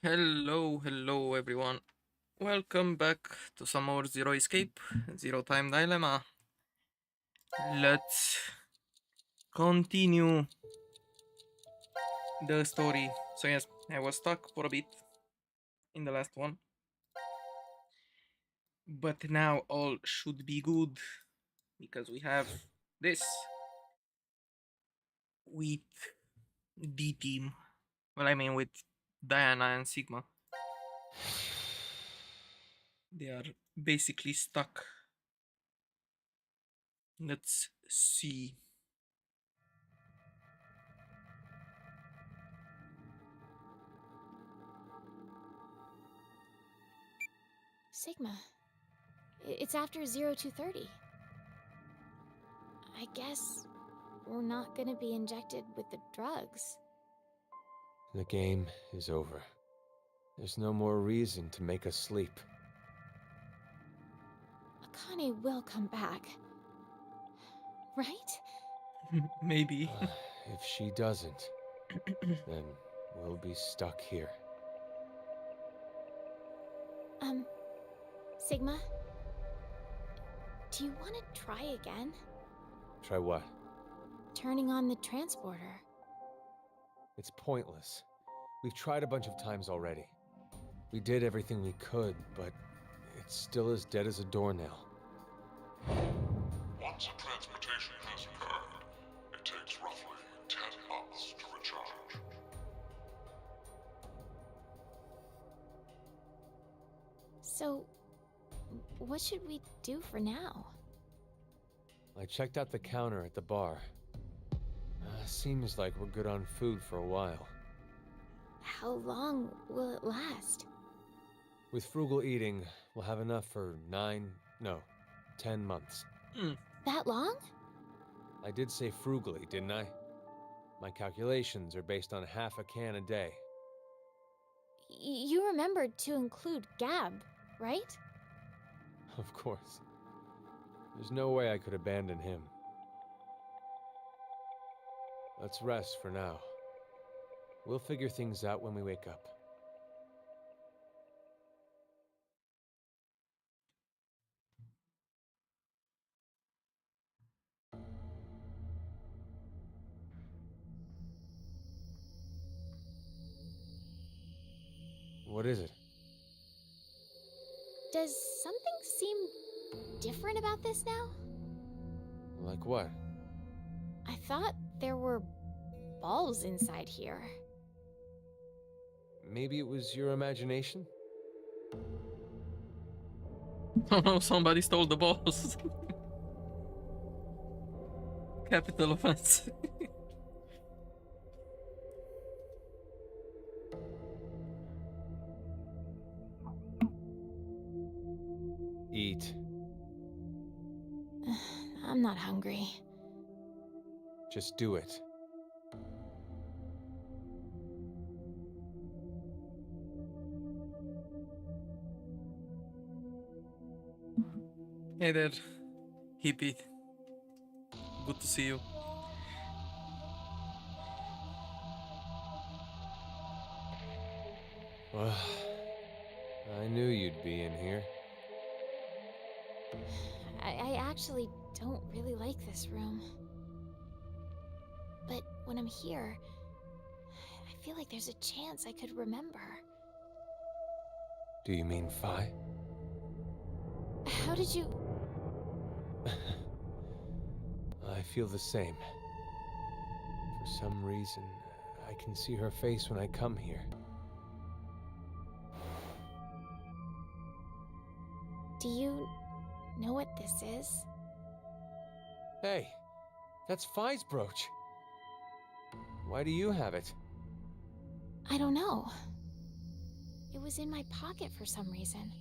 Hello everyone. Welcome back to some more Zero Escape, Zero Time Dilemma. Let's continue the story. So yes, I was stuck for a bit in the last one. But now all should be good because we have this with D team. Well, I mean with Diana and Sigma. They are basically stuck. Let's see. Sigma, it's after 0230. I guess we're not gonna be injected with the drugs. The game is over. There's no more reason to make us sleep. Akane will come back. Right? Maybe. If she doesn't, then we'll be stuck here. Sigma? Do you want to try again? Try what? Turning on the transporter. It's pointless. We've tried a bunch of times already. We did everything we could, but it's still as dead as a doornail. Once a transmutation has occurred, it takes roughly 10 months to recharge. So, what should we do for now? I checked out the counter at the bar. Seems like we're good on food for a while. How long will it last? With frugal eating, we'll have enough for 10 months. That long? I did say frugally, didn't I? My calculations are based on half a can a day. You remembered to include Gab, right? Of course. There's no way I could abandon him. Let's rest for now. We'll figure things out when we wake up. What is it? Does something seem different about this now? Like what? I thought there were balls inside here. Maybe it was your imagination? Oh no, somebody stole the balls. Capital offense. Eat. I'm not hungry. Just do it. Hey there, hippie. Good to see you. Well, I knew you'd be in here. I actually don't really like this room. But when I'm here, I feel like there's a chance I could remember. Do you mean Phi? How did you... I feel the same. For some reason, I can see her face when I come here. Do you know what this is? Hey, that's Phi's brooch. Why do you have it? I don't know. It was in my pocket for some reason.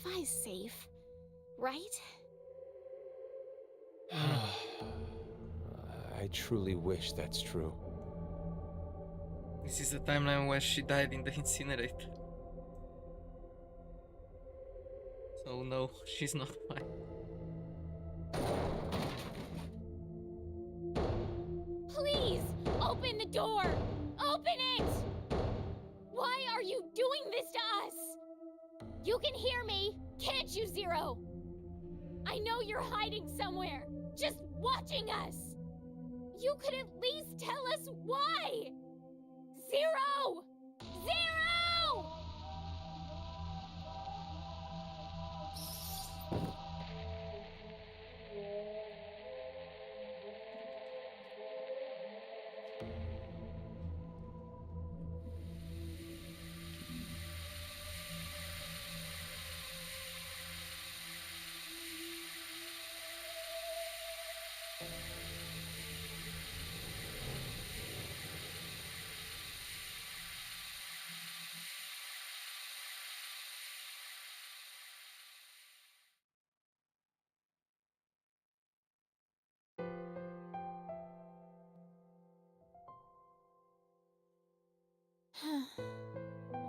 Phi's safe, right? I truly wish that's true. This is the timeline where she died in the incinerator. Oh no, she's not fine. Please, open the door! Open it! Why are you doing this to us? You can hear me, can't you, Zero? I know you're hiding somewhere, just watching us. You could at least tell us why! Zero! Zero!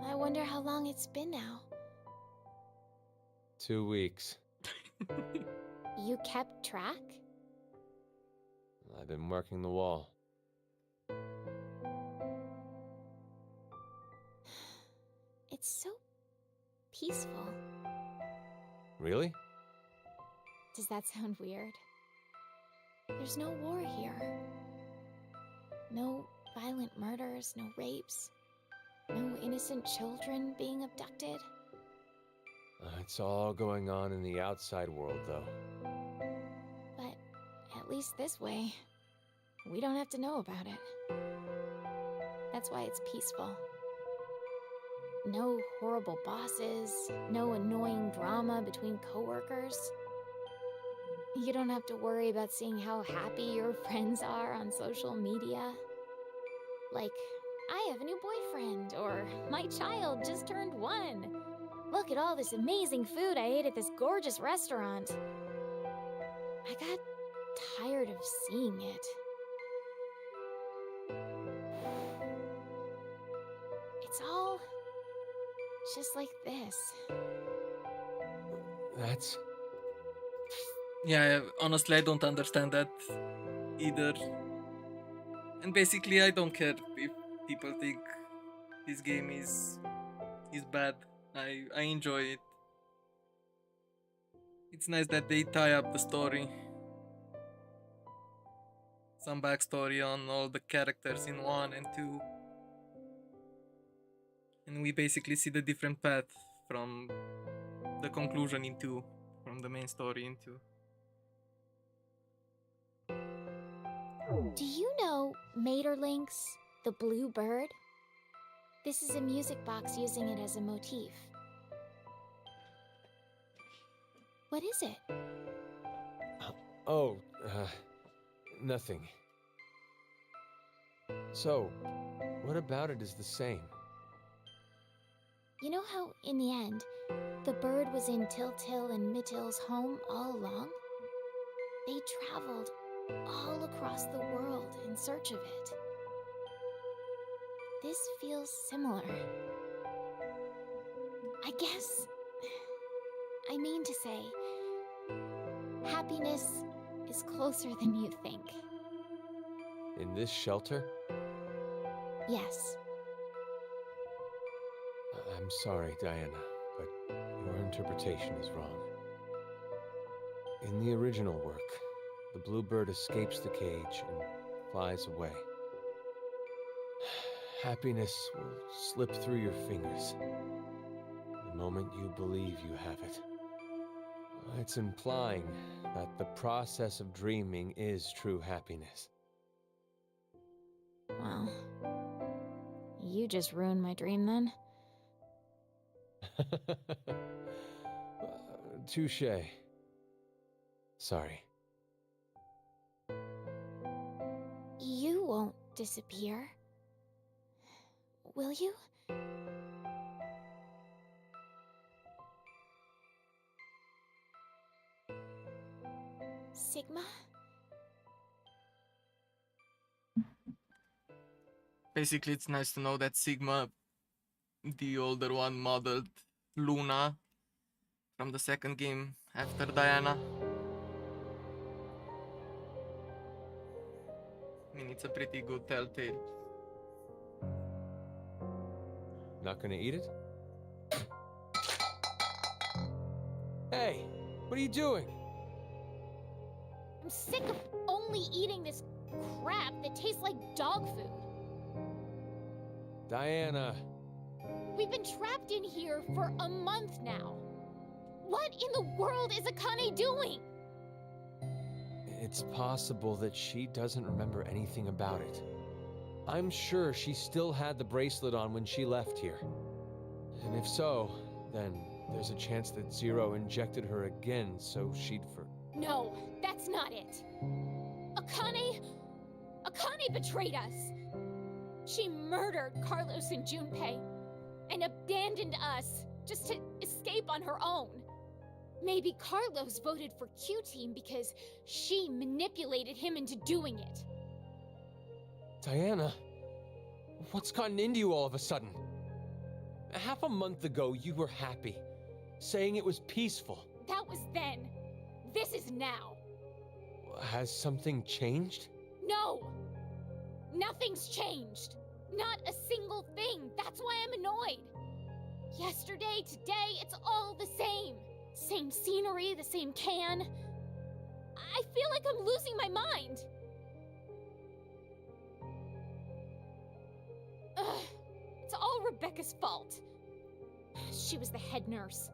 I wonder how long it's been now. 2 weeks. You kept track? I've been marking the wall. It's so peaceful. Really? Does that sound weird? There's no war here. No violent murders, no rapes, no innocent children being abducted. It's all going on in the outside world, though. But at least this way, we don't have to know about it. That's why it's peaceful. No horrible bosses, no annoying drama between coworkers. You don't have to worry about seeing how happy your friends are on social media. Like, I have a new boyfriend, or my child just turned 1. Look at all this amazing food I ate at this gorgeous restaurant. I got tired of seeing it. It's all just like this. That's... Yeah, honestly, I don't understand that either. And basically, I don't care if people think this game is bad. I enjoy it. It's nice that they tie up the story. Some backstory on all the characters in 1 and 2. And we basically see the different path from the conclusion in 2, from the main story in 2. Do you know Materlinks, the blue bird? This is a music box using it as a motif. What is it? Oh, nothing. So, what about it is the same? You know how, in the end, the bird was in Tiltil and Mittil's home all along? They traveled all across the world in search of it. This feels similar. I mean to say, happiness is closer than you think. In this shelter? Yes. I'm sorry, Diana, but your interpretation is wrong. In the original work, the bluebird escapes the cage and flies away. Happiness will slip through your fingers the moment you believe you have it. It's implying that the process of dreaming is true happiness. Well, you just ruined my dream then. Touché. Sorry. You won't disappear. Will you? Sigma? Basically, it's nice to know that Sigma, the older one, modeled Luna from the second game after Diana. I mean, it's a pretty good telltale. Not gonna eat it? Hey, what are you doing? I'm sick of only eating this crap that tastes like dog food. Diana. We've been trapped in here for a month now. What in the world is Akane doing? It's possible that she doesn't remember anything about it. I'm sure she still had the bracelet on when she left here. And if so, then there's a chance that Zero injected her again so she'd No, that's not it. Akane betrayed us. She murdered Carlos and Junpei and abandoned us just to escape on her own. Maybe Carlos voted for Q-Team because she manipulated him into doing it. Diana, what's gotten into you all of a sudden? Half a month ago, you were happy, saying it was peaceful. That was then. This is now. Has something changed? No! Nothing's changed. Not a single thing. That's why I'm annoyed. Yesterday, today, it's all the same. Same scenery, the same can. I feel like I'm losing my mind. Ugh, it's all Rebecca's fault. She was the head nurse.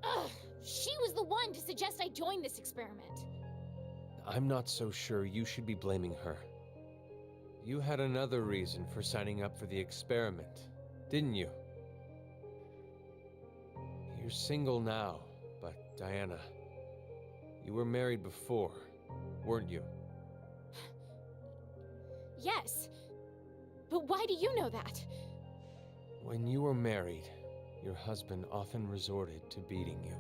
Ugh, she was the one to suggest I join this experiment. I'm not so sure you should be blaming her. You had another reason for signing up for the experiment, didn't you? You're single now, but Diana, you were married before, weren't you? Yes, but why do you know that? When you were married, your husband often resorted to beating you.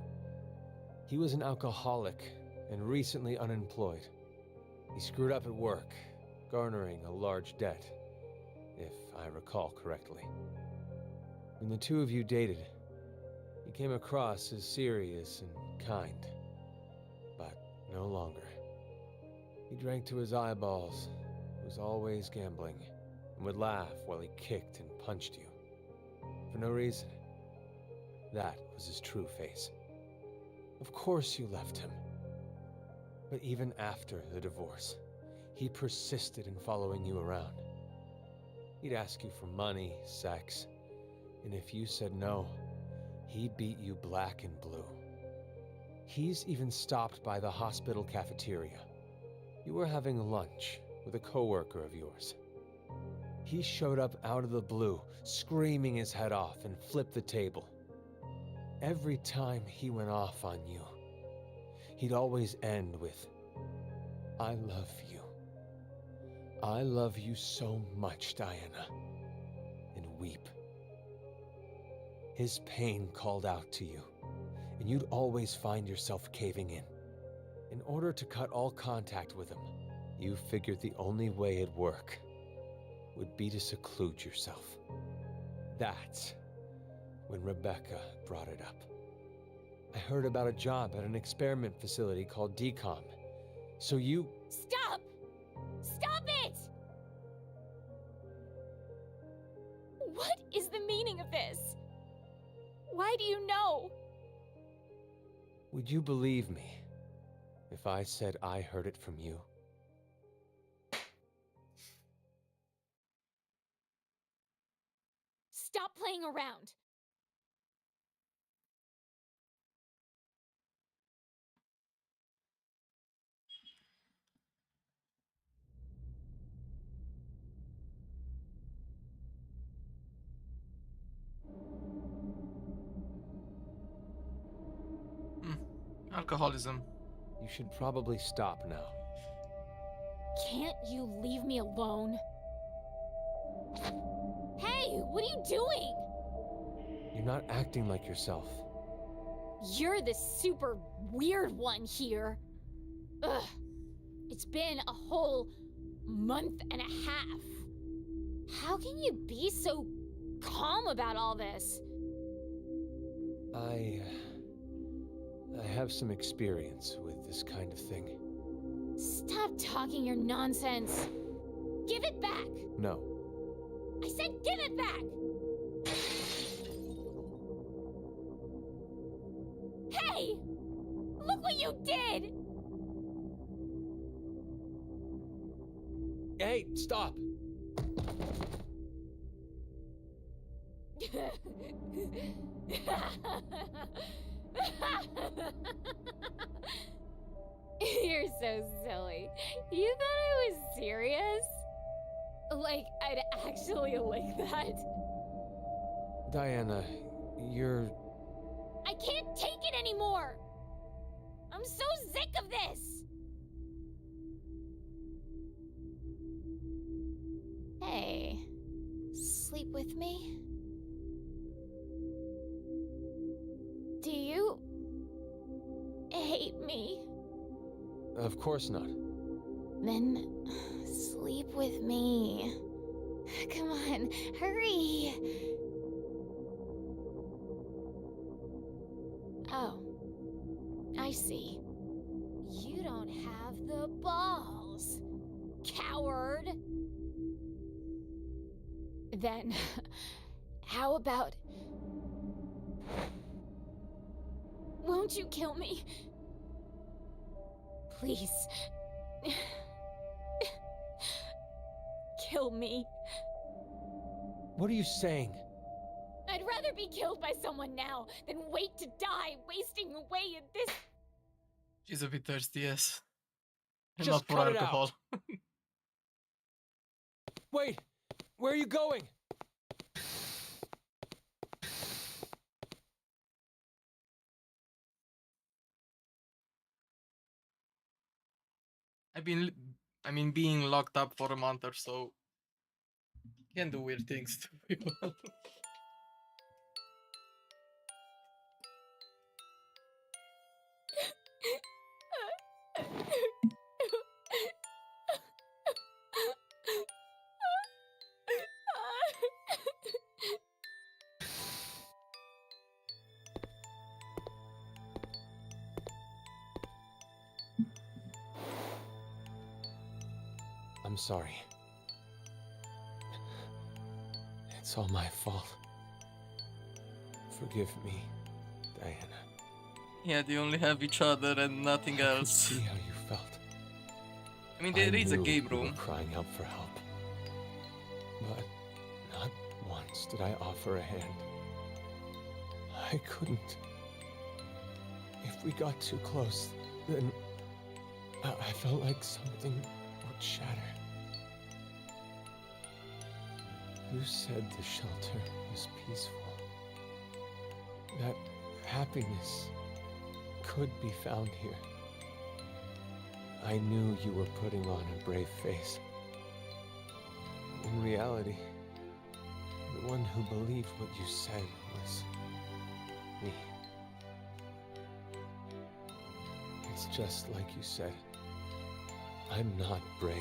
He was an alcoholic and recently unemployed. He screwed up at work, garnering a large debt, if I recall correctly. When the two of you dated, he came across as serious and kind, but no longer. He drank to his eyeballs, was always gambling, and would laugh while he kicked and punched you. For no reason. That was his true face. Of course you left him. But even after the divorce, he persisted in following you around. He'd ask you for money, sex, and if you said no, he'd beat you black and blue. He's even stopped by the hospital cafeteria. You were having lunch with a coworker of yours. He showed up out of the blue, screaming his head off, and flipped the table. Every time he went off on you, he'd always end with, "I love you. I love you so much, Diana," and weep. His pain called out to you, and you'd always find yourself caving in. In order to cut all contact with him, you figured the only way it'd work would be to seclude yourself. That's when Rebecca brought it up. I heard about a job at an experiment facility called DCOM. So you... Stop! Stop it! What is the meaning of this? Why do you know? Would you believe me if I said I heard it from you? Stop playing around. Alcoholism. You should probably stop now. Can't you leave me alone? Hey, what are you doing? You're not acting like yourself. You're the super weird one here. Ugh. It's been a whole month and a half. How can you be so calm about all this? I have some experience with this kind of thing. Stop talking your nonsense. Give it back! No. I said give it back! Hey! Look what you did! Hey, stop! You're so silly. You thought I was serious? Like, I'd actually lick that? Diana, you're... I can't take it anymore! I'm so sick of this! Hey, sleep with me? Do you hate me? Of course not. Then sleep with me. Come on, hurry! Oh, I see. You don't have the balls, coward! Then, how about... Won't you kill me? Please. Kill me. What are you saying? I'd rather be killed by someone now than wait to die, wasting away in this... She's a bit thirsty, yes. And Just not for cut it alcohol. out. Wait! Where are you going? Being locked up for a month or so can do weird things to people. I'm sorry. It's all my fault. Forgive me, Diana. Yeah, they only have each other and nothing I could else. see how you felt. There is a knew game you were room. crying out for help. But not once did I offer a hand. I couldn't. If we got too close, then I felt like something would shatter. You said the shelter was peaceful. That happiness could be found here. I knew you were putting on a brave face. In reality, the one who believed what you said was me. It's just like you said. I'm not brave.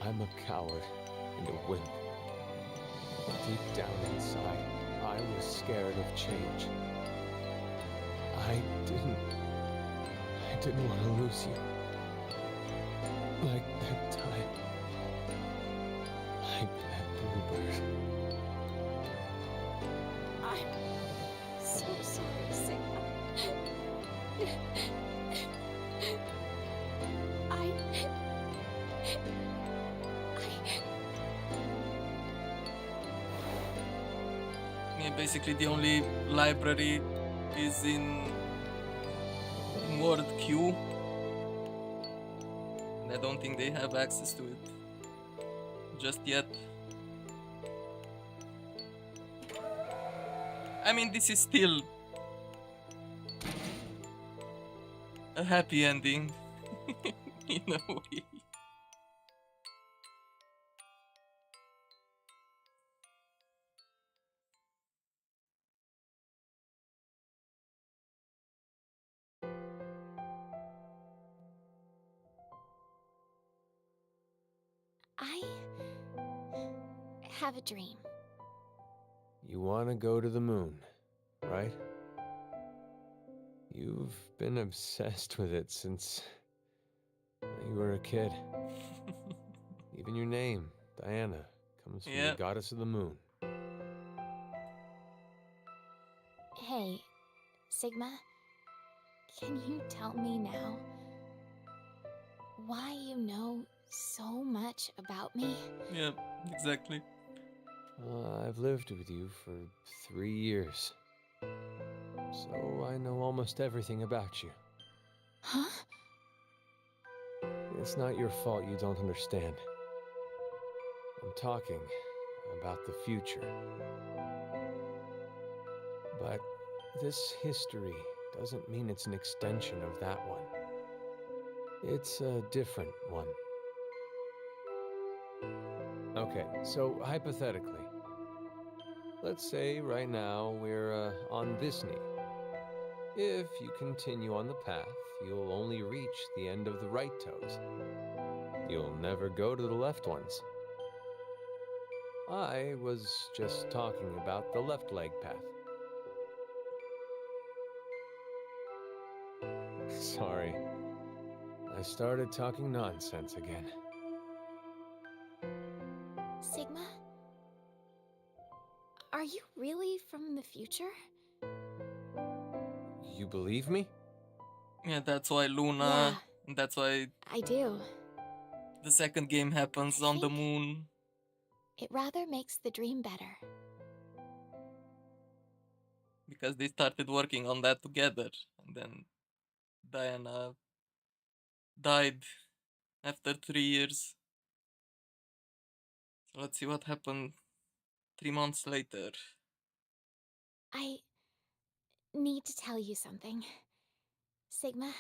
I'm a coward and a wimp. Deep down inside, I was scared of change. I didn't want to lose you. Like that time. Like that bluebird. I'm so sorry, Sigma. Yeah, basically the only library is in World Q. And I don't think they have access to it just yet. This is still a happy ending in a way. I have a dream. You want to go to the moon, right? You've been obsessed with it since you were a kid. Even your name, Diana, comes from Yeah. the goddess of the moon. Hey, Sigma, can you tell me now why you know so much about me? Yeah, exactly. I've lived with you for 3 years, so I know almost everything about you. Huh? It's not your fault you don't understand. I'm talking about the future. But this history doesn't mean it's an extension of that one. It's a different one. Okay, so hypothetically, let's say right now we're on this knee. If you continue on the path, you'll only reach the end of the right toes. You'll never go to the left ones. I was just talking about the left leg path. Sorry, I started talking nonsense again. Sigma? Are you really from the future? You believe me? Yeah, that's why Luna. Yeah. And that's why I do. the second game happens I on the think- moon. It rather makes the dream better. Because they started working on that together. And then Diana died after 3 years. So let's see what happened 3 months later. I need to tell you something. Sigma.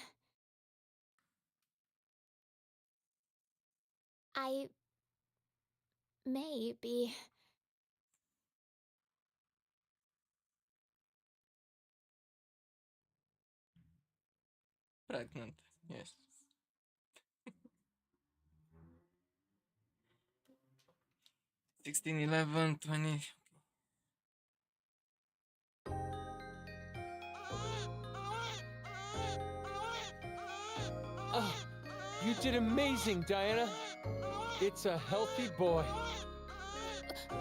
I may be... Pregnant, yes. 16, 11, 20. Oh, you did amazing, Diana. It's a healthy boy.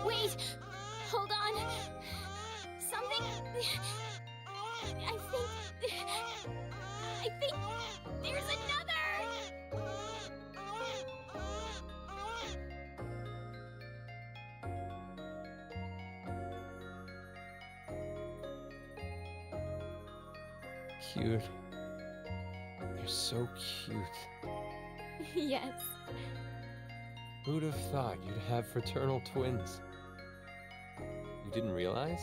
Wait! Hold on! Something... I think there's another! Cute. You're so cute. Yes. Who'd have thought you'd have fraternal twins? You didn't realize?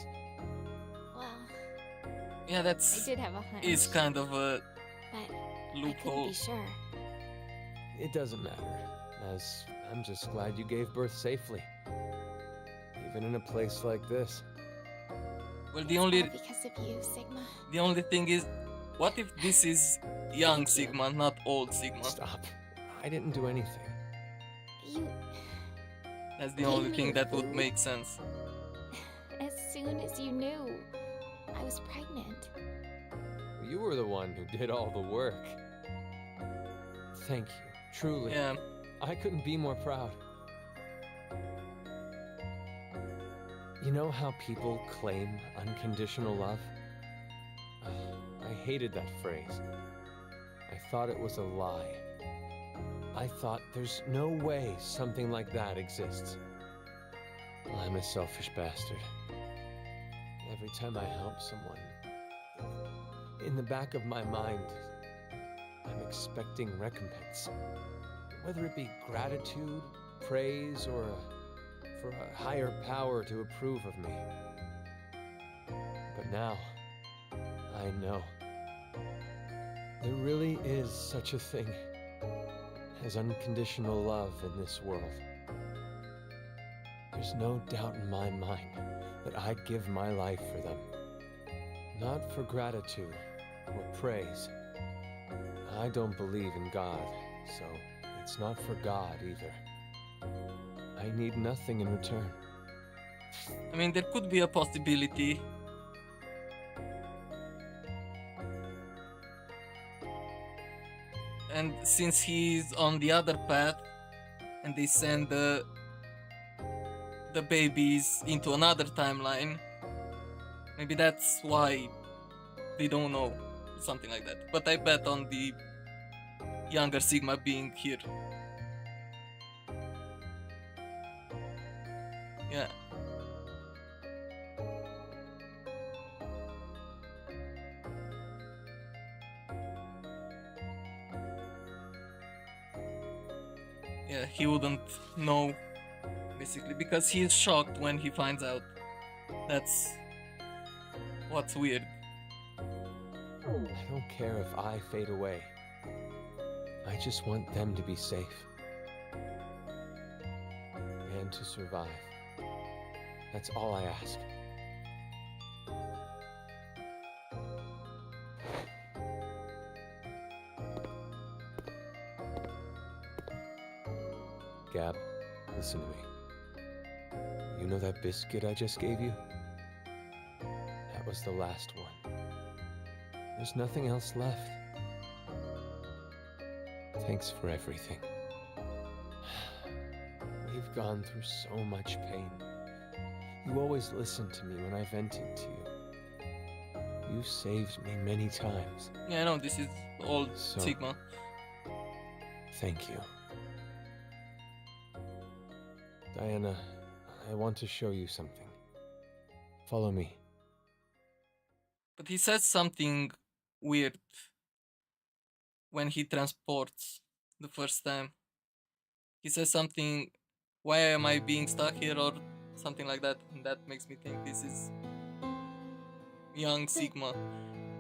Well, Yeah, I that's did have a hunch. is kind of a But I couldn't loophole. be sure. It doesn't matter, as I'm just glad you gave birth safely. Even in a place like this. Well, All because of you, Sigma. the only thing is, what if this is young Sigma, not old Sigma? Stop. I didn't do anything. You... That's the Gave only me thing the that would food? make sense. As soon as you knew I was pregnant. You were the one who did all the work. Thank you, truly. Yeah, I couldn't be more proud. You know how people claim unconditional love? I hated that phrase. I thought it was a lie. I thought there's no way something like that exists. I'm a selfish bastard. Every time I help someone, in the back of my mind, I'm expecting recompense. Whether it be gratitude, praise, or for a higher power to approve of me. But now, I know. There really is such a thing as unconditional love in this world. There's no doubt in my mind that I'd give my life for them. Not for gratitude or praise. I don't believe in God, so it's not for God either. I need nothing in return. I mean, there could be a possibility. And since he's on the other path, and they send the babies into another timeline, maybe that's why they don't know, something like that. But I bet on the younger Sigma being here. Yeah. Yeah, he wouldn't know, basically, because he's shocked when he finds out. That's what's weird. I don't care if I fade away. I just want them to be safe. And to survive. That's all I ask. Gab, listen to me. You know that biscuit I just gave you? That was the last one. There's nothing else left. Thanks for everything. We've gone through so much pain. You always listened to me when I vented to you. You saved me many times. Yeah, I know, this is old So- Sigma. Thank you. Diana, I want to show you something. Follow me. But he says something weird when he transports the first time. He says something, why am I being stuck here, or something like that. And that makes me think this is young Sigma.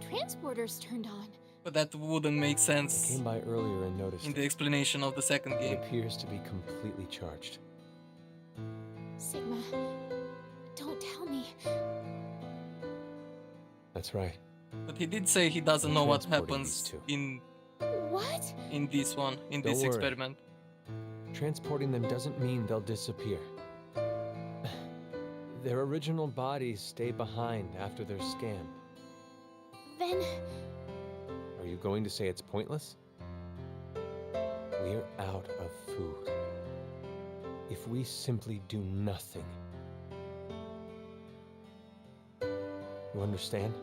Transporters turned on. But that wouldn't make I sense came by earlier and noticed in the it. explanation of the second It game. appears to be completely charged. Sigma, don't tell me. That's right. But he did say he doesn't know what Transporting these happens two. What? in this one, in Don't this worry. experiment. Transporting them doesn't mean they'll disappear. Their original bodies stay behind after they're scanned. Then Are you going to say it's pointless? We're out of food. If we simply do nothing. You understand?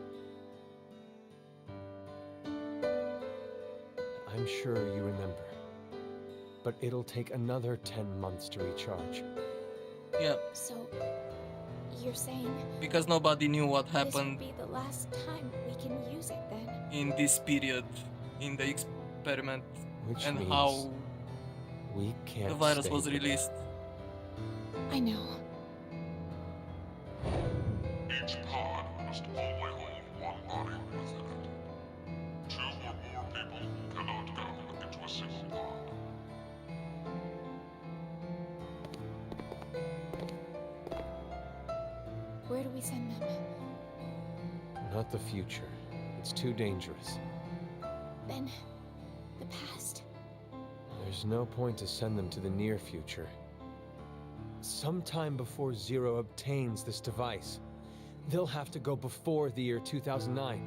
I'm sure you remember. But it'll take another 10 months to recharge. Yeah, so you're saying because nobody knew what this would happened be the last time we can use it then? in this period in the experiment, Which and means how we can't the virus stay was here. released. I know. Each pod must only hold one body within it. 2 or more people cannot go into a single pod. Where do we send them? Not the future. It's too dangerous. Then the past. There's no point to send them to the near future. Sometime before Zero obtains this device, they'll have to go before the year 2009.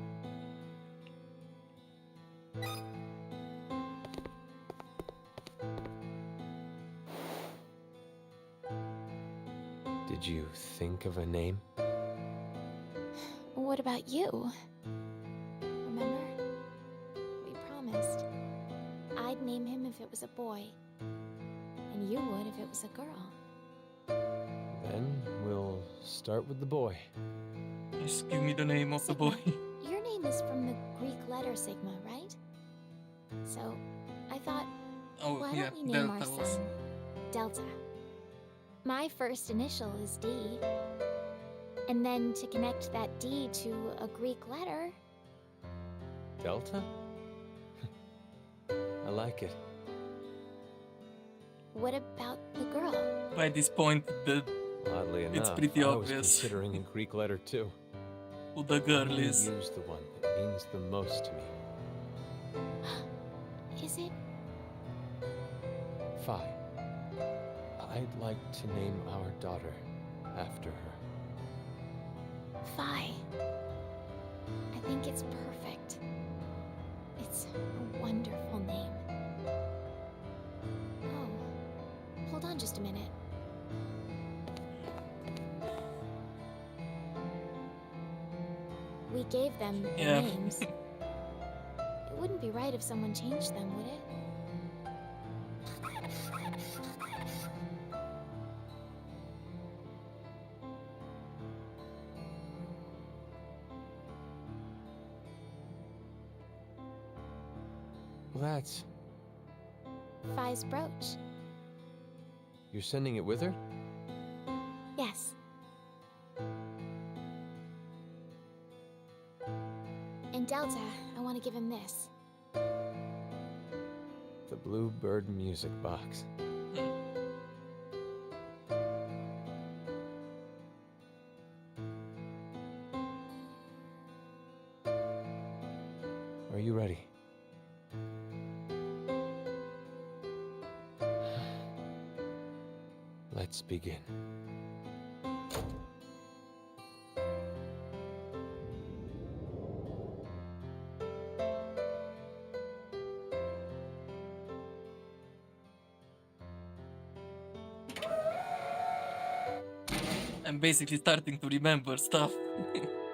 Did you think of a name? What about you? Remember? We promised. I'd name him if it was a boy, and you would if it was a girl. Then we'll start with the boy. Just give me the name of the boy. Your name is from the Greek letter Sigma, right? So, I thought, Oh why yeah, don't we name our Delta was. son Delta? My first initial is D. And then to connect that D to a Greek letter, Delta? I like it. what about the girl? By this point, Oddly enough, It's pretty I was obvious. considering a Greek letter too. who the girl You is. use the one that means the most to me. Is it? Phi. I'd like to name our daughter after her. Phi. I think it's perfect. It's a wonderful name. on just a minute. We gave them their Yeah. names. It wouldn't be right if someone changed them, would it? Well, that's... Phi's brooch. You're sending it with her? Yes. And Delta, I want to give him this. The Bluebird music box. Are you ready? Let's begin. I'm basically starting to remember stuff.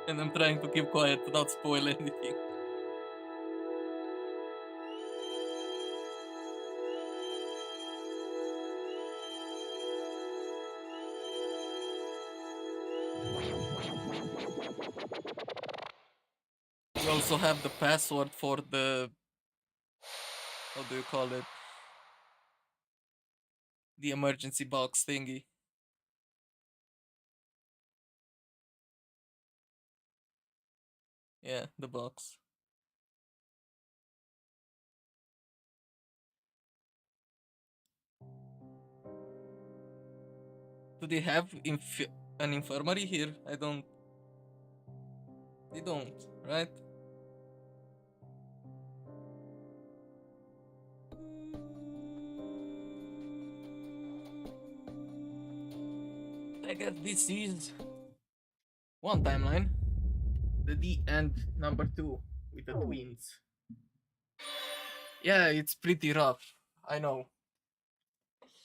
And I'm trying to keep quiet to not spoil anything. We also have the password for the... How do you call it? The emergency box thingy. Yeah, the box. Do they have an infirmary here? I don't... They don't, right? I guess this is one timeline. The D and number 2 with the twins. Yeah, it's pretty rough. I know.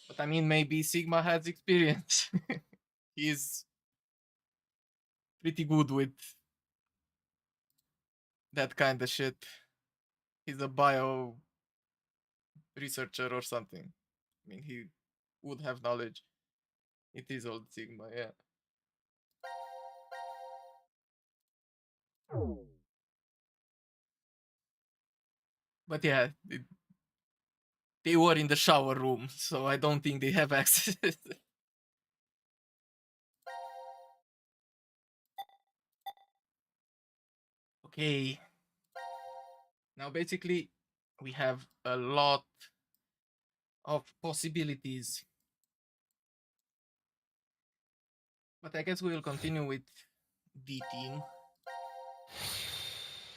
But I mean, maybe Sigma has experience. He's pretty good with that kind of shit. He's a bio researcher or something. I mean, he would have knowledge. It is old Sigma, yeah. But yeah, they were in the shower room, so I don't think they have access. Okay. Now basically, we have a lot of possibilities. But I guess we will continue with D team.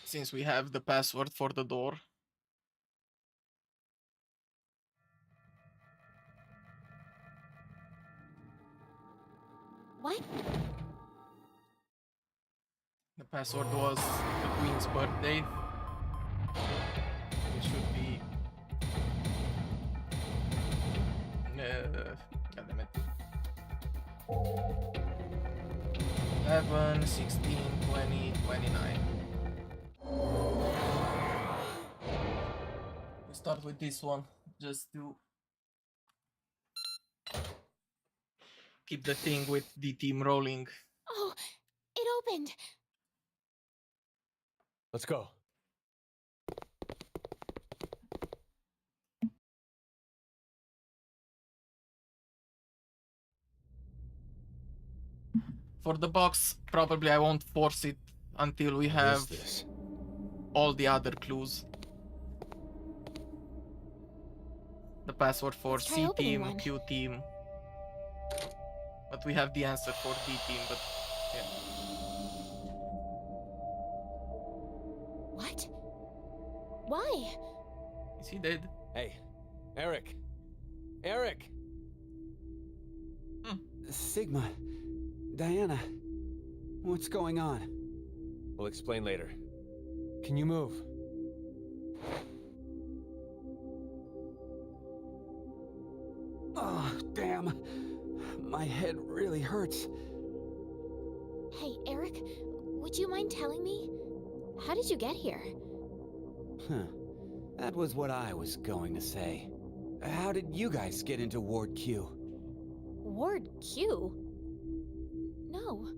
Since we have the password for the door. What? The password was the Queen's birthday. It should be... goddammit. 11, 16, 20, 29. We start with this one, just to keep the thing with the team rolling. Oh, it opened. Let's go. For the box, probably I won't force it until we What have is this? all the other clues. The password for Let's try C opening team, one. Q team. But we have the answer for D team, but yeah. What? Why? Is he dead? Hey, Eric. Eric! Sigma. Diana. What's going on? We'll explain later. Can you move? Oh, damn. My head really hurts. Hey, Eric, would you mind telling me? How did you get here? Huh. That was what I was going to say. How did you guys get into Ward Q? Ward Q? No.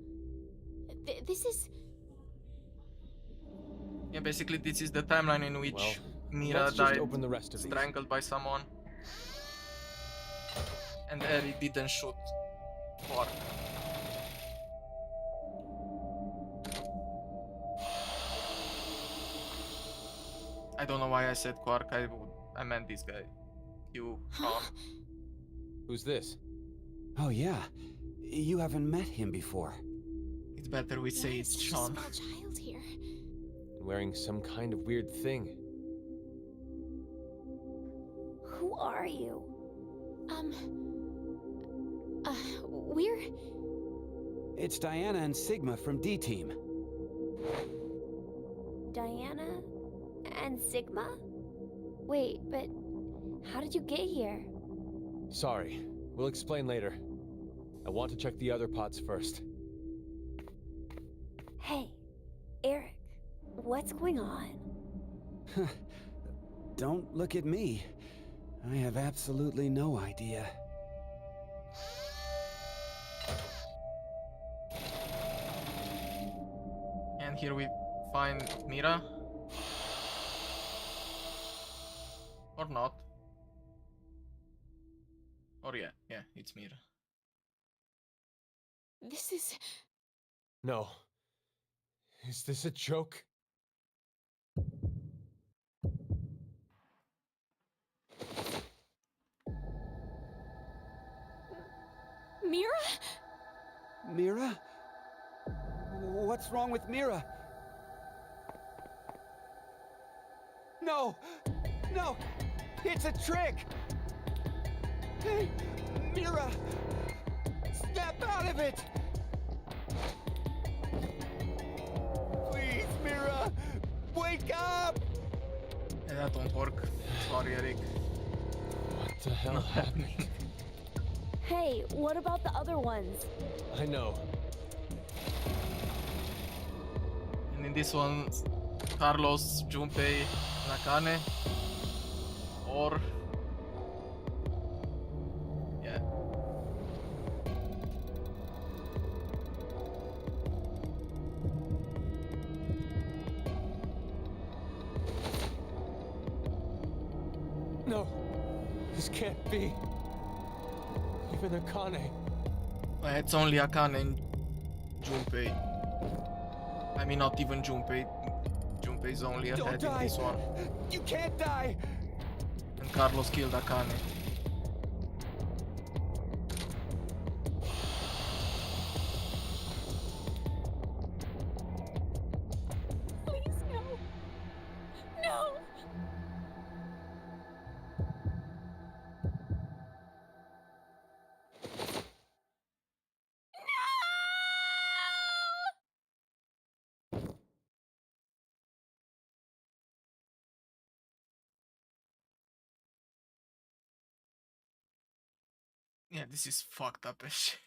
This is... Yeah, basically this is the timeline in which Well, Mira let's just died open the rest of these. strangled by someone. And Eri didn't shoot Quark. I don't know why I said Quark, I meant this guy. You, Sean. Who's this? Oh yeah, you haven't met him before. It's better we say Why it's is such a Sean. small child here? And wearing some kind of weird thing. Who are you? We're... It's Diana and Sigma from D-Team. Diana and Sigma? Wait, but how did you get here? Sorry, we'll explain later. I want to check the other pods first. Hey, Eric, what's going on? Don't look at me. I have absolutely no idea. And here we find Mira. Or not. Or yeah, it's Mira. This is... No. Is this a joke? Mira? Mira? What's wrong with Mira? No! No! It's a trick! Hey, Mira! Snap out of it! Please, Mira! Wake up! Yeah, that don't work. Sorry, Eric. What the hell Not happened? happening. Hey, what about the other ones? I know. And in this one, Carlos, Junpei, Nakane, or yeah. No. This can't be. Even Akane. It's only Akane and Junpei. I mean, not even Junpei. Junpei's only Don't ahead in die! this one. You can't die! And Carlos killed Akane. Please, no. No! Yeah, this is fucked up as shit.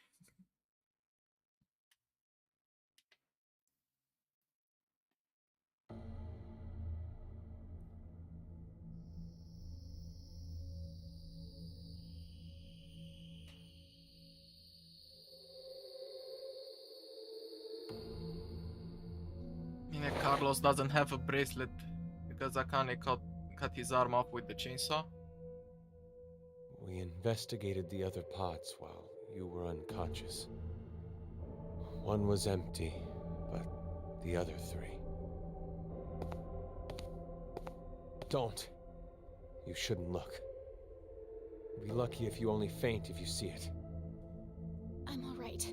Yeah, Carlos doesn't have a bracelet because Akane cut his arm off with the chainsaw. We investigated the other pods while you were unconscious. One was empty, but the other three. Don't. You shouldn't look. You'll be lucky if you only faint if you see it. I'm all right.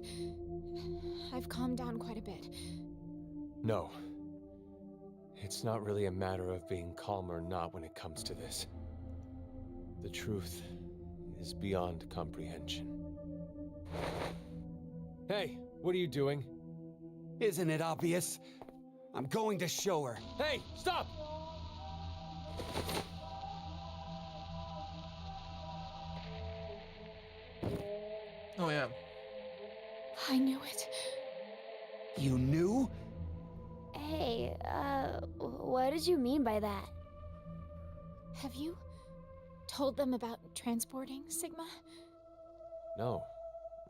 I've calmed down quite a bit. No. It's not really a matter of being calm or not when it comes to this. The truth is beyond comprehension. Hey, what are you doing? Isn't it obvious? I'm going to show her. Hey, stop! Oh yeah. I knew it. You knew? Hey, what did you mean by that? Have you told them about transporting Sigma? No,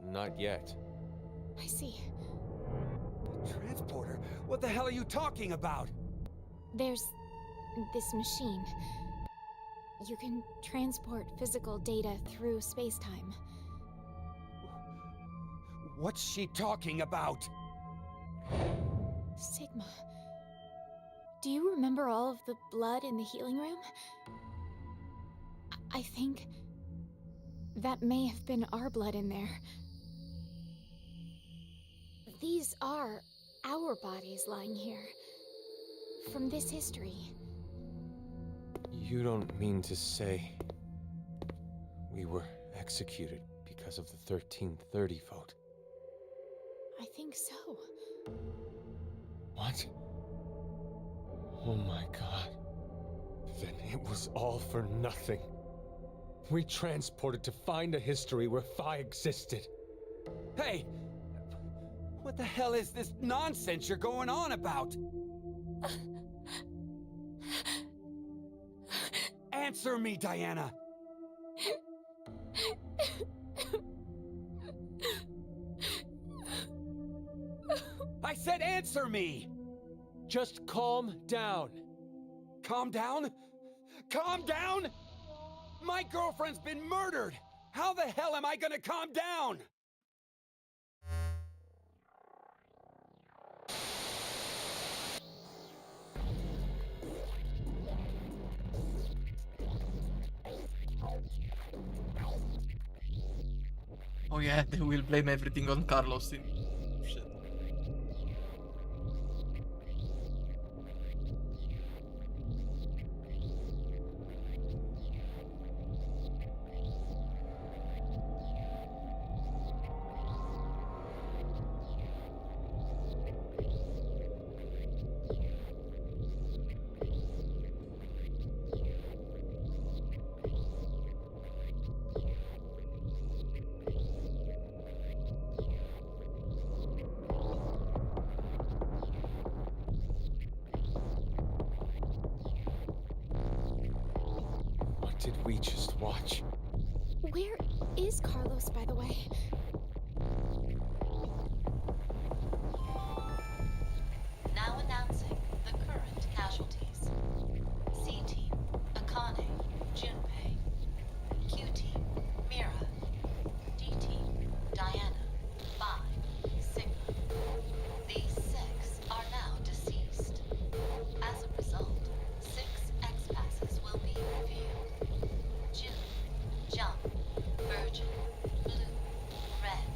not yet. I see. Transporter? What the hell are you talking about? There's this machine. You can transport physical data through space-time. What's she talking about? Sigma. Do you remember all of the blood in the healing room? I think that may have been our blood in there. These are our bodies lying here. From this history. You don't mean to say we were executed because of the 1330 vote? I think so. What? Oh my god. Then it was all for nothing. We transported to find a history where Phi existed. Hey! What the hell is this nonsense you're going on about? Answer me, Diana! I said answer me! Just calm down. Calm down? Calm down? My girlfriend's been murdered! How the hell am I gonna calm down? Oh yeah, they will blame everything on Carlos. Shit. What did we just watch? Where is Carlos, by the way? Now announcing the current casualties. C-Team, Akane, Junpei. Q-Team, Mira. D-Team, Diana, Phi, Sigma. These 6 are now deceased. As a result, 6 X-passes will be revealed. June, Jump, Virgin, Blue, Red,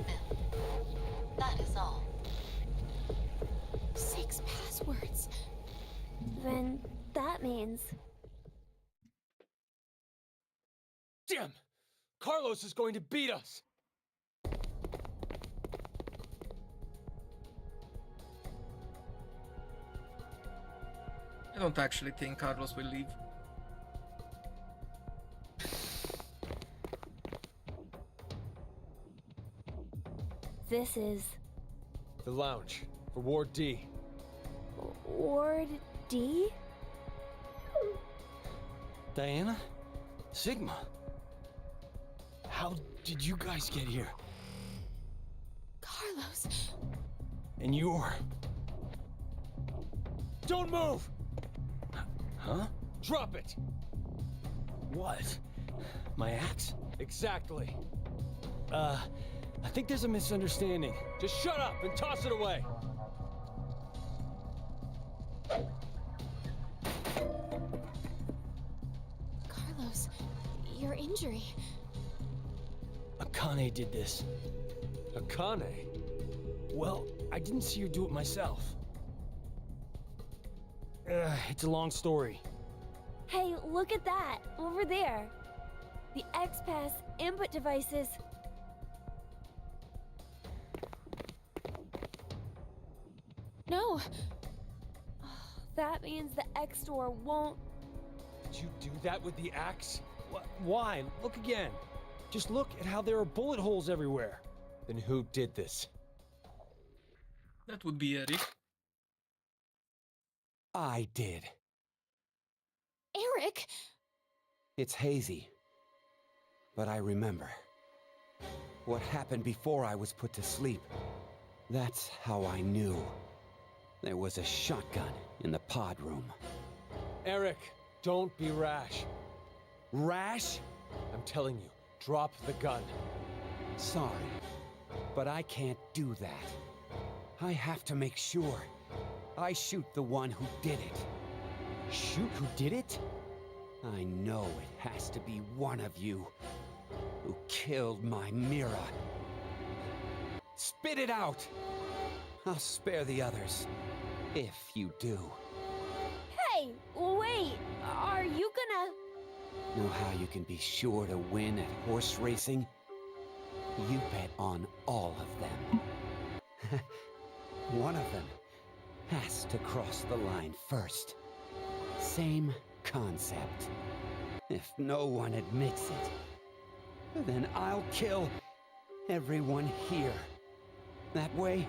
Milk. That is all. 6 passwords. Then that means... Damn! Carlos is going to beat us! I don't actually think Carlos will leave. This is... The lounge, for Ward D. Ward D? Diana? Sigma? How did you guys get here? Carlos. And you're... Don't move! Huh? Drop it! What? My axe? Exactly. I think there's a misunderstanding. Just shut up and toss it away! Carlos, your injury. Akane did this. Akane? Well, I didn't see her do it myself. It's a long story. Hey, look at that! Over there! The X-Pass input devices... No. That means the X-Door won't... Did you do that with the axe? Why? Look again. Just look at how there are bullet holes everywhere. Then who did this? That would be Eric. I did. Eric! It's hazy. But I remember. What happened before I was put to sleep. That's how I knew. There was a shotgun in the pod room. Eric, don't be rash. Rash? I'm telling you, drop the gun. Sorry, but I can't do that. I have to make sure I shoot the one who did it. Shoot who did it? I know it has to be one of you who killed my Mira. Spit it out! I'll spare the others, if you do. Hey, wait, are you gonna... Know how you can be sure to win at horse racing? You bet on all of them. One of them has to cross the line first. Same concept. If no one admits it, then I'll kill everyone here. That way,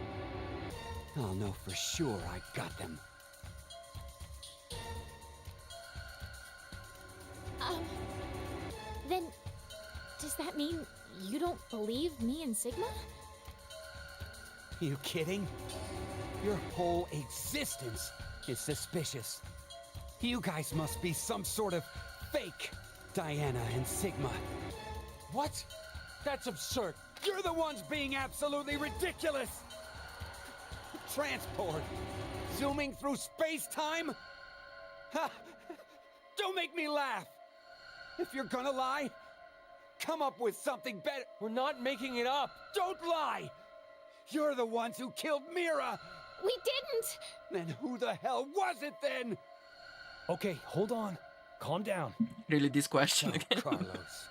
I'll know for sure I got them. Then, does that mean you don't believe me and Sigma? You kidding? Your whole existence is suspicious. You guys must be some sort of fake Diana and Sigma. What? That's absurd. You're the ones being absolutely ridiculous! Transport! Zooming through space-time? Ha! Don't make me laugh! If you're gonna lie, come up with something better. We're not making it up. Don't lie! You're the ones who killed Mira! We didn't! Then who the hell was it then? Okay, hold on. Calm down. Really, this question Oh, again. Carlos.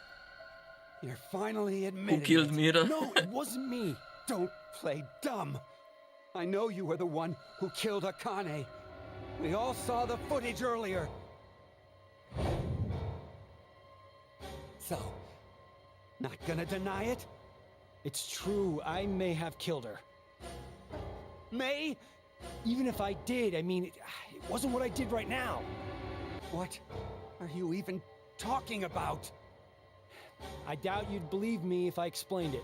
You're finally Who admitting killed it. Mira? No, it wasn't me. Don't play dumb. I know you were the one who killed Akane. We all saw the footage earlier. So, not gonna deny it? It's true, I may have killed her. May? Even if I did, I mean, it wasn't what I did right now. What are you even talking about? I doubt you'd believe me if I explained it.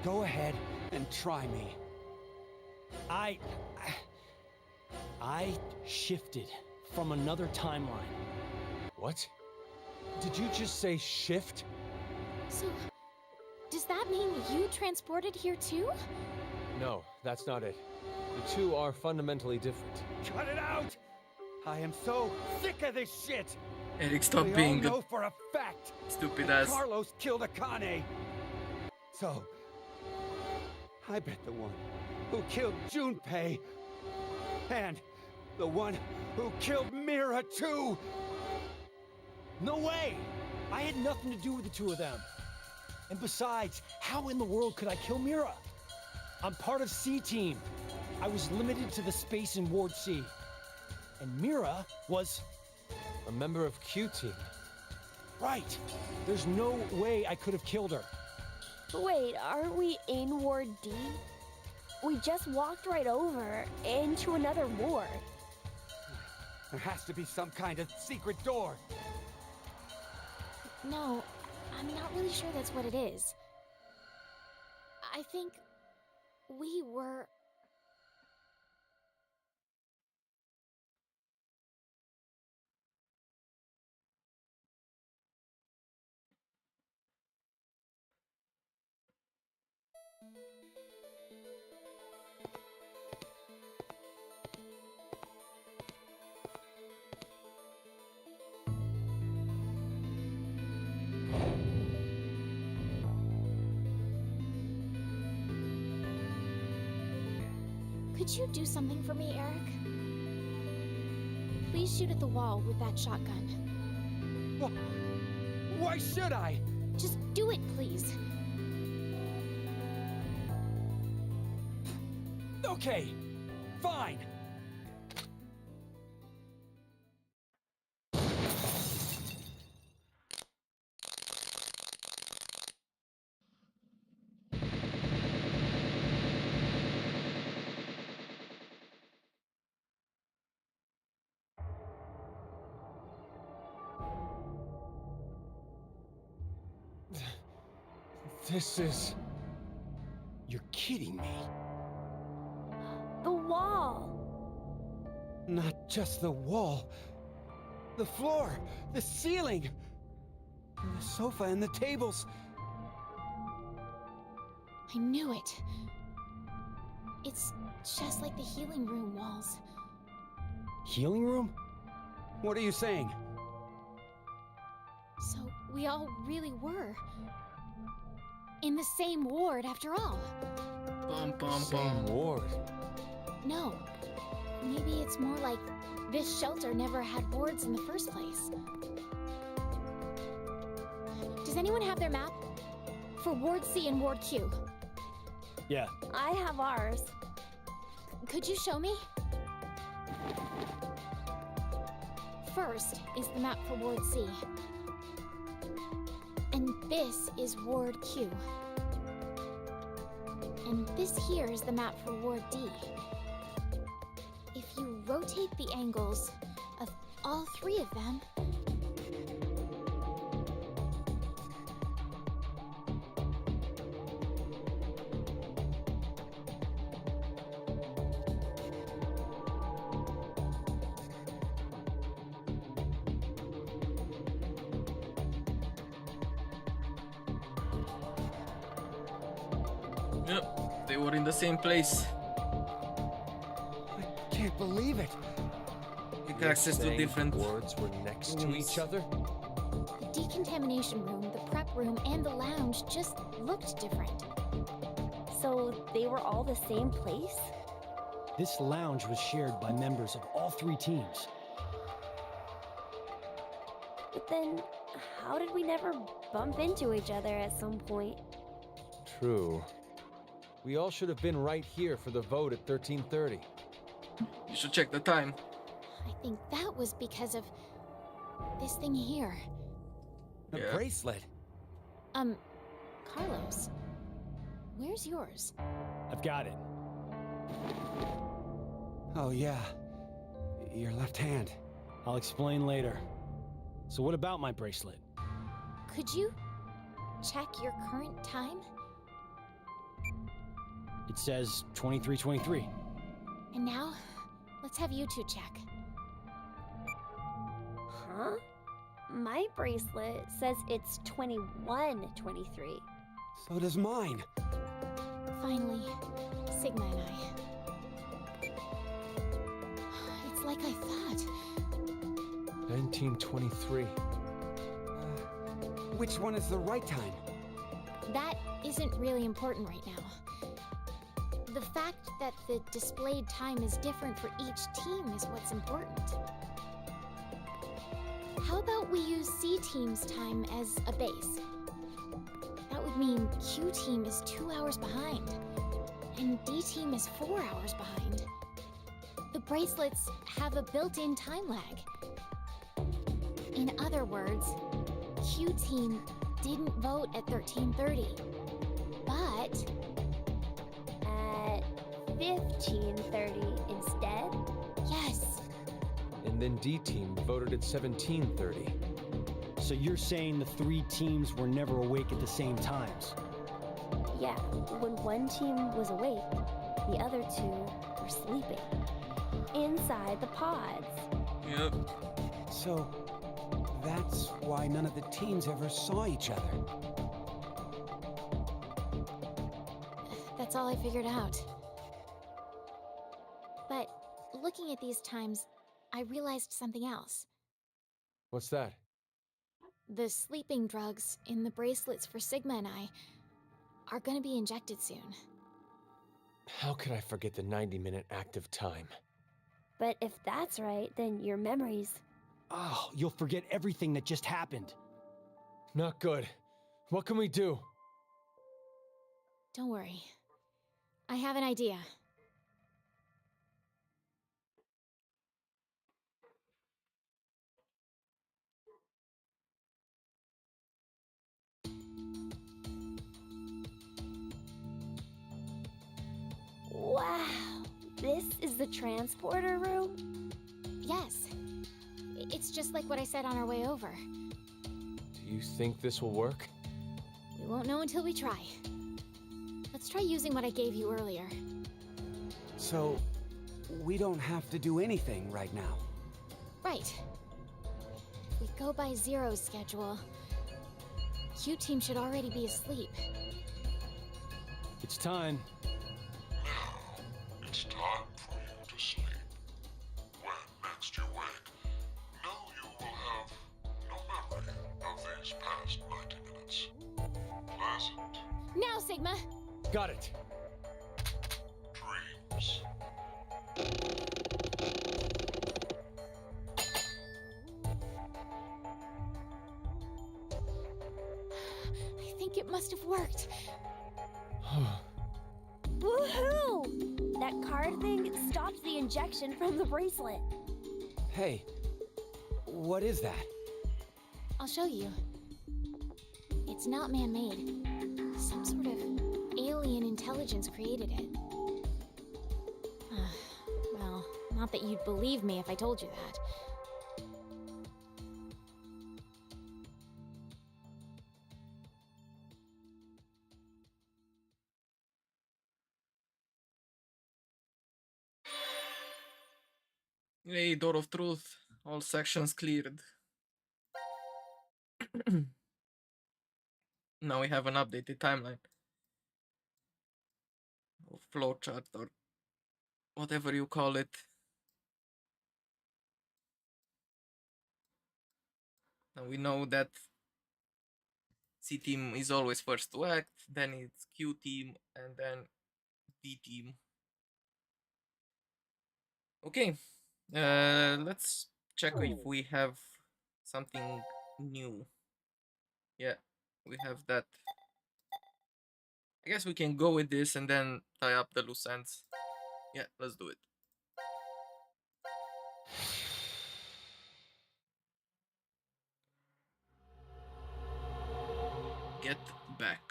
Go ahead and try me. I shifted from another timeline. What? Did you just say shift? So, does that mean you transported here too? No, that's not it. The two are fundamentally different. Cut it out! I am so sick of this shit! Eric, stop We all being know for a fact stupid that ass. Carlos killed Akane. So, I bet the one who killed Junpei and the one who killed Mira too. No way! I had nothing to do with the two of them. And besides, how in the world could I kill Mira? I'm part of C-Team. I was limited to the space in Ward C. And Mira was... A member of Q-Team. right. There's no way I could have killed her. Wait, aren't we in Ward D? We just walked right over into another ward. There has to be some kind of secret door. No, I'm not really sure that's what it is. I think we were... Could you do something for me, Eric? Please shoot at the wall with that shotgun. Why should I? Just do it, please. Okay, fine. This is... You're kidding me. The wall! Not just the wall. The floor, the ceiling, and the sofa and the tables. I knew it. It's just like the healing room walls. Healing room? What are you saying? So we all really were in the same ward after all. Bum bum Same bum. ward. No, maybe it's more like this shelter never had wards in the first place. Does anyone have their map? For Ward C and Ward Q. Yeah. I have ours. Could you show me? First is the map for Ward C. And this is Ward Q. And this here is the map for Ward D. If you rotate the angles of all three of them, Yep, they were in the same place. I can't believe it. You get You're access to saying different wards were next to rooms. each other? the decontamination room, the prep room, and the lounge just looked different. So they were all the same place? This lounge was shared by members of all three teams. But then, how did we never bump into each other at some point? True. We all should have been right here for the vote at 13:30. You should check the time. I think that was because of this thing here. The Yeah. bracelet. Carlos, where's yours? I've got it. Oh, yeah. Your left hand. I'll explain later. So what about my bracelet? Could you check your current time? It says 23:23. And now, let's have you two check. Huh? My bracelet says it's 21:23. So does mine. Finally, Sigma and I. It's like I thought. 1923. Which one is the right time? That isn't really important right now. The fact that the displayed time is different for each team is what's important. How about we use C team's time as a base? That would mean Q team is 2 hours behind, and D team is 4 hours behind. The bracelets have a built-in time lag. In other words, Q team didn't vote at 13:30, but At 15:30 instead? yes, And then D team voted at 17:30. So you're saying the three teams were never awake at the same times? Yeah, when one team was awake, the other two were sleeping. Inside the pods. Yep. So, that's why none of the teams ever saw each other. that's all I figured out. But looking at these times, I realized something else. What's that? The sleeping drugs in the bracelets for Sigma and I are gonna be injected soon. How could I forget the 90-minute active time? But if that's right, then your memories. Oh, you'll forget everything that just happened. Not good. What can we do? Don't worry. I have an idea. Wow, this is the transporter room? Yes. It's just like what I said on our way over. Do you think this will work? We won't know until we try. Let's try using what I gave you earlier. So, we don't have to do anything right now. Right. If we go by Zero's schedule, Q-Team should already be asleep. It's time. Now, it's time for you to sleep. When next you wake, know you will have no memory of these past 90 minutes. Pleasant Now, Sigma! Got it. dreams. I think it must have worked. Woohoo! That card thing stopped the injection from the bracelet. Hey, what is that? I'll show you. It's not man-made. Some sort of alien intelligence created it. Well, not that you'd believe me if I told you that. Yay, Door of Truth. All sections cleared. Now we have an updated timeline. Or flowchart, or whatever you call it. Now we know that C team is always first to act, then it's Q team, and then D team. Okay, let's check if we have something new. Yeah, we have that. I guess we can go with this and then tie up the loose ends. Yeah, let's do it. Get back.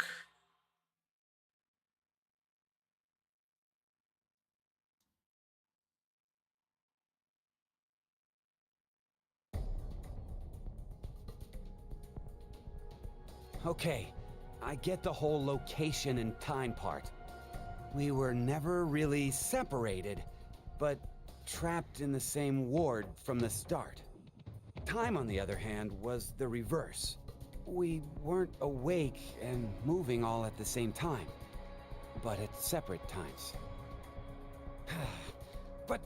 Okay, I get the whole location and time part. We were never really separated, but trapped in the same ward from the start. Time, on the other hand, was the reverse. We weren't awake and moving all at the same time, but at separate times. But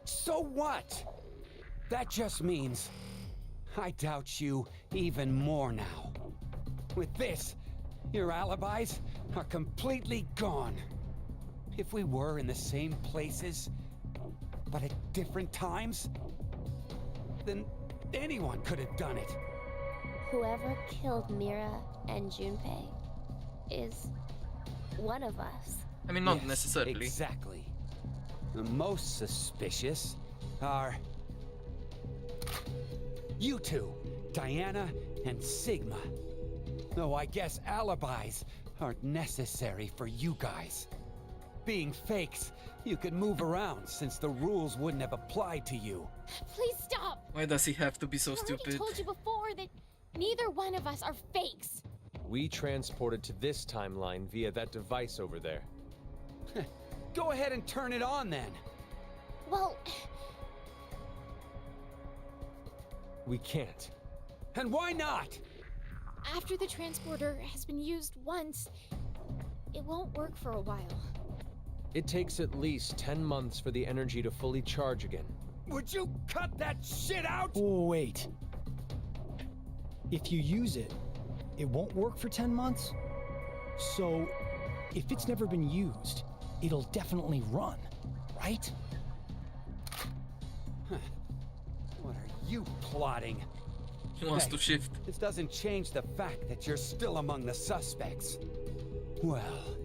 so what? That just means I doubt you even more now. With this, your alibis are completely gone. If we were in the same places, but at different times, then anyone could have done it. Whoever killed Mira and Junpei is one of us. I mean, not Yes, necessarily. Exactly. The most suspicious are you two, Diana and Sigma. Though I guess alibis aren't necessary for you guys. Being fakes, you could move around since the rules wouldn't have applied to you. Please stop! Why does he have to be so I already stupid? told you before that neither one of us are fakes. We transported to this timeline via that device over there. Go ahead and turn it on then. Well, We can't. And why not? after the transporter has been used once, it won't work for a while. It takes at least 10 months for the energy to fully charge again. Would you cut that shit out? Wait. If you use it, it won't work for 10 months? So, if it's never been used, it'll definitely run, right? What are you plotting? He wants Hey, to shift. This doesn't change the fact that you're still among the suspects. Well,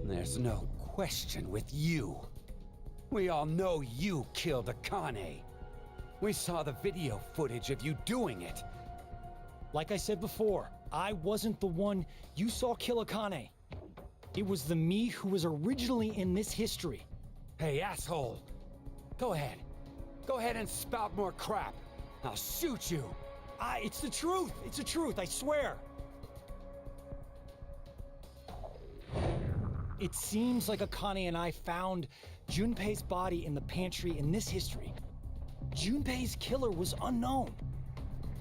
there's no question with you. We all know you killed Akane. We saw the video footage of you doing it. Like I said before, I wasn't the one you saw kill Akane. It was the me who was originally in this history. Hey, asshole. Go ahead. Go ahead and spout more crap. I'll shoot you. It's the truth. It's the truth, I swear. It seems like Akane and I found Junpei's body in the pantry in this history. Junpei's killer was unknown,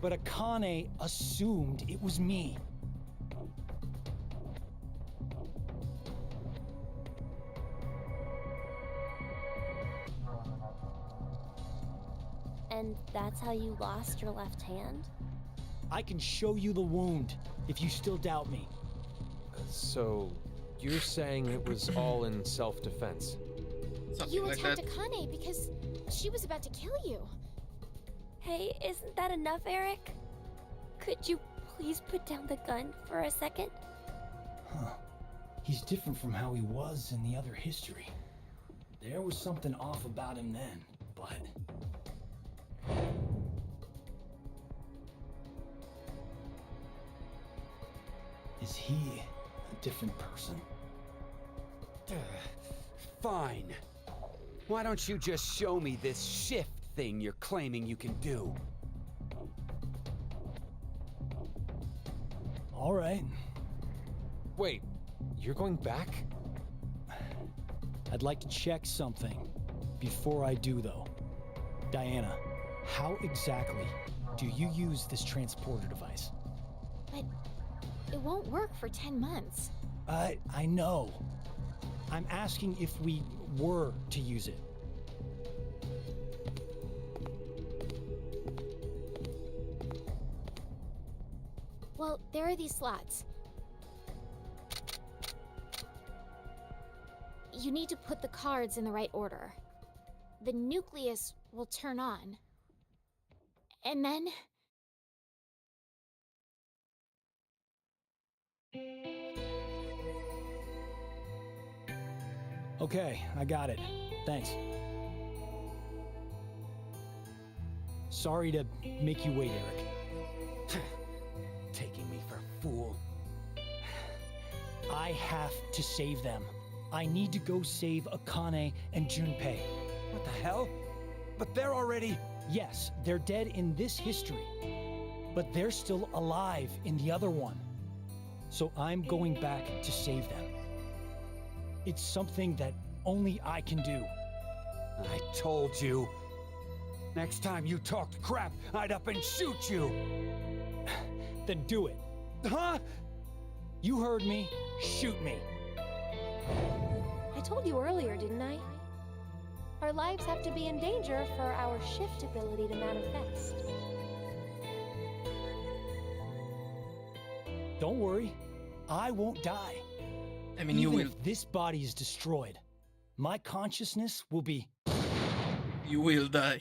but Akane assumed it was me. And that's how you lost your left hand? I can show you the wound if you still doubt me. So, you're saying it was all in self-defense? Something You like attacked that. Akane because she was about to kill you. Hey, isn't that enough, Eric? Could you please put down the gun for a second? Huh. He's different from how he was in the other history. There was something off about him then, but... Is he a different person? Fine. Why don't you just show me this shift thing you're claiming you can do? All right. Wait, you're going back? I'd like to check something before I do, though. Diana, how exactly do you use this transporter device? But it won't work for 10 months. I know. I'm asking if we were to use it. Well, there are these slots. You need to put the cards in the right order. The nucleus will turn on. And then... Okay, I got it. Thanks. Sorry to make you wait, Eric. Taking me for a fool. I have to save them. I need to go save Akane and Junpei. What the hell? But they're already... Yes, they're dead in this history, but they're still alive in the other one. So I'm going back to save them. It's something that only I can do. I told you. Next time you talked crap, I'd up and shoot you. Then do it. Huh? You heard me. Shoot me. I told you earlier, didn't I? Our lives have to be in danger for our shift ability to manifest. Don't worry. I won't die. I mean, you Even will. if this body is destroyed, my consciousness will be... You will die.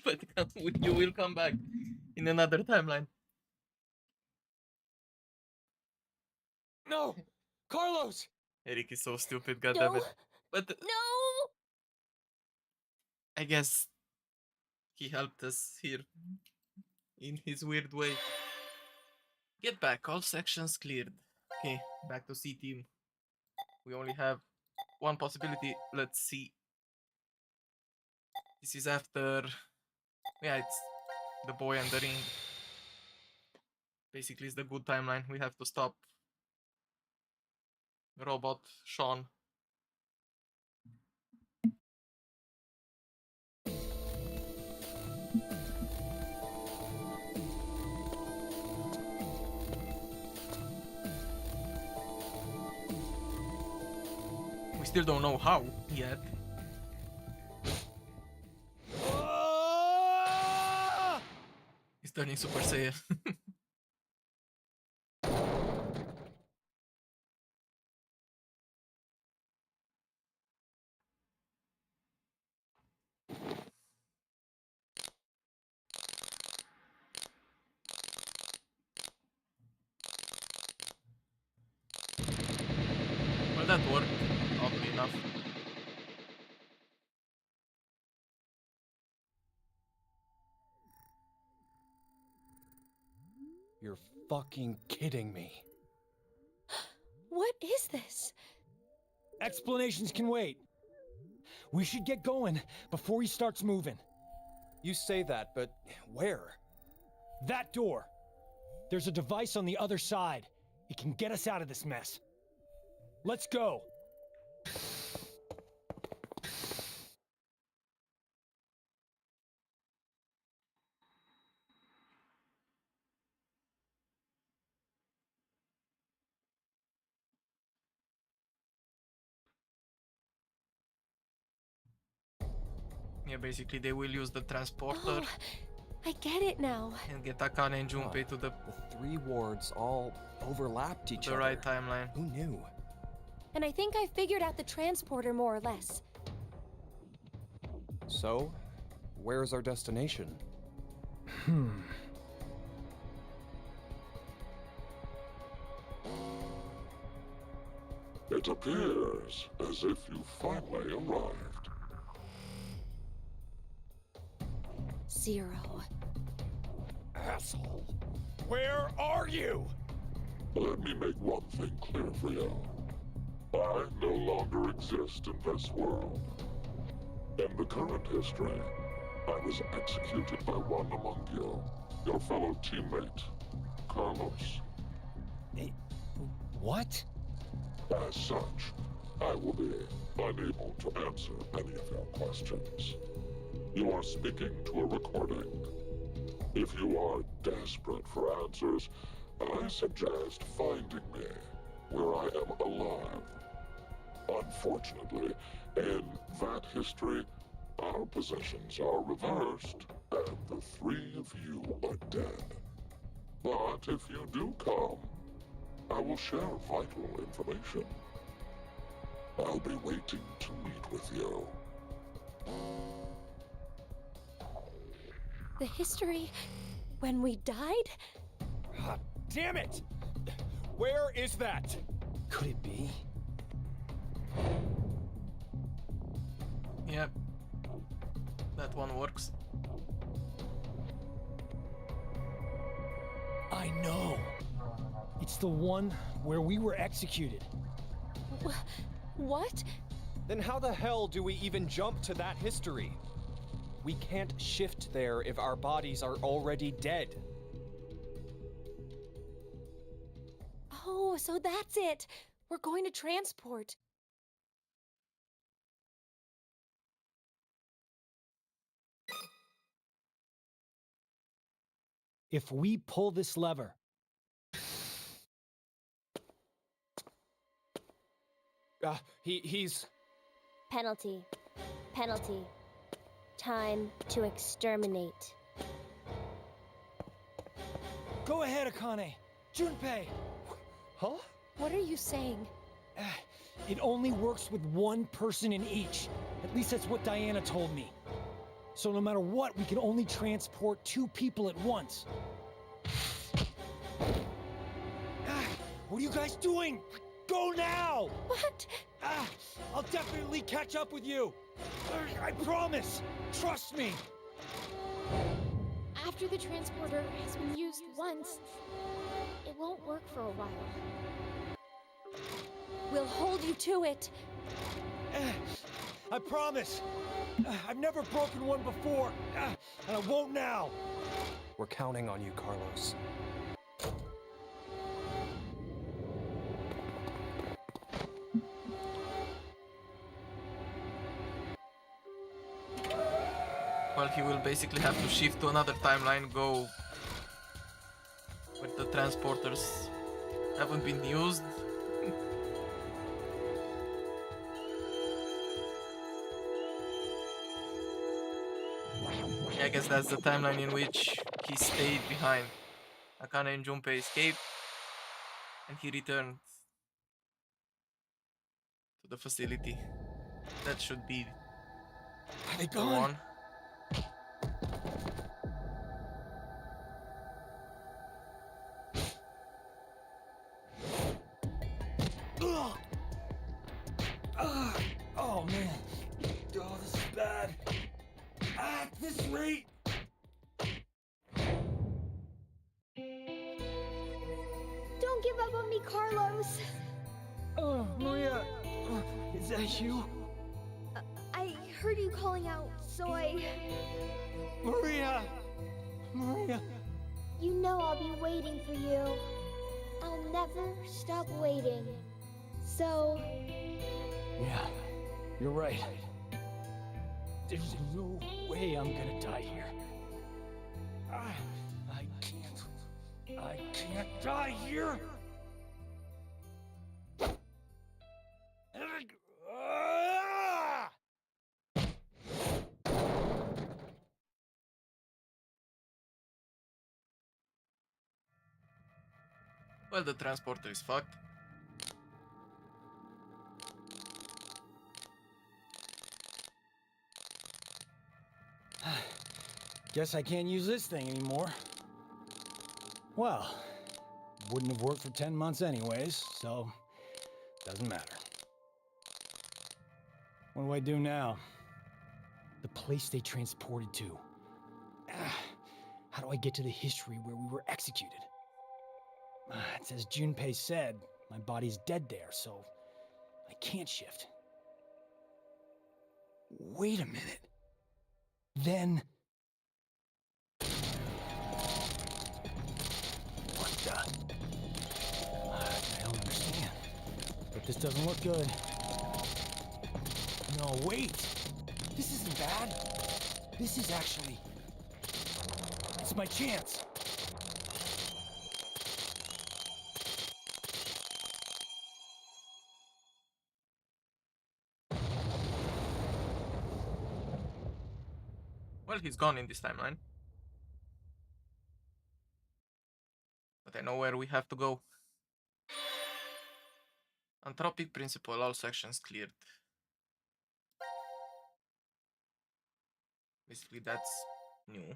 But you will come back in another timeline. No! Carlos! Eric is so stupid, goddammit. But No! I guess he helped us here in his weird way. Get back, all sections cleared. Okay, back to C team. We only have one possibility. Let's see. This is after... Yeah, it's the boy and the ring. Basically, it's the good timeline. We have to stop Robot Sean. We still don't know how yet. He's turning Super Saiyan. Well, that worked, oddly enough. You're fucking kidding me. What is this? Explanations can wait. We should get going before he starts moving. You say that, but where? That door. There's a device on the other side. It can get us out of this mess. Let's go. Yeah, basically they will use the transporter Oh, I get it now. and get Akane and Junpei to the The three wards all overlapped each other. right timeline. Who knew? And I think I figured out the transporter more or less. So, where's our destination? It appears as if you finally arrived. Zero. Asshole. Where are you? Let me make one thing clear for you. I no longer exist in this world. In the current history, I was executed by one among you, your fellow teammate, Carlos. What? As such, I will be unable to answer any of your questions. You are speaking to a recording. If you are desperate for answers, I suggest finding me where I am alive. Unfortunately, in that history, our positions are reversed, and the three of you are dead. But if you do come, I will share vital information. I'll be waiting to meet with you. The history when we died? Ah, damn it! Where is that? Could it be? Yep. That one works. I know. It's the one where we were executed. What? Then how the hell do we even jump to that history? We can't shift there if our bodies are already dead. Oh, so that's it. We're going to transport. If we pull this lever, He's... Penalty. Penalty. Time to exterminate. go ahead, Akane. Junpei. Huh? What are you saying? It only works with one person in each. At least that's what Diana told me. So no matter what, we can only transport 2 people at once. What are you guys doing? Go now! What? I'll definitely catch up with you. I promise. Trust me. After the transporter has been used once, it won't work for a while. We'll hold you to it. I promise. I've never broken one before, and I won't now. We're counting on you, Carlos. Well, he will basically have to shift to another timeline, go where the transporters haven't been used. Yeah, I guess that's the timeline in which he stayed behind. Akane and Junpei escaped, and he returned to the facility. That should be Are they the gone? one. Oh man. Oh, this is bad. At this rate. Don't give up on me, Carlos. Oh, Maria. Is that you? I heard you calling out, so Maria. Maria. You know I'll be waiting for you. I'll never stop waiting. So, Yeah, you're right. There's no way I'm gonna die here. I can't die here! Well, the transporter is fucked. Guess I can't use this thing anymore. Well, wouldn't have worked for 10 months anyways, so doesn't matter. What do I do now? The place they transported to. How do I get to the history where we were executed? It's as Junpei said, my body's dead there, so I can't shift. Wait a minute. Then... What the... I don't understand. But this doesn't look good. No, wait! This isn't bad. This is actually... It's my chance. Well, he's gone in this timeline. But I know where we have to go. Anthropic principle, all sections cleared. Basically, that's new.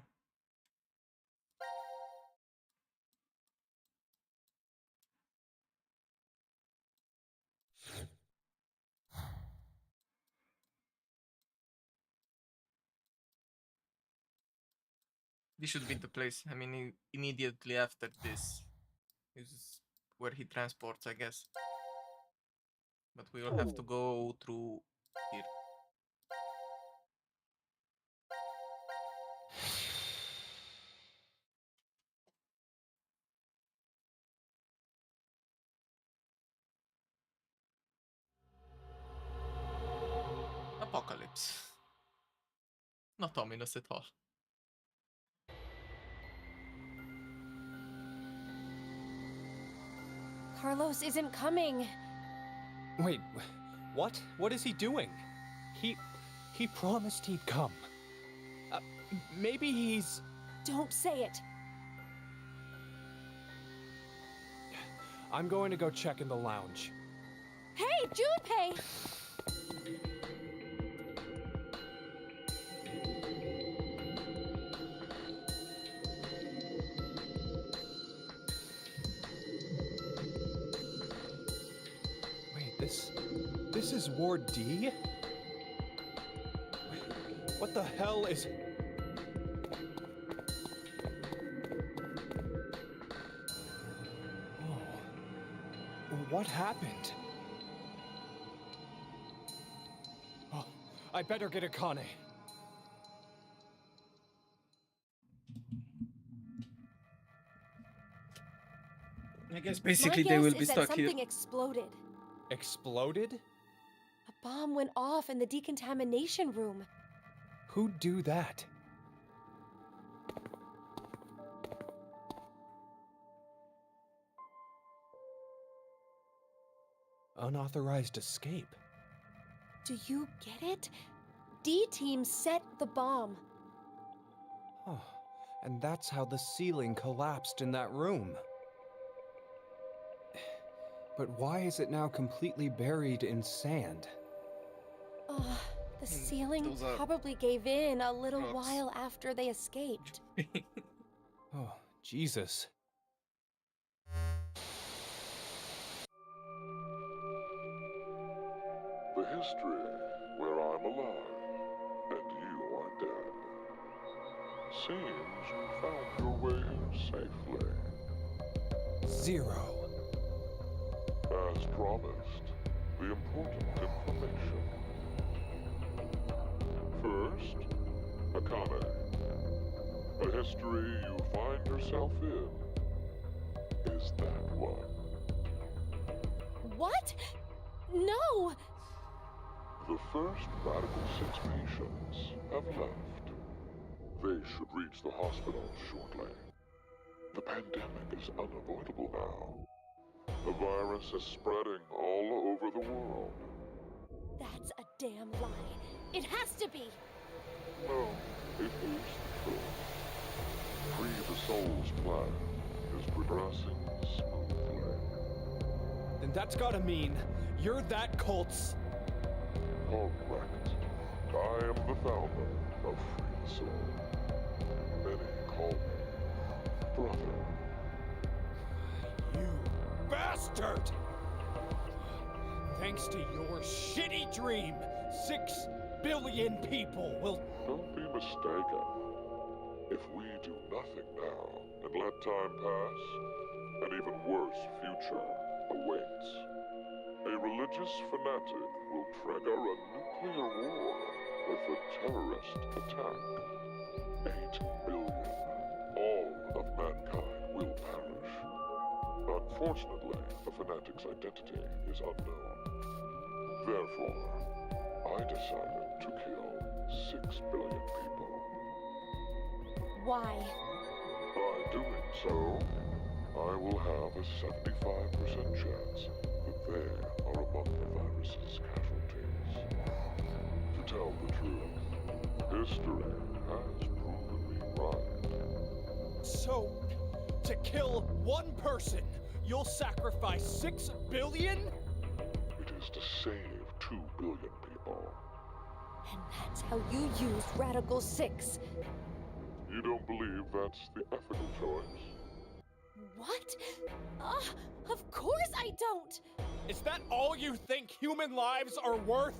This should be the place. I mean, immediately after this is where he transports, I guess. But we will have to go through here. Apocalypse. Not ominous at all. Carlos isn't coming. Wait, what? What is he doing? He promised he'd come. Maybe he's... Don't say it. I'm going to go check in the lounge. Hey, Junpei! Wait, this is Ward D? What the hell is... Oh. What happened? Oh, I better get Akane. I guess basically they will be stuck here. Something exploded. Exploded? A bomb went off in the decontamination room. Who'd do that? Unauthorized escape. Do you get it? D-Team set the bomb. Oh, and that's how the ceiling collapsed in that room. But why is it now completely buried in sand? The ceiling those are probably gave in a little rocks. while after they escaped. Oh, Jesus. The history where I'm alive and you are dead. Seems you found your way here safely. Zero. As promised, the important information. First, Akane. A history you find yourself in. Is that one? What? No! The first Radical 6 patients have left. They should reach the hospital shortly. The pandemic is unavoidable now. The virus is spreading all over the world. That's a damn lie. It has to be! No, it is true. Free the Soul's plan is progressing smoothly. Then that's gotta mean you're that cult's. Correct. I am the founder of Free the Soul. Many call me brother. You bastard! Thanks to your shitty dream, 6 billion people will. Don't be mistaken. If we do nothing now and let time pass, an even worse future awaits. A religious fanatic will trigger a nuclear war with a terrorist attack. 8 billion, all of mankind will perish. Unfortunately, the fanatic's identity is unknown. Therefore, I decided to kill 6 billion people. Why? By doing so, I will have a 75% chance that they are among the virus's casualties. To tell the truth, history has proven me right. So, to kill one person, you'll sacrifice 6 billion? It is to save 2 billion people. And that's how you used Radical 6. You don't believe that's the ethical choice? What? Of course I don't! Is that all you think human lives are worth?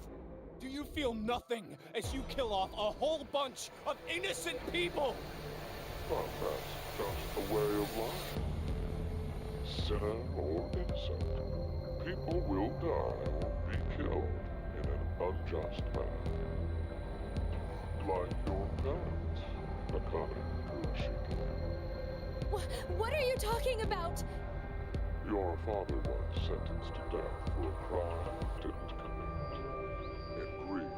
Do you feel nothing as you kill off a whole bunch of innocent people? But that's just a way of life. Sinner or innocent, people will die or be killed in an unjust manner. Like your parents, Akane Kurashiki. What are you talking about? Your father was sentenced to death for a crime he didn't commit. In grief,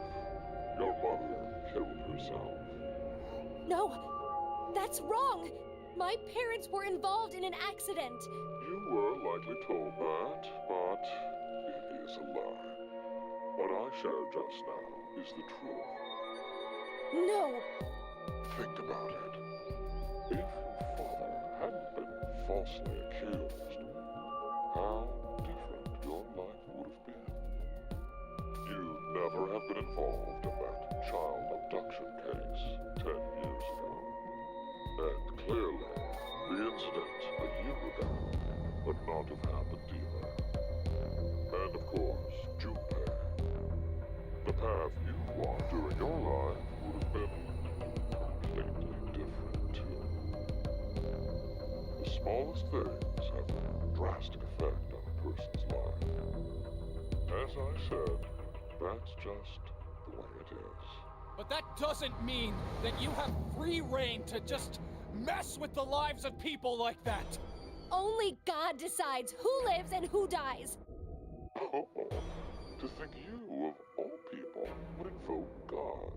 your mother killed herself. No, that's wrong! My parents were involved in an accident. You were likely told that, but it is a lie. What I shared just now is the truth. No! Think about it. If your father hadn't been falsely accused, how different your life would have been. You'd never have been involved in that child abduction case 10 years ago. And clearly, the incident a year ago would not have happened either. And of course, Junpei. The path you've walked during your life would have been completely different too. The smallest things have a drastic effect on a person's life. As I said, that's just the way it is. But that doesn't mean that you have free reign to just mess with the lives of people like that. Only God decides who lives and who dies. Oh, to think you, of all people, would invoke God.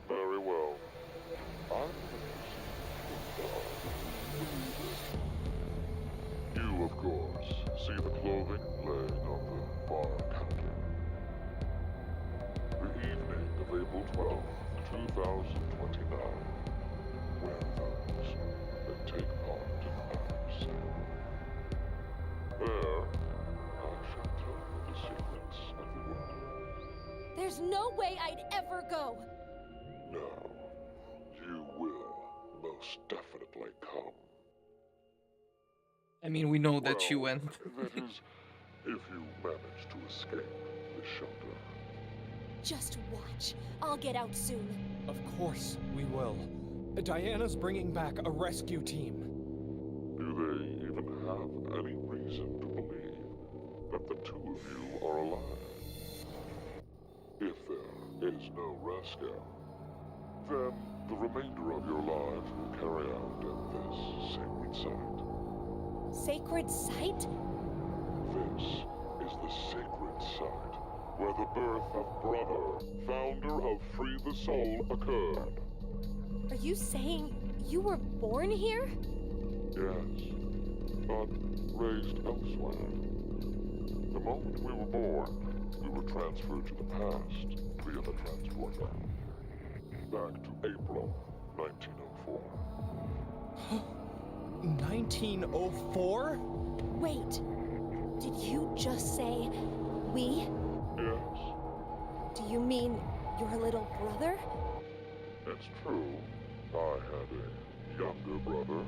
Very well. I'm You, of course, see the clothing laying on the bar counter. The evening of April 12th, 2029. Wear those and take part in our ceremony. There, I shall tell you the secrets of the world. There's no way I'd ever go. No, you will most definitely come. I mean, we know that she Well, went. That is, if you manage to escape the shelter. Just watch. I'll get out soon. Of course we will. Diana's bringing back a rescue team. Do they even have any reason to believe that the two of you are alive? If there is no rescue, then the remainder of your lives will carry out at this sacred site. Sacred site? This the sacred site where the birth of Brother, founder of Free the Soul, occurred. Are you saying you were born here? Yes, but raised elsewhere. The moment we were born, we were transferred to the past via the transporter. Back to April 1904. 1904? Wait, did you just say we? Yes, Do you mean your little brother? it's true. I had a younger brother,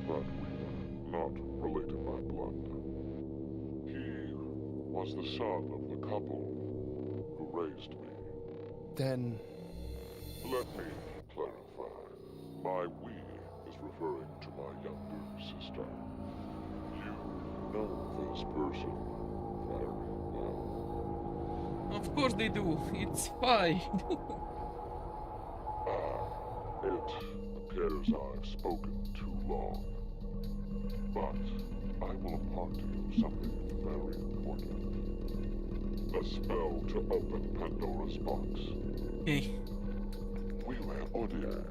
but we were not related by blood. He was the son of the couple who raised me. Then Let me clarify. My we is referring to my younger sister. You know this person very well. Of course they do. It's fine. It appears I've spoken too long. But I will impart to you something very important. A spell to open Pandora's box. Okay. Wile Odier.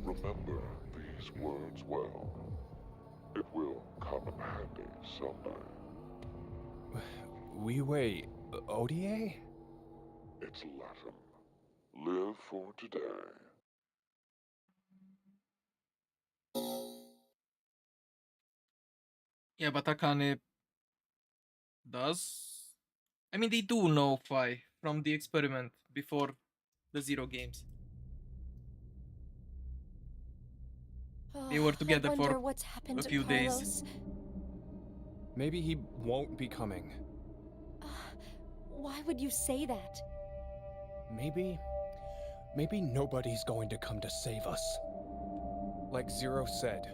Remember these words well. It will come in handy someday. Wei Odie? It's Latin. Live for today. Yeah, but Akane does. I mean, they do know Fi from the experiment before the Zero Games. They were together I wonder for what's happened a to few days. Carlos. Maybe he won't be coming. Why would you say that? Maybe nobody's going to come to save us. Like Zero said,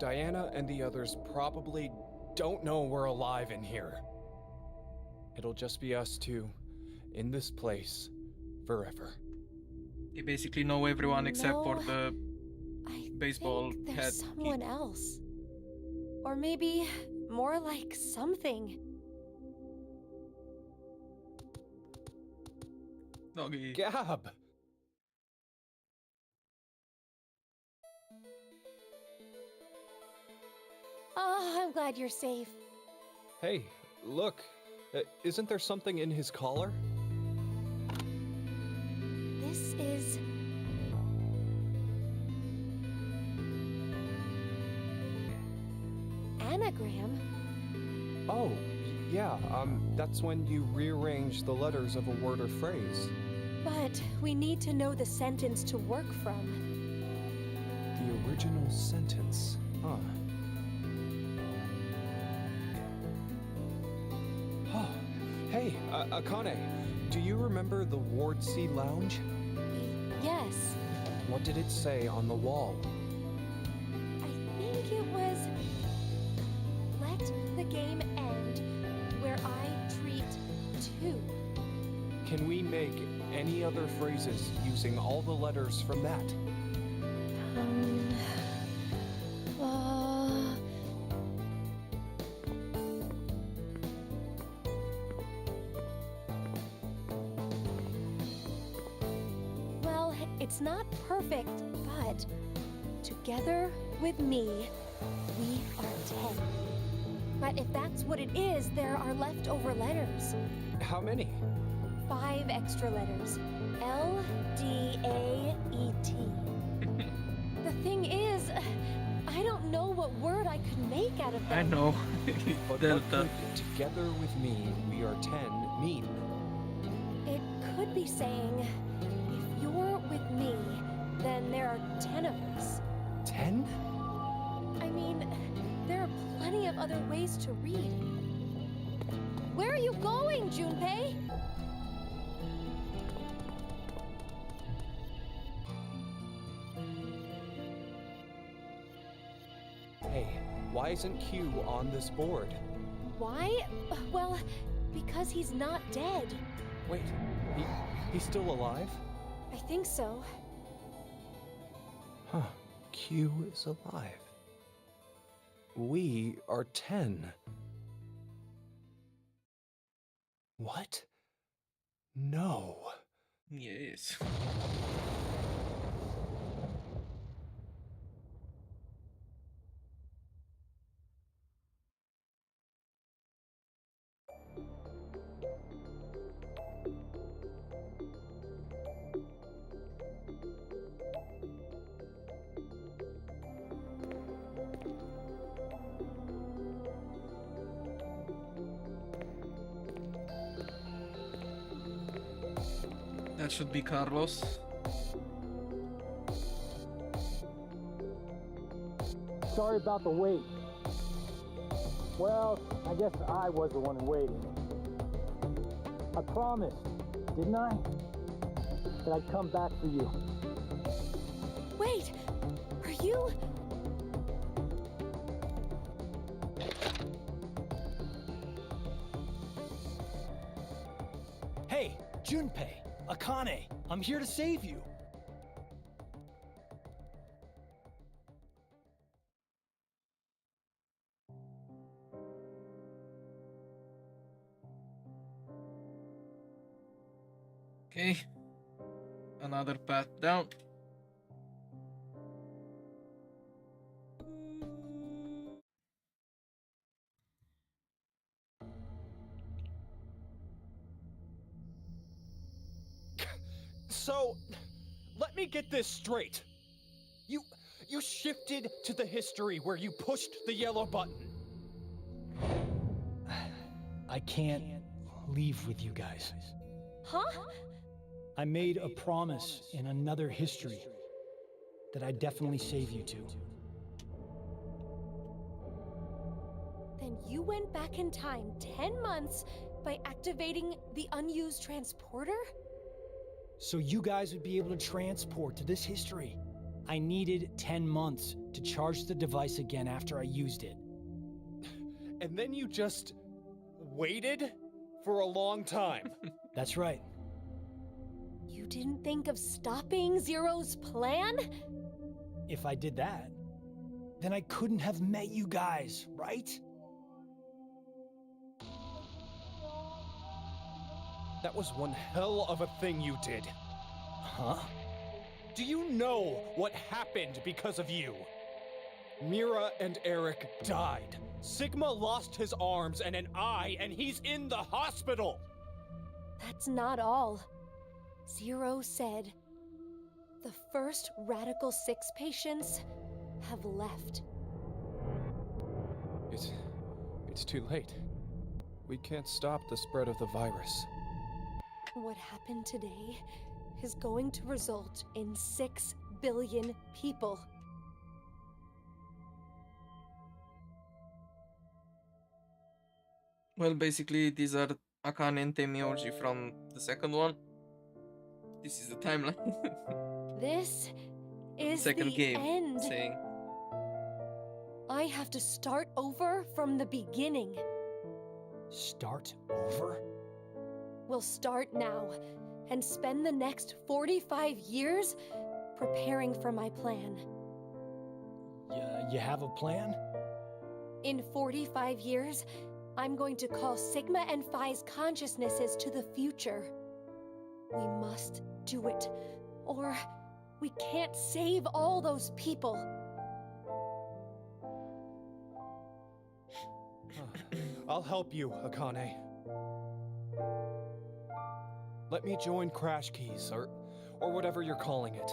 Diana and the others probably don't know we're alive in here. It'll just be us two, in this place, forever. They basically know everyone except for No, the I baseball think head. there's someone else. Or maybe more like something. Doggy. Gab! Oh, I'm glad you're safe. Hey, look. Isn't there something in his collar? This is... anagram? Oh, yeah, that's when you rearrange the letters of a word or phrase. But we need to know the sentence to work from. The original sentence, huh? Oh, hey, Akane, do you remember the Ward C Lounge? Yes, What did it say on the wall? I think it was... let the game end where I treat two. Can we make any other phrases using all the letters from that? Uh... Well, it's not perfect, but together with me, we are 10. But if that's what it is, there are leftover letters. How many? 5 extra letters. L, D, A, E, T. The thing is, I don't know what word I could make out of them. I know. But what Delta. could together with me, we are 10 mean? It could be saying, if you're with me, then there are 10 of us. 10? I mean, there are plenty of other ways to read. Where are you going, Junpei? Hey, why isn't Q on this board? Why? Well, because he's not dead. Wait, he's still alive? I think so. Huh, Q is alive. We are 10. What? No. Yes. That should be Carlos. Sorry about the wait. Well, I guess I was the one waiting. I promised, didn't I? That I'd come back for you. Wait! Are you... Hey, Junpei, Akane, I'm here to save you. Okay. Another path down. So, let me get this straight. You shifted to the history where you pushed the yellow button. I can't leave with you guys. Huh? I made a promise in another history that I'd definitely save you two. Then you went back in time 10 months by activating the unused transporter? So you guys would be able to transport to this history. I needed 10 months to charge the device again after I used it. And then you just waited for a long time. That's right. You didn't think of stopping Zero's plan? If I did that, then I couldn't have met you guys, right? That was one hell of a thing you did. Huh? Do you know what happened because of you? Mira and Eric died. Sigma lost his arms and an eye, and he's in the hospital! That's not all. Zero said the first Radical 6 patients have left. It's too late. We can't stop the spread of the virus. What happened today is going to result in 6 billion people. Well, basically, these are Akane and Temioji from the second one. This is the timeline. This is Second the game, end. saying. I have to start over from the beginning. Start over? We'll start now and spend the next 45 years preparing for my plan. You have a plan? In 45 years, I'm going to call Sigma and Phi's consciousnesses to the future. We must do it, or we can't save all those people. I'll help you, Akane. Let me join Crash Keys, or whatever you're calling it.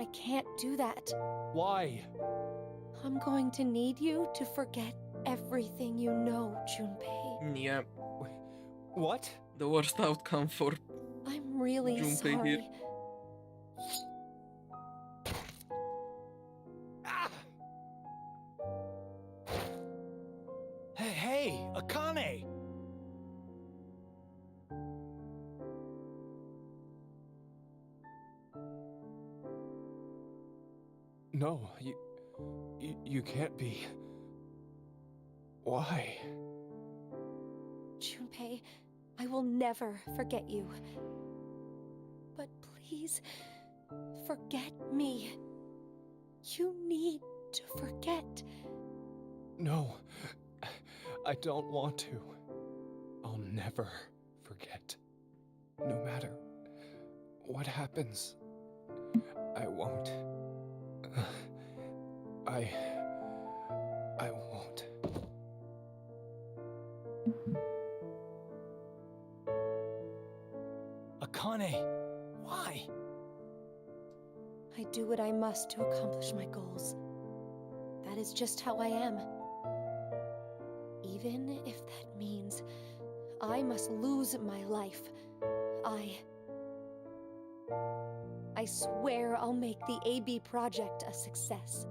I can't do that. Why? I'm going to need you to forget everything you know, Junpei. Yeah, What? the worst outcome for I'm really Junpei sorry. here. Ah! Hey, Akane! No, you can't be. Why? Junpei, I will never forget you. But please, forget me. You need to forget. No, I don't want to. I'll never forget. No matter what happens, I won't. I won't. Akane, why? I do what I must to accomplish my goals. That is just how I am. Even if that means I must lose my life, I swear I'll make the AB project a success.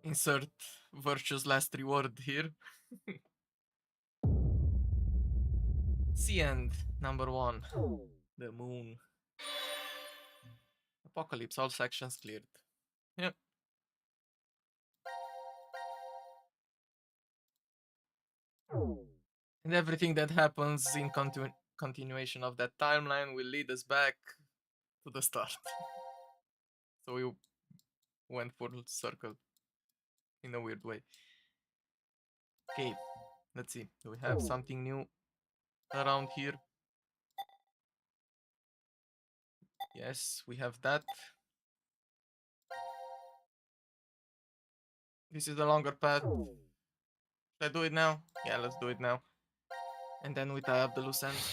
Insert virtue's last reward here. Sea End, number 1. The moon. Apocalypse, all sections cleared. Yep. And everything that happens in continuation of that timeline will lead us back to the start. So we went full circle in a weird way. Okay, let's see. Do we have something new around here? Yes, we have that. This is the longer path. Should I do it now? Yeah, let's do it now. And then we tie up the loose ends.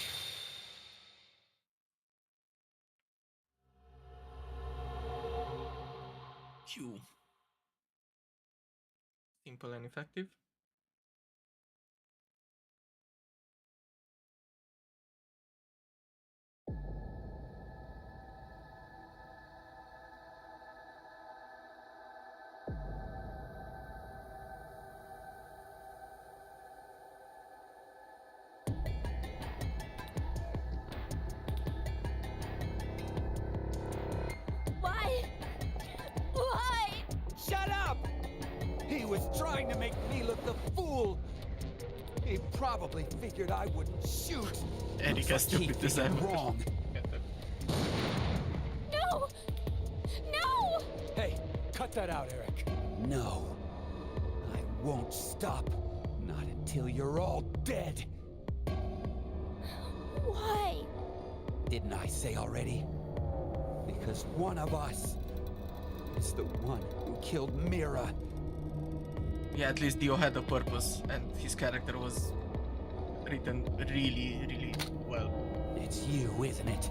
Q. Simple and effective. Why? Why? Shut up! He was trying to make me look the fool. He probably figured I wouldn't shoot. Eric has stupid design. Wrong. No! No! Hey, cut that out, Eric. No. I won't stop. Not until you're all dead. Why? Didn't I say already? Because one of us is the one who killed Mira. Yeah, at least Dio had a purpose, and his character was written really, really well. It's you, isn't it?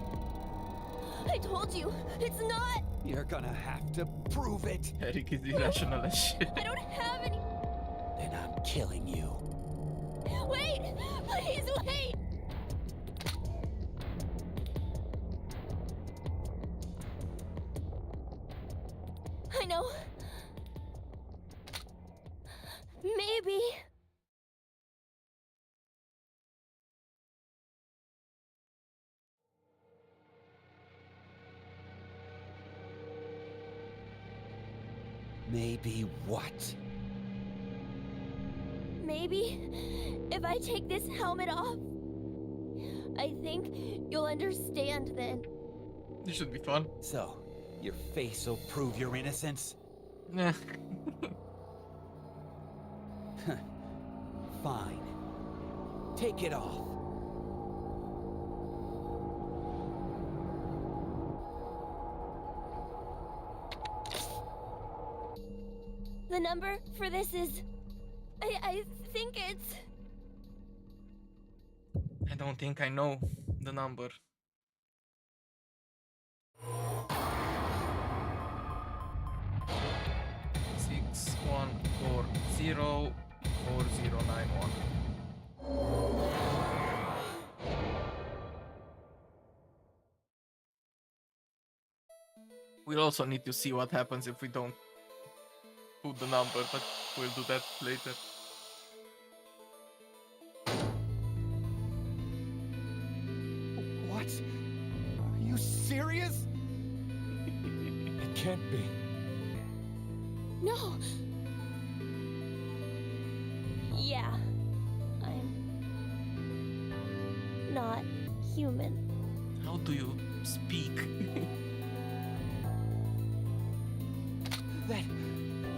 I told you, it's not! You're gonna have to prove it. Eric is irrational as shit. I don't have any... Then I'm killing you. Wait! Please wait! I know. Maybe. Maybe what? Maybe if I take this helmet off, I think you'll understand then. This should be fun. So, your face will prove your innocence? Yeah. Fine. Take it off. The number for this is... I think it's... I don't think I know the number. Six 140 4091. We'll also need to see what happens if we don't put the number, but we'll do that later. What? Are you serious? It can't be. No! Yeah. I'm... not human. How do you speak?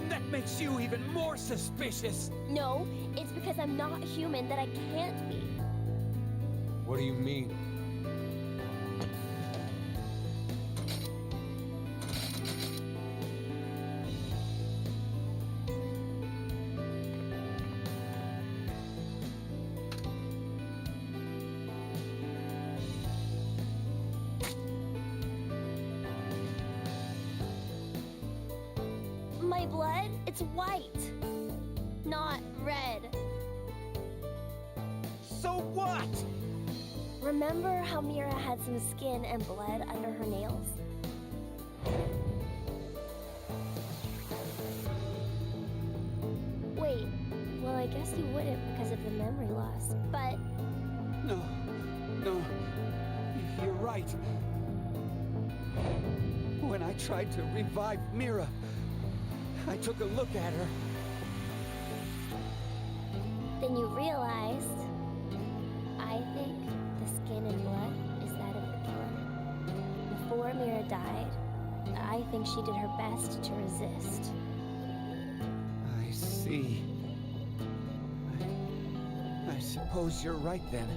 That makes you even more suspicious. No, it's because I'm not human that I can't be. What do you mean? My blood, it's white, not red. So what? Remember how Mira had some skin and blood under her nails? Wait, well, I guess you wouldn't because of the memory loss, but No, you're right. When I tried to revive Mira, I took a look at her. then you realized, I think the skin and blood is that of the killer. Before Mira died, I think she did her best to resist. I see. I suppose you're right then.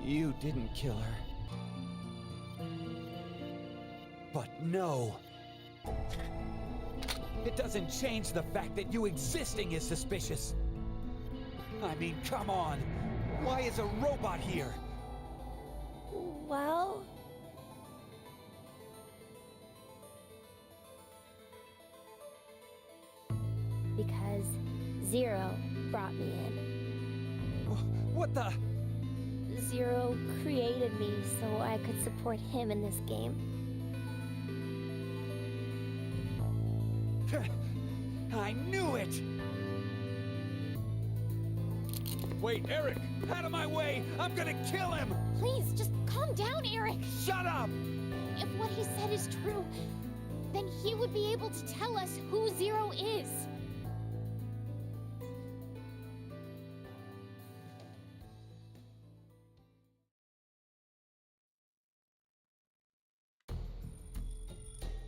You didn't kill her. But no. It doesn't change the fact that you existing is suspicious. I mean, come on. Why is a robot here? Well, because Zero brought me in. What the? Zero created me so I could support him in this game. I knew it! Wait, Eric! Out of my way! I'm gonna kill him! Please, just calm down, Eric. Shut up! If what he said is true, then he would be able to tell us who Zero is.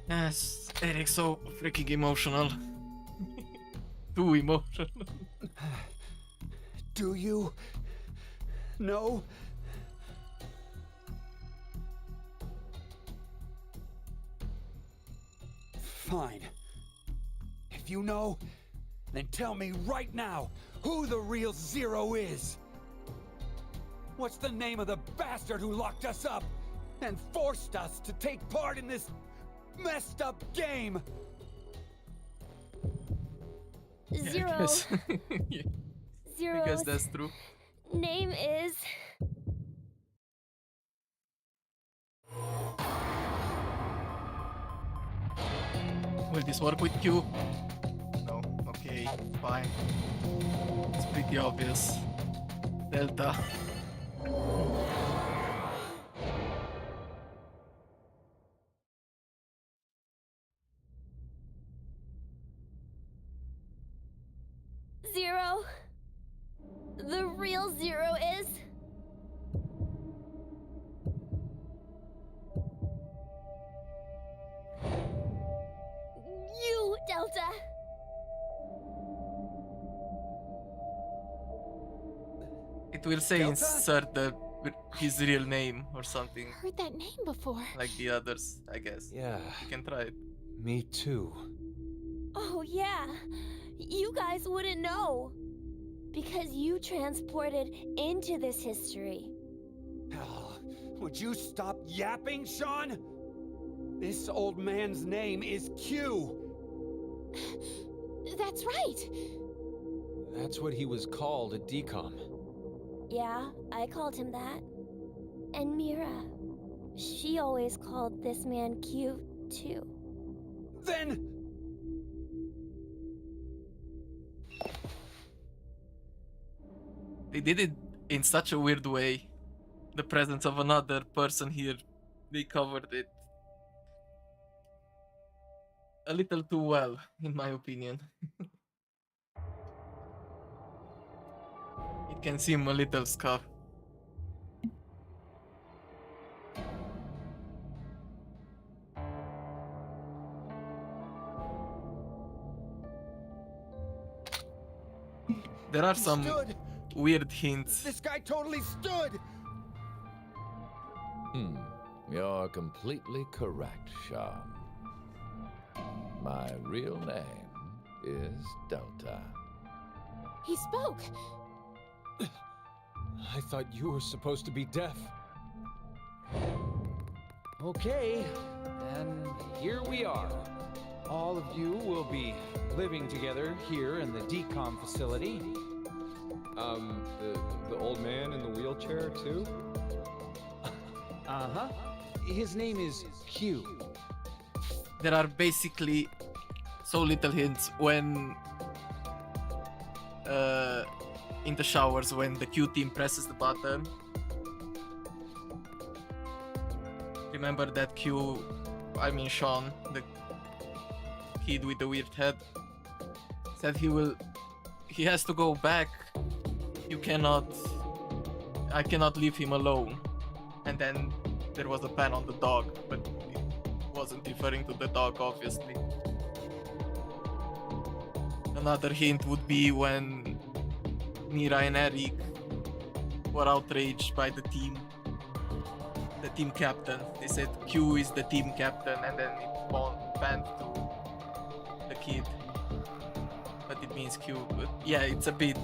Yes, Eric's so freaking emotional. Too emotional. Do you know? Fine. If you know, then tell me right now who the real Zero is. What's the name of the bastard who locked us up and forced us to take part in this messed up game? Zero. Yeah, I Zero's guess that's true. name is. Will this work with Q? No. Okay, fine. It's pretty obvious. Delta. Zero. The real Zero is. You, Delta. It will say Delta? insert his real name or something Heard that name before. like the others, I guess. Yeah, You can try it. me too. Oh, yeah. You guys wouldn't know. Because you transported into this history. Oh, would you stop yapping, Sean? This old man's name is Q. That's right. That's what he was called at DCOM. Yeah, I called him that. And Mira. She always called this man Q, too. Then They did it in such a weird way. The presence of another person here, they covered it a little too well, in my opinion. It can seem a little scuffed. There are He some stood. weird hints. This guy totally stood. You're completely correct, Sean. My real name is Delta. He spoke. I thought you were supposed to be deaf. Okay, and here we are. All of you will be living together here in the decom facility. The old man in the wheelchair, too? Uh-huh. His name is Q. There are basically so little hints when in the showers when the Q team presses the button. Remember that Sean, the kid with the weird head, said he has to go back. I cannot leave him alone. And then there was a pan on the dog, but it wasn't referring to the dog, obviously. Another hint would be when Mira and Eric were outraged by the team captain. They said Q is the team captain, and then it panned to the kid. But it means Q. But yeah, it's a bit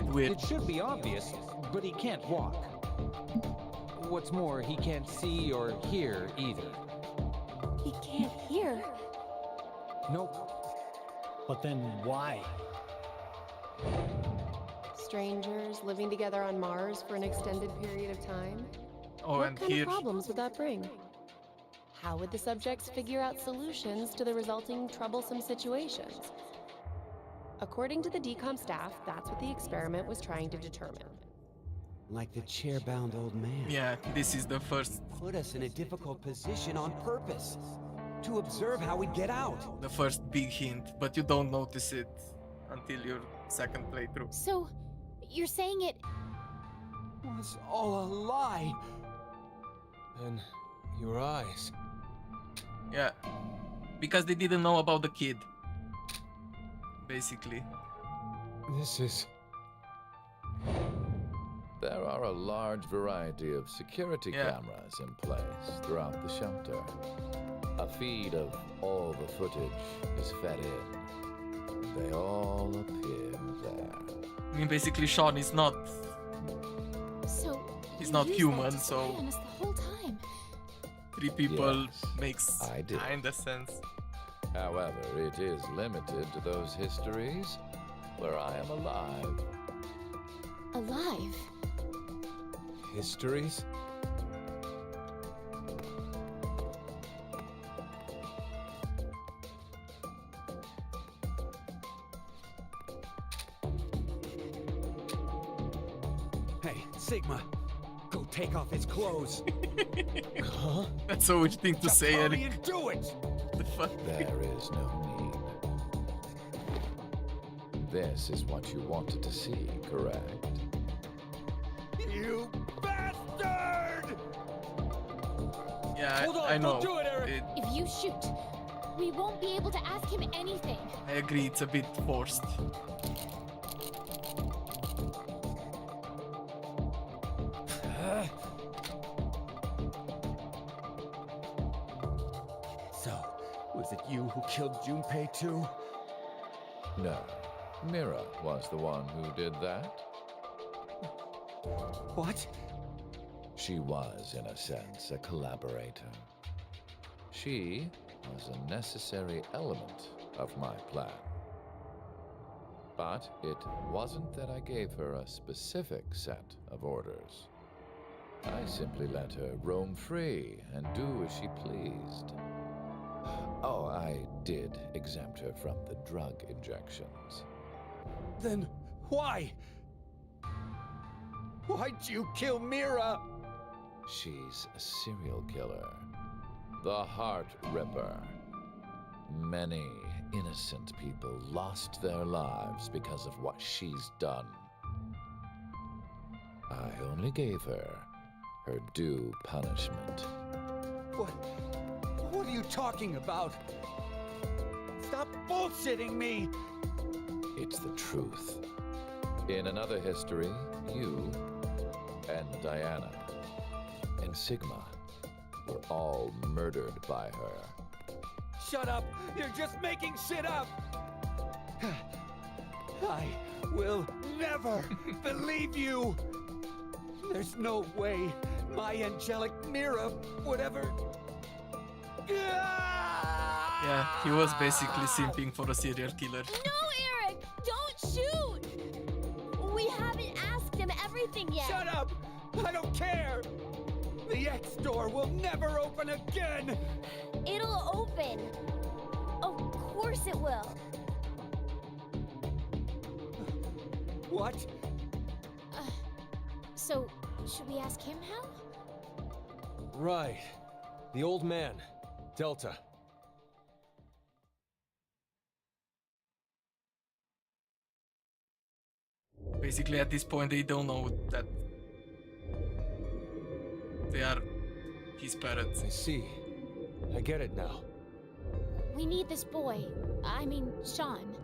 weird. It should be obvious, but he can't walk. What's more, he can't see or hear either. He can't hear. Nope. But then why? Strangers living together on Mars for an extended period of time? Oh, what and kind here of problems would that bring? How would the subjects figure out solutions to the resulting troublesome situations? According to the decom staff, that's what the experiment was trying to determine. Like the chair-bound old man. yeah, this is the first Put us in a difficult position on purpose. To observe how we'd get out. big hint, but you don't notice it until your second playthrough. So, you're saying it. Was all a lie. And your eyes. Yeah, because they didn't know about the kid. Basically. This is... There are a large variety of security cameras in place throughout the shelter. A feed of all the footage is fed in. They all appear there. I mean, basically, Sean is not. So. He's you not used human, that to spy so- on us the whole time. 3 people Yes, makes I did. kinda sense. However, it is limited to those histories where I am alive. Alive. histories? Hey, Sigma. Go take off his clothes. Huh? That's a weird thing to Just say, hurry Eric. and do it. The fuck? There is no need. This is what you wanted to see, correct? You bastard! Yeah, Hold on, I know. don't do it, Eric. If you shoot, we won't be able to ask him anything. I agree, it's a bit forced. So, was it you who killed Junpei too? No. Mira was the one who did that. What? She was, in a sense, a collaborator. She was a necessary element of my plan. But it wasn't that I gave her a specific set of orders. I simply let her roam free and do as she pleased. Oh, I did exempt her from the drug injections. Then why? Why'd you kill Mira? She's a serial killer. The Heart Ripper. Many innocent people lost their lives because of what she's done. I only gave her her due punishment. What are you talking about? Stop bullshitting me! It's the truth. In another history, you and Diana and Sigma were all murdered by her. Shut up! You're just making shit up! I will never believe you! There's no way my angelic Mira would ever... Yeah, he was basically simping for a serial killer. No, Eric! Don't shoot! We haven't asked him everything yet. Shut up! I don't care! The X door will never open again! It'll open. Of course it will. What? So, should we ask him how? Right. The old man. Delta. Basically, at this point, they don't know that they are his parents. I see. I get it now. We need this boy. I mean, Sean.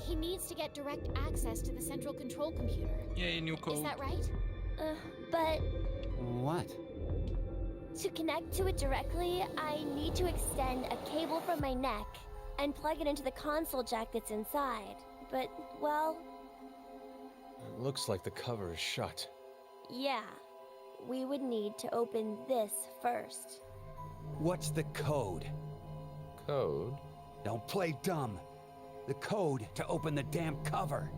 He needs to get direct access to the central control computer. Yeah, new code. Is that right? But What? to connect to it directly, I need to extend a cable from my neck and plug it into the console jack that's inside. But, well, It looks like the cover is shut. yeah. We would need to open this first. What's the code? Code? Don't play dumb. The code to open the damn cover.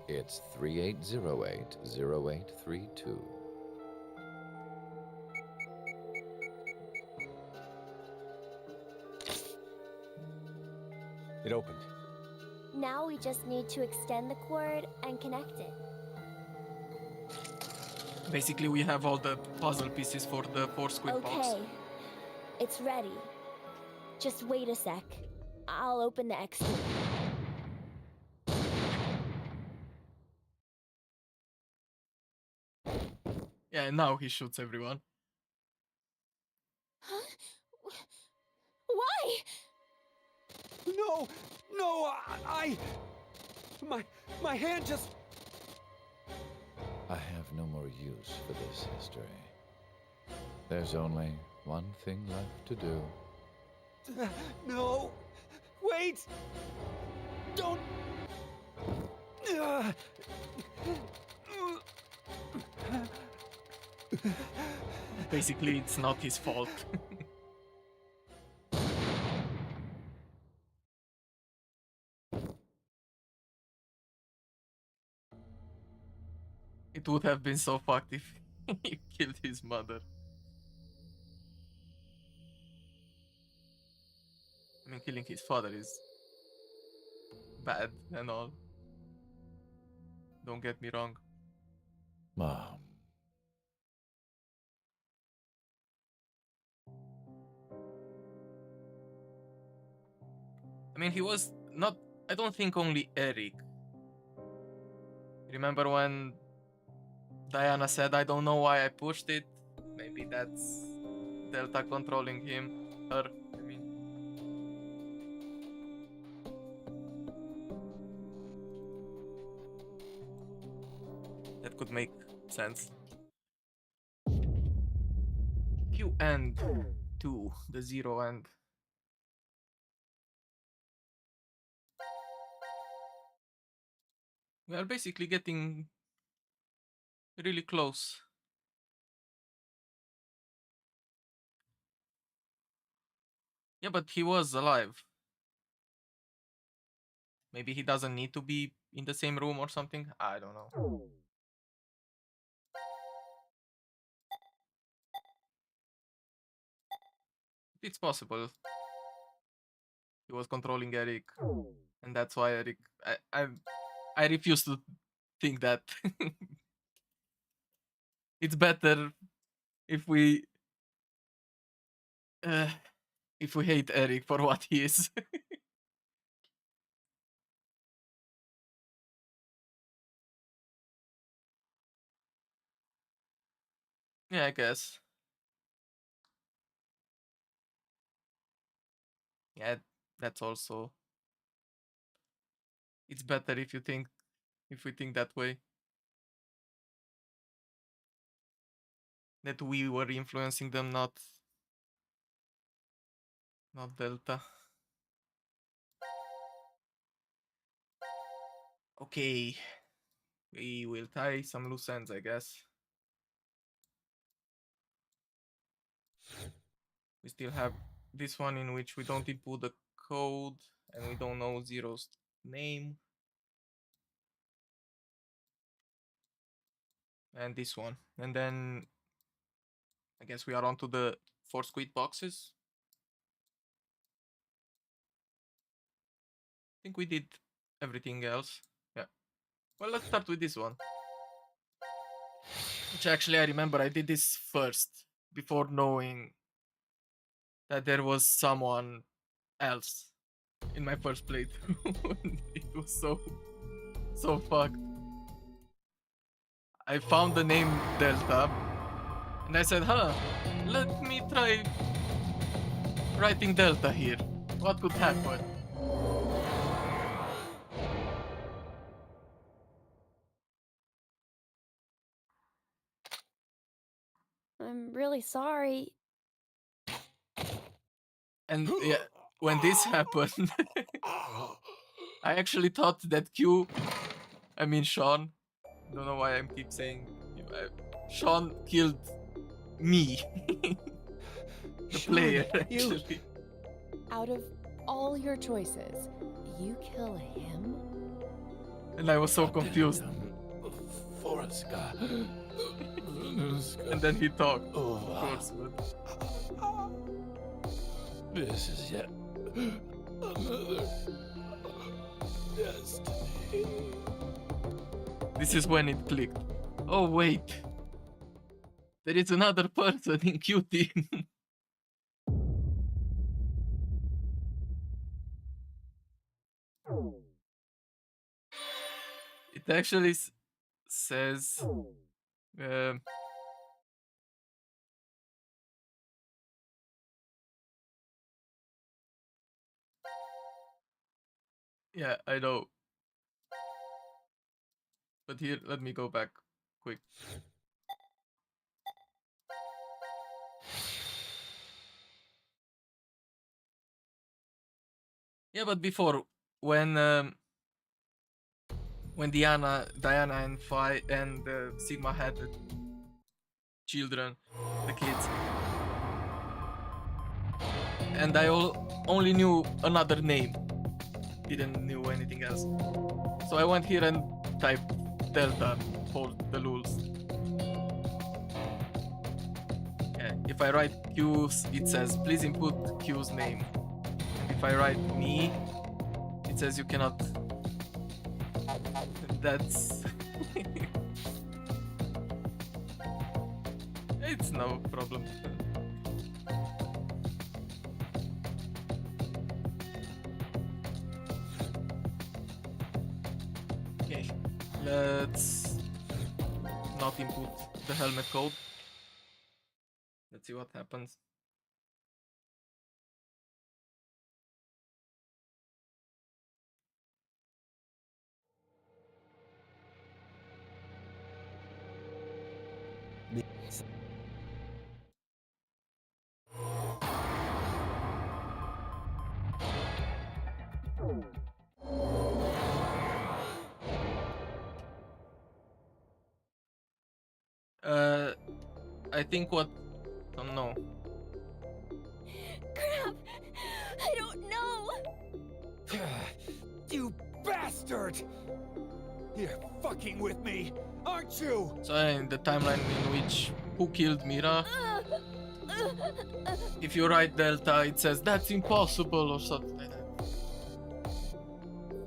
It's 38080832. It opened. Now we just need to extend the cord and connect it. Basically, we have all the puzzle pieces for the four squid box. Okay. It's ready. Just wait a sec. I'll open the X door. Yeah, and now he shoots everyone. Huh? Why? No! No! My hand just... I have no more use for this history. There's only one thing left to do. No! Wait! Don't... Basically, it's not his fault. It would have been so fucked if he killed his mother. I mean, killing his father is bad and all. Don't get me wrong. Mom. I mean, he was not... I don't think only Eric. Remember when Diana said, I don't know why I pushed it? Maybe that's Delta controlling him. Her, I mean. That could make sense. Q and 2, the 0 and. We are basically getting really close. Yeah, but he was alive. Maybe he doesn't need to be in the same room or something. I don't know. It's possible. He was controlling Eric, and that's why Eric. I refuse to think that. It's better if we hate Eric for what he is. Yeah, I guess. Yeah, that's also it's better if we think that way. That we were influencing them, not Delta. Okay. We will tie some loose ends, I guess. We still have this one in which we don't input the code and we don't know Zero's name. And this one. And then I guess we are on to the 4 squid boxes. I think we did everything else. Yeah. Well, let's start with this one. Which actually I remember I did this first before knowing that there was someone else in my first playthrough. It was so fucked. I found the name Delta and I said, let me try writing Delta here. What could happen? I'm really sorry. And yeah, when this happened, I actually thought that Sean, don't know why I keep saying Sean killed me. The Sean, player, actually. Out of all your choices, you kill him? And I was so confused. And then he talked, of course, but... This is yet another destiny. This is when it clicked. Oh wait, there is another person in Q team. It actually says yeah, I know. But here, let me go back quick. Yeah, but before, when Diana and Phi and Sigma had the children, the kids, and I only knew another name, didn't knew anything else. So I went here and typed Delta for the lulz. Yeah, if I write Q, it says please input Q's name. And if I write me, it says you cannot. That's it's no problem. Okay, let's not input the helmet code. Let's see what happens. I think what... Oh no. Crap! I don't know! You bastard! You're fucking with me, aren't you? So in the timeline in which who killed Mira, if you write Delta, it says that's impossible or something like that.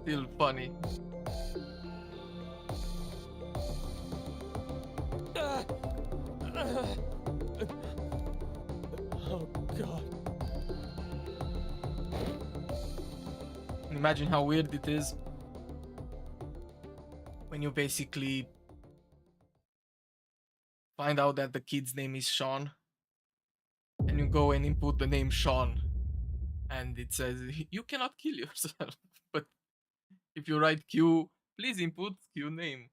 Still funny. Oh god. Imagine how weird it is when you basically find out that the kid's name is Sean and you go and input the name Sean and it says you cannot kill yourself, but If you write Q, please input Q name.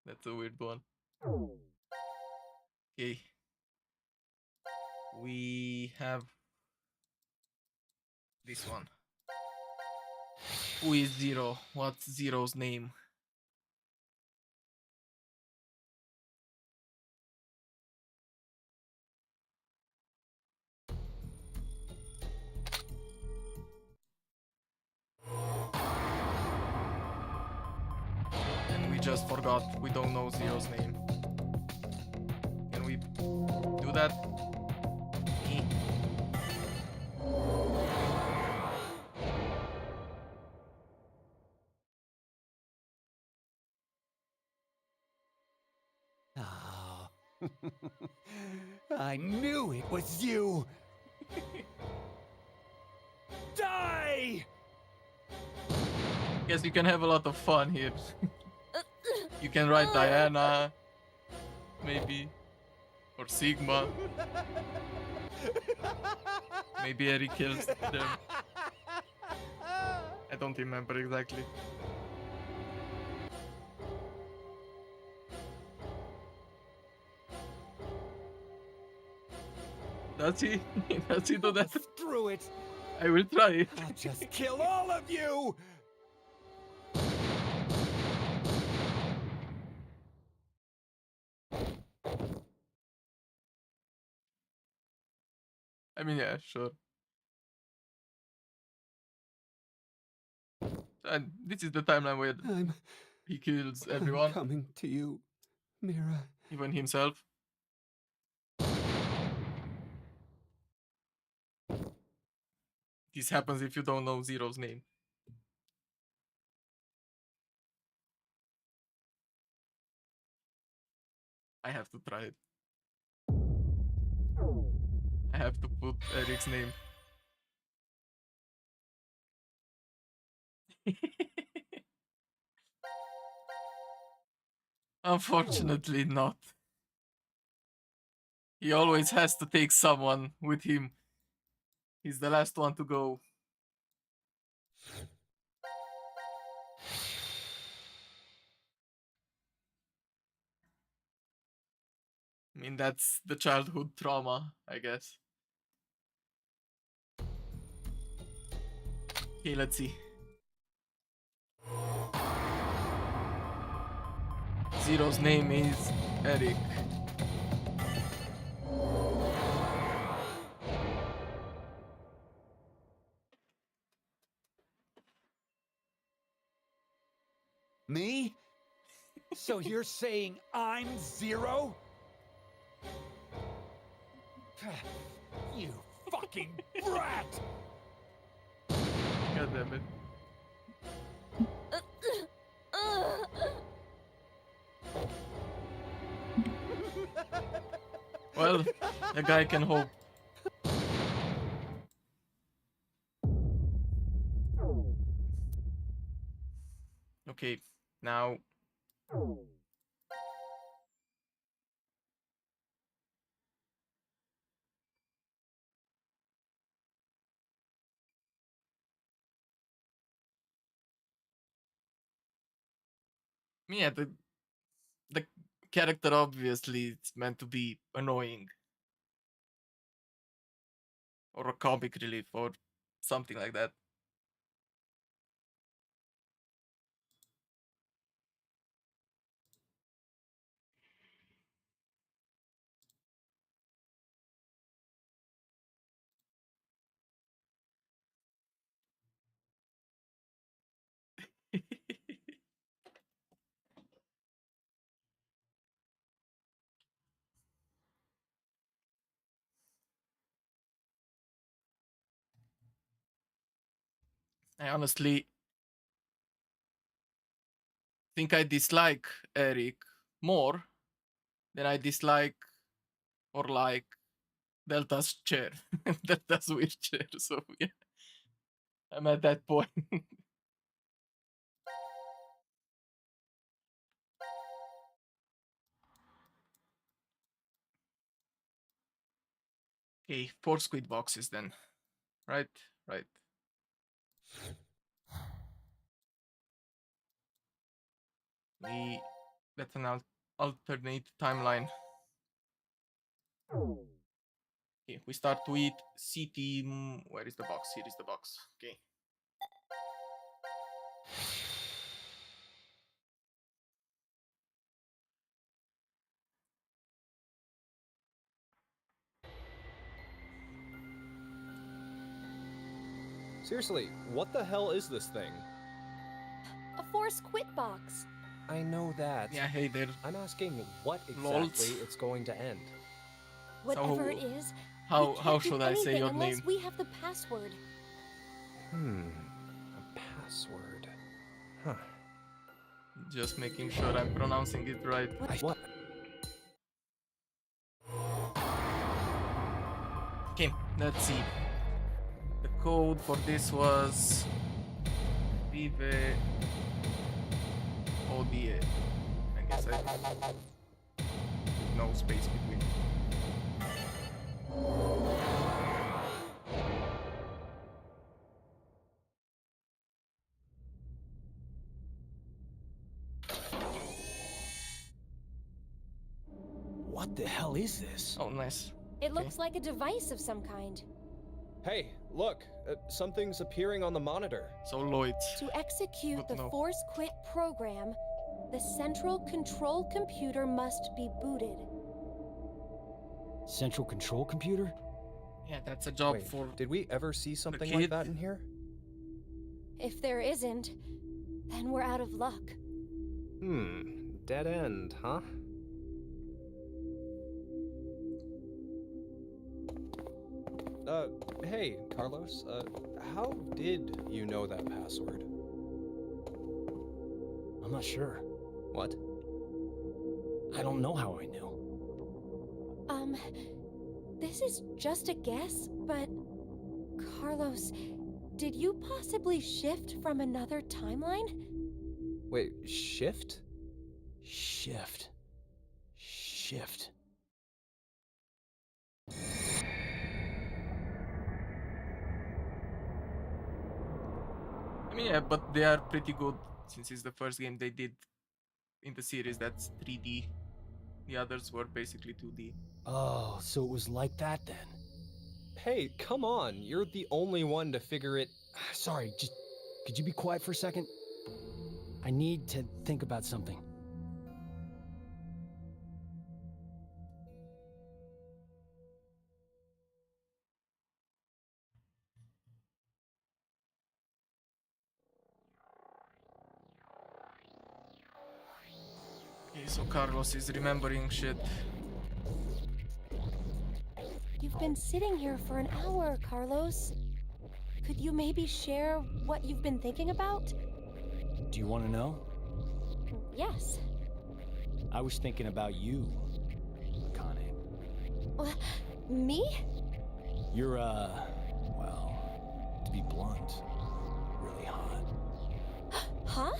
That's a weird one. Okay. We have this one. Who is Zero? What's Zero's name? And we just forgot. We don't know Zero's name. Can we do that? Eh. Oh. I knew it was you! Die! Guess you can have a lot of fun here. You can write Diana, maybe, or Sigma. Maybe Eric kills them. I don't remember exactly. Does he? Does he do that? Screw it! I will try it. I'll just kill all of you! I mean, yeah, sure. And this is the timeline where he kills everyone. I'm coming to you, Mira. Even himself. This happens if you don't know Zero's name. I have to try it. I have to put Eric's name. Unfortunately not. He always has to take someone with him. He's the last one to go. I mean, that's the childhood trauma, I guess. Okay, let's see. Zero's name is Eric. Me? So you're saying I'm Zero? You fucking brat! God damn it. Well, a guy can hope. Okay, now. Yeah, the character obviously it's meant to be annoying. Or a comic relief or something like that. I honestly think I dislike Eric more than I dislike or like Delta's chair. Delta's weird chair, so yeah. I'm at that point. Okay, 4 squid boxes then. Right, right. That's an alternate timeline. Okay, we start with C team. Where is the box? Here is the box. Okay. Seriously, what the hell is this thing? A force quit box. I know that. Yeah, hey there. I'm asking what Lols. exactly it's going to end. Whatever it is, How we can't do should I say anything your unless name? we have the password. A password. Huh. Just making sure I'm pronouncing it right. What? Okay, let's see. The code for this was Vive ODA. I guess with no space between. What the hell is this? Oh, nice. It looks like a device of some kind. Hey, look, something's appearing on the monitor. So Lloyd's. To execute But the no. force quit program, the central control computer must be booted. Central control computer? Yeah, that's a job Wait, for. did we ever see something kid? like that in here? If there isn't, then we're out of luck. Dead end, huh? Hey, Carlos, how did you know that password? I'm not sure. What? I don't know how I knew. This is just a guess, but Carlos, did you possibly shift from another timeline? Wait, shift? Shift. I mean, yeah, but they are pretty good since it's the first game they did in the series that's 3D. The others were basically 2D. Oh, so it was like that then. Hey, come on, you're the only one to figure it. Sorry, just could you be quiet for a second? I need to think about something. Okay, so Carlos is remembering shit. You've been sitting here for an hour, Carlos. Could you maybe share what you've been thinking about? Do you want to know? Yes. I was thinking about you, Akane. Me? You're, well, to be blunt, really hot. Huh?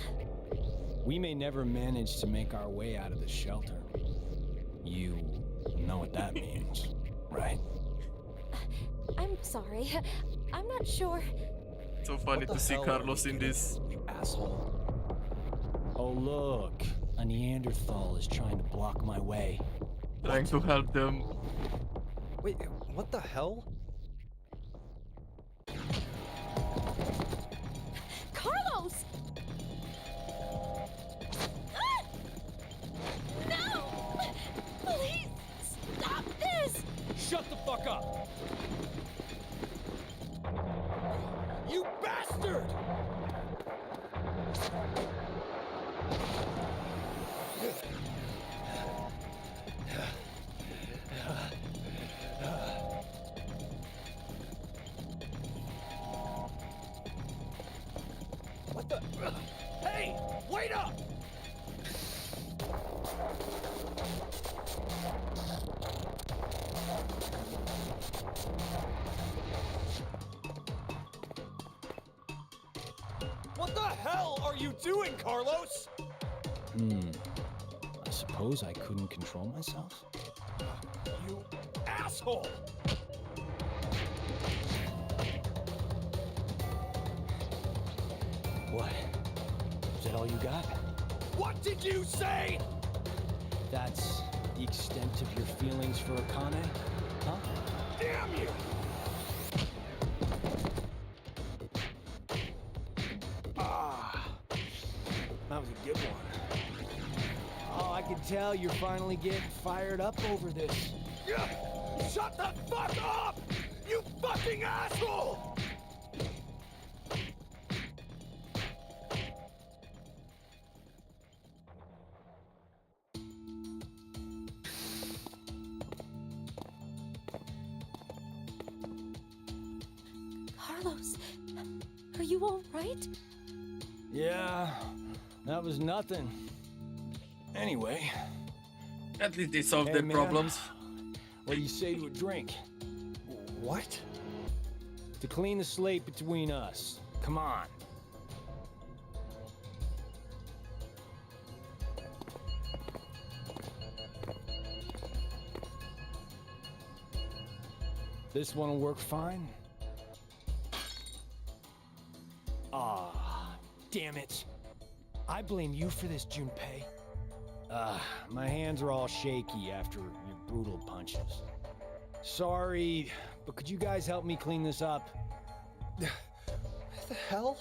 We may never manage to make our way out of the shelter. You know what that means, right? I'm sorry. I'm not sure. So funny to see Carlos in this. You asshole. Oh, look. A Neanderthal is trying to block my way. Trying to help them. Wait, what the hell? Carlos! No! Please stop this! Shut the fuck up! You bastard! What the? Hey! Wait up! What the hell are you doing, Carlos? I suppose I couldn't control myself? You asshole! What? Is that all you got? What did you say? That's the extent of your feelings for Akane? Huh? Damn you! Ah, that was a good one. Oh, I can tell you're finally getting fired up over this. Shut the fuck up! You fucking asshole! Carlos, are you all right? Yeah, that was nothing. Anyway. At least they solved Hey, their man. problems. What do you say to a drink? What? To clean the slate between us. Come on. This one will work fine. Ah, damn it. I blame you for this, Junpei. My hands are all shaky after your brutal punches. Sorry, but could you guys help me clean this up? What the hell?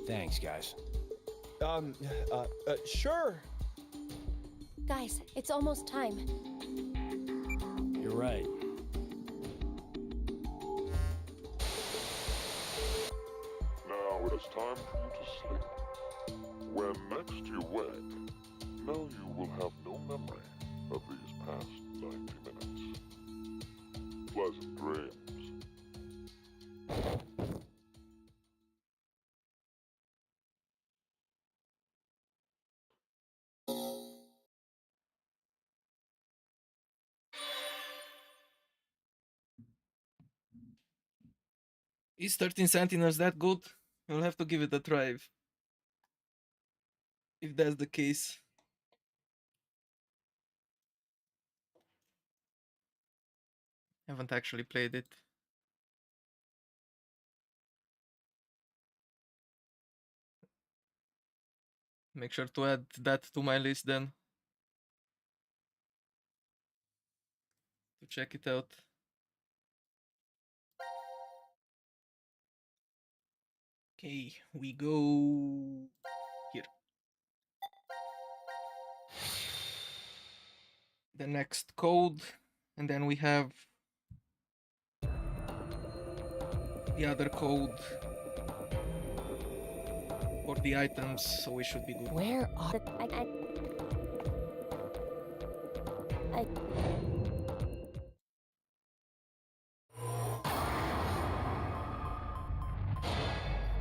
Thanks, guys. Sure. Guys, it's almost time. You're right. Now it is time for you to sleep. When next you wake, know you will have no memory of these past 90 minutes. Pleasant dreams. Is 13 Sentinels that good? You'll have to give it a try if that's the case. Haven't actually played it. Make sure to add that to my list then. To check it out. Okay, we go here. The next code, and then we have the other code for the items, so we should be good. Where are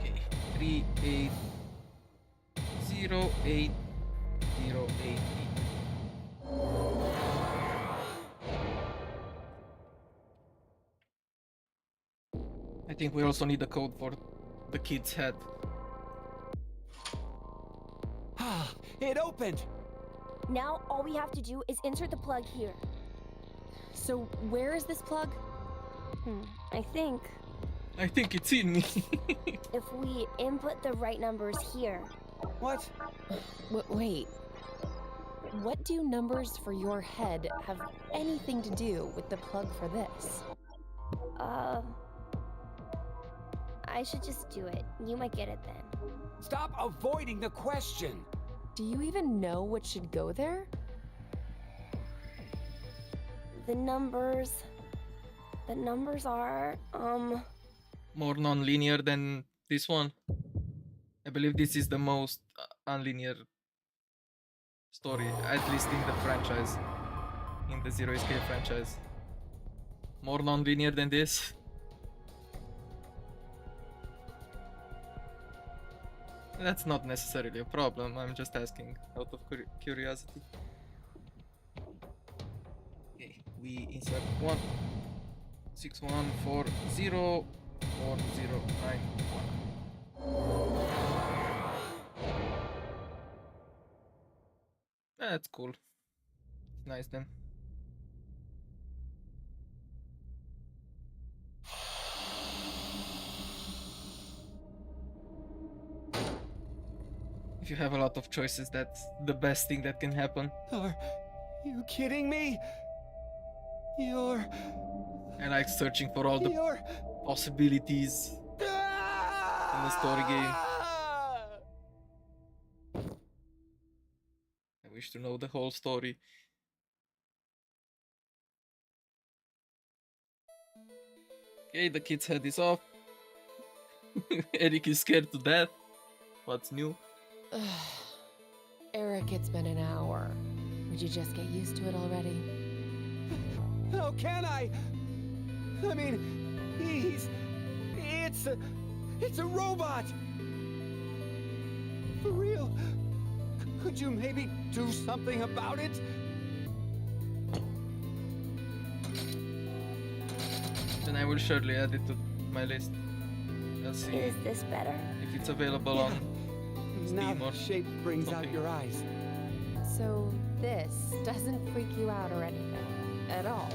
Okay, 380808. I think we also need a code for the kid's head. It opened! Now all we have to do is insert the plug here. So where is this plug? I think it's in me. if we input the right numbers here. What? Wait. What do numbers for your head have anything to do with the plug for this? I should just do it. You might get it then. Stop avoiding the question! Do you even know what should go there? The numbers are, More non-linear than this one. I believe this is the most unlinear story, at least in the franchise, in the Zero Escape franchise. More non-linear than this. That's not necessarily a problem, I'm just asking out of curiosity. Okay, we insert 1 6 1 4 0 4 0 9 1. That's cool. Nice then. If you have a lot of choices, that's the best thing that can happen. Are you kidding me? You're... I like searching for all the possibilities in the story game. I wish to know the whole story. Okay, the kid's head is off. Eric is scared to death. What's new? Eric, it's been an hour. Would you just get used to it already? How can I? I mean, it's a robot! For real? Could you maybe do something about it? Then I will surely add it to my list. I'll see Is this better? if it's available on Now Steam the or shape brings out something. your eyes. So this doesn't freak you out or anything at all?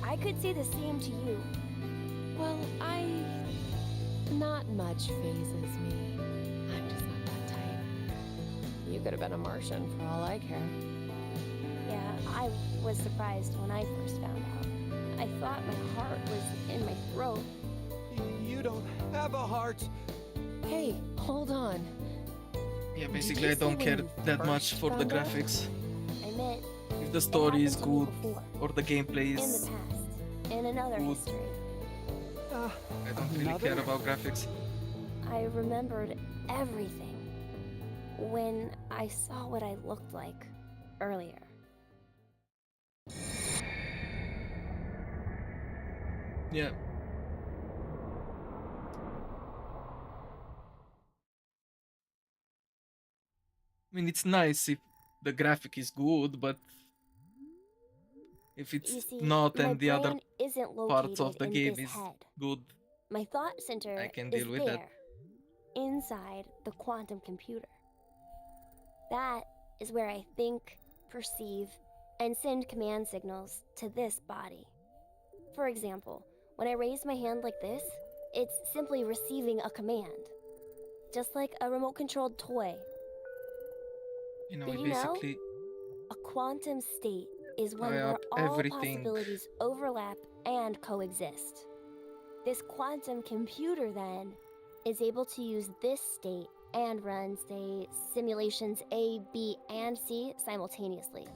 I could say the same to you. Well, not much phases me. I'm just not that type. You could have been a Martian for all I care. Yeah, I was surprised when I first found out. I thought my heart was in my throat. You don't have a heart. Hey, hold on. Yeah, Did basically you I say don't when care you that much first for the found out? graphics. I meant If the story is happened to me good before, or the gameplay in the is, past, in another good. history. I don't really care about graphics. I remembered everything when I saw what I looked like earlier. Yeah. I mean, it's nice if the graphic is good, but if You it's see, not my and the other brain isn't parts located of the in game this is head. good, My thought center I can is deal with there, that. inside the quantum computer. That is where I think, perceive, and send command signals to this body. For example, when I raise my hand like this, it's simply receiving a command. Just like a remote-controlled toy. You know, Did it you know? basically A quantum state is one tie where up all everything. possibilities overlap and coexist. This quantum computer, then, is able to use this state and run, say, simulations A, B, and C simultaneously.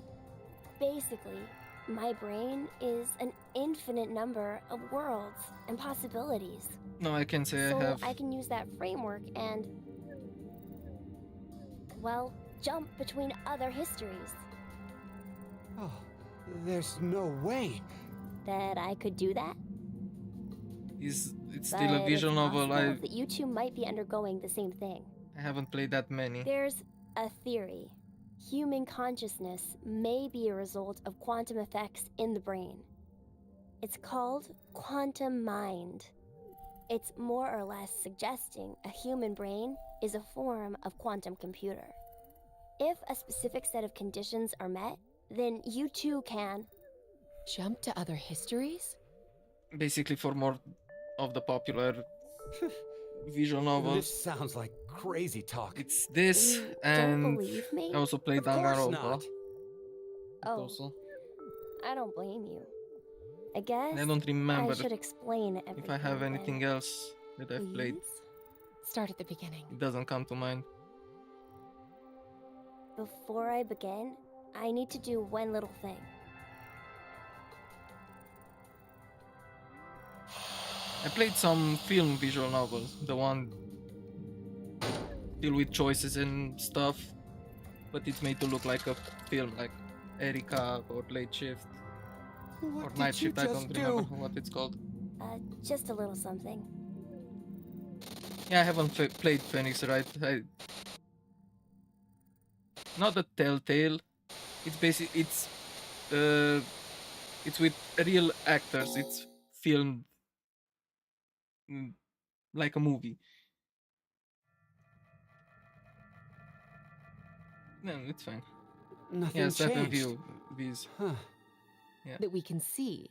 Basically, my brain is an infinite number of worlds and possibilities. No, I can say So I have. I can use that framework and, well, jump between other histories. Oh, there's no way. That I could do that? It's But still a visual it's novel. possible that you two might be undergoing the same thing. I haven't played that many. There's a theory. Human consciousness may be a result of quantum effects in the brain. It's called quantum mind. It's more or less suggesting a human brain is a form of quantum computer. If a specific set of conditions are met, then you too can jump to other histories? Basically, for more of the popular visual novels. This sounds like crazy talk. It's this, You and don't believe me? I also played Of course Danganronpa. not. Oh, Also. I don't blame you. I guess And I don't remember I should explain everything. if I have anything then. else that I've played. Start at the beginning. It doesn't come to mind. Before I begin, I need to do one little thing. I played some film visual novels, the one deal with choices and stuff, but it's made to look like a film, like Erika or Late Shift What or did Night you Shift. I just don't remember do? what it's called. Just a little something. Yeah, I haven't played Phoenix Wright. Not a Telltale. It's basically it's with real actors. It's filmed like a movie. No, it's fine. Nothing Yeah, certain changed. views. Huh. Yeah. That we can see.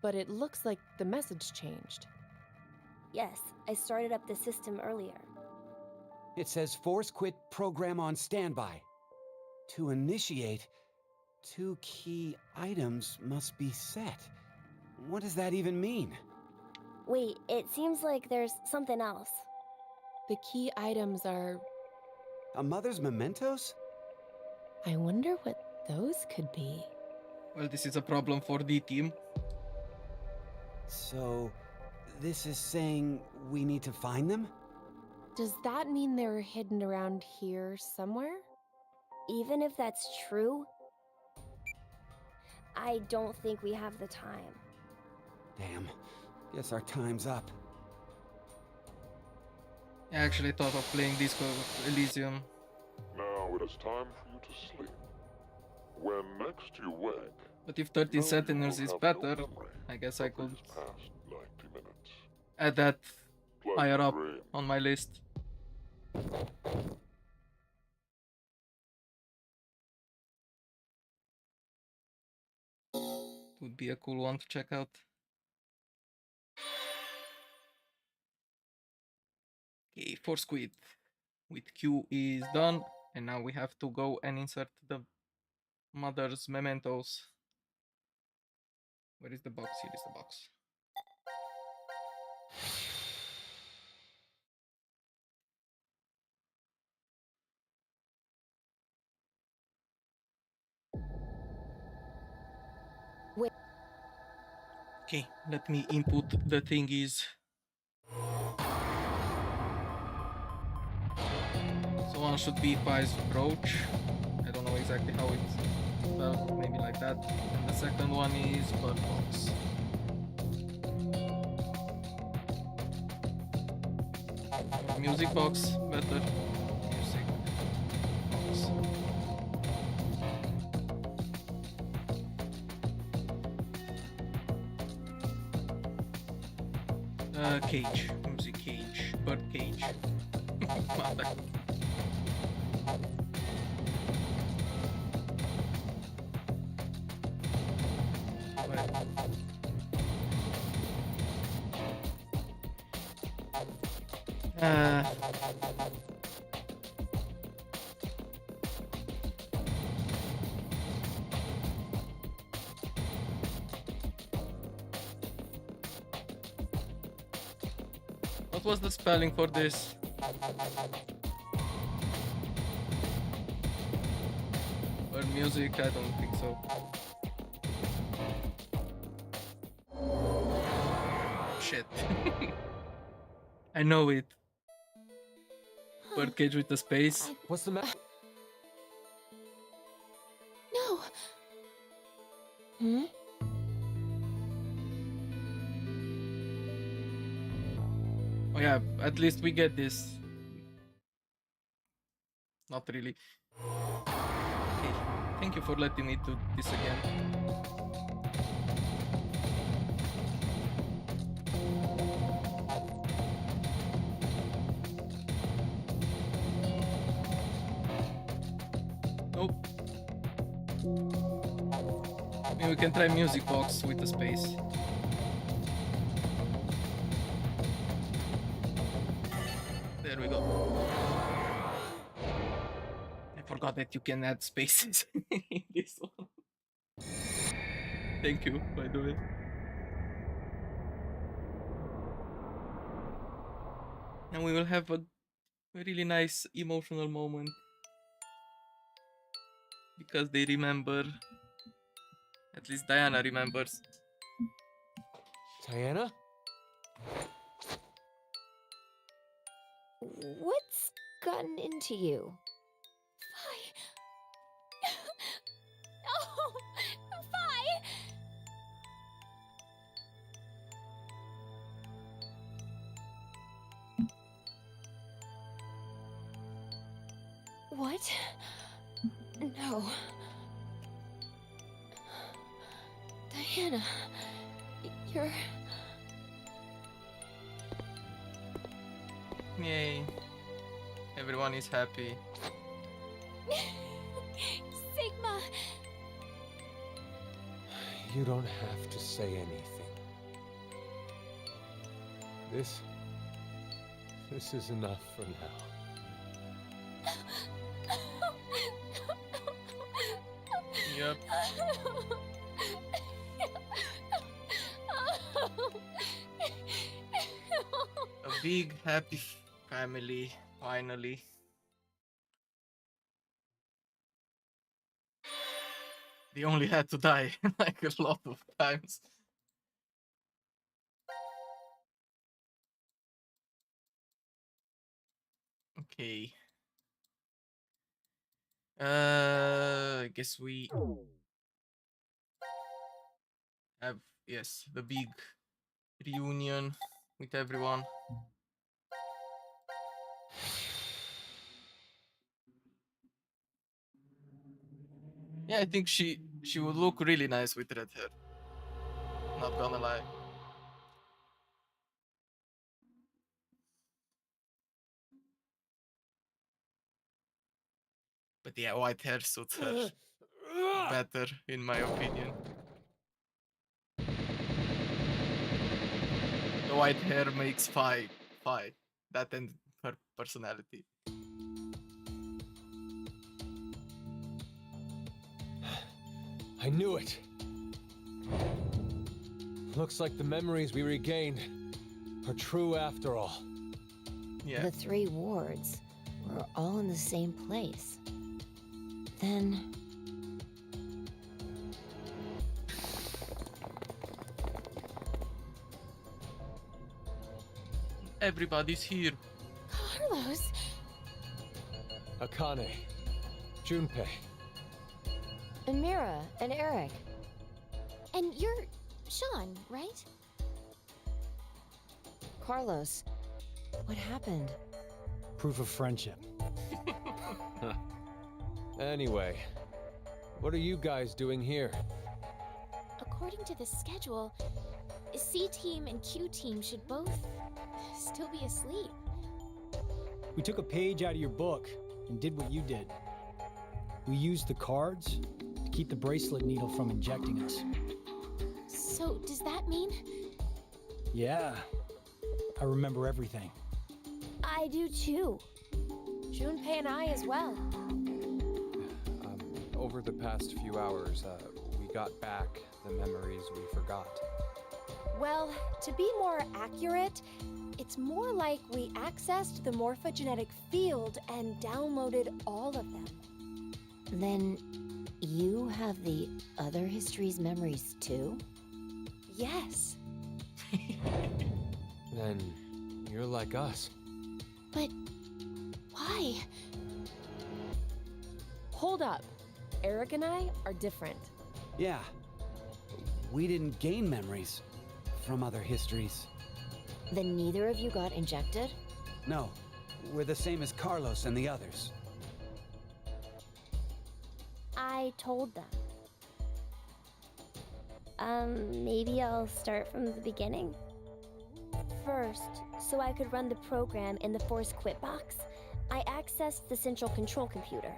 But it looks like the message changed. Yes, I started up the system earlier. It says force quit program on standby. To initiate, 2 key items must be set. What does that even mean? Wait, it seems like there's something else. The key items are... A mother's mementos? I wonder what those could be. Well, this is a problem for the team. So, this is saying we need to find them? Does that mean they're hidden around here somewhere? Even if that's true, I don't think we have the time. Damn. Guess our time's up. I actually thought of playing Disco Elysium. Now it is time for you to sleep. When next you wake, But if 13 know you Sentinels will is have better, no memory I guess I of could these past 90 minutes. add that Pleasant higher up dreams. on my list. Would be a cool one to check out. Okay, Force Quit with Q is done, and now we have to go and insert the mother's mementos. Where is the box? Here is the box. Wait. Okay, let me input the thingies. So one should be Pi's brooch. I don't know exactly how it's spelled, maybe like that. And the second one is bird box. Music box, better. Music box. Cage, music cage, bird cage. Mother. What was the spelling for this? Or music? I don't think so. Shit. I know it. Birdcage with the space. What's the matter? No. Hmm? Oh yeah, at least we get this. Not really. Okay, thank you for letting me do this again. Nope. Maybe we can try music box with the space. There we go. I forgot that you can add spaces in this one. Thank you, by the way. And we will have a really nice emotional moment. Because they remember. At least Diana remembers. Diana? What's gotten into you? Fi. Oh, Fi! What? No. Diana, you're... Yay. Everyone is happy. Sigma! You don't have to say anything. This is enough for now. Yep. A big happy family, finally. They only had to die like a lot of times. Okay. I guess we have, yes, the big reunion with everyone. Yeah, I think she would look really nice with red hair. Not gonna lie. But yeah, white hair suits her better, in my opinion. The white hair makes Fi. That and her personality. I knew it! Looks like the memories we regained are true after all. Yeah. The 3 wards were all in the same place. Then... Everybody's here. Carlos! Akane, Junpei. And Mira, and Eric. And you're Sean, right? Carlos, what happened? Proof of friendship. Anyway, what are you guys doing here? According to the schedule, C team and Q team should both still be asleep. We took a page out of your book and did what you did. We used the cards to keep the bracelet needle from injecting us. So, does that mean? Yeah, I remember everything. I do too. Junpei and I as well. Over the past few hours, we got back the memories we forgot. Well, to be more accurate, it's more like we accessed the morphogenetic field and downloaded all of them. Then you have the other history's memories too? Yes. Then you're like us. But why? Hold up. Eric and I are different. Yeah. We didn't gain memories from other histories. Then neither of you got injected? No, we're the same as Carlos and the others. I told them. Maybe I'll start from the beginning. First, so I could run the program in the Force Quit box, I accessed the central control computer.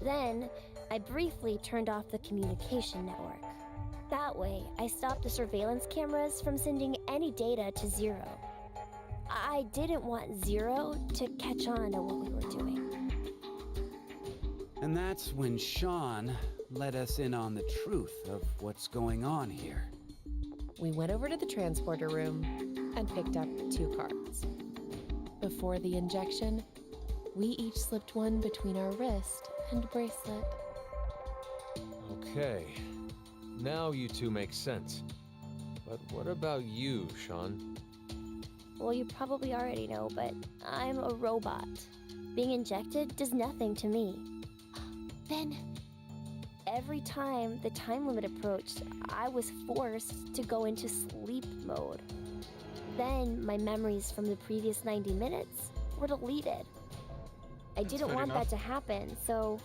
Then, I briefly turned off the communication network. That way, I stopped the surveillance cameras from sending any data to Zero. I didn't want Zero to catch on to what we were doing. And that's when Sean let us in on the truth of what's going on here. We went over to the transporter room and picked up 2 cards. Before the injection, we each slipped one between our wrist and bracelet. Okay. Now you two make sense. But what about you, Sean? Well, you probably already know, but I'm a robot. Being injected does nothing to me. Then... Every time the time limit approached, I was forced to go into sleep mode. Then my memories from the previous 90 minutes were deleted. I didn't want that to happen, so...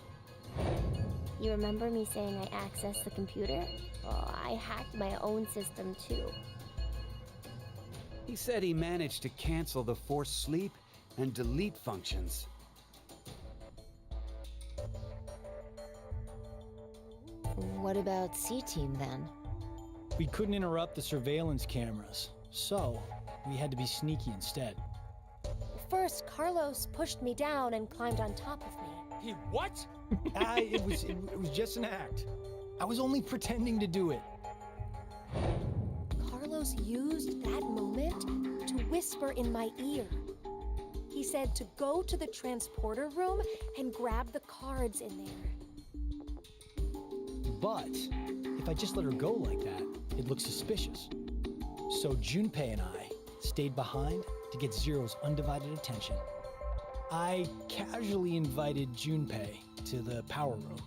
You remember me saying I accessed the computer? Well, I hacked my own system too. He said he managed to cancel the forced sleep and delete functions. What about C-Team then? We couldn't interrupt the surveillance cameras, so we had to be sneaky instead. First, Carlos pushed me down and climbed on top of me. He what? It was just an act. I was only pretending to do it. Carlos used that moment to whisper in my ear. He said to go to the transporter room and grab the cards in there. But if I just let her go like that, it looks suspicious. So Junpei and I stayed behind to get Zero's undivided attention. I casually invited Junpei to the power room.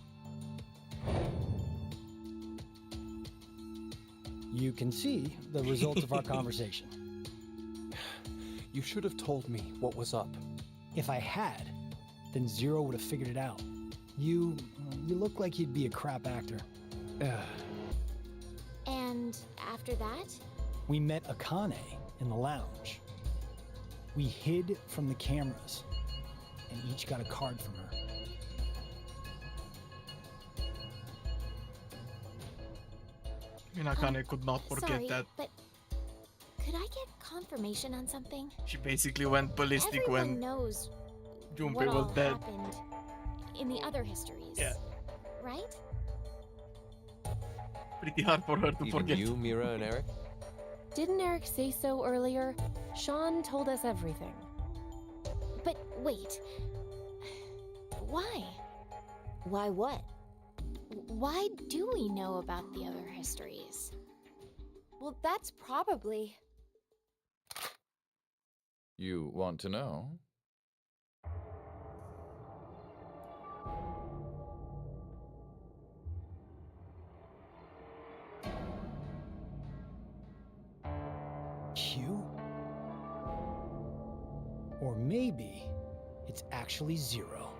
You can see the results of our conversation. You should have told me what was up. If I had, then Zero would have figured it out. You look like you'd be a crap actor. And after that? We met Akane in the lounge. We hid from the cameras and each got a card from her. Akane could not forget Sorry, that. but could I get confirmation on something? She basically went ballistic Everyone when knows Junpei what was all dead. happened in the other histories. Yeah. Right? Pretty hard for her to Even forget. you, Mira, and Eric? Didn't Eric say so earlier? Sean told us everything. But wait. Why? Why what? Why do we know about the other histories? Well, that's probably... You want to know? Q? Or maybe it's actually Zero.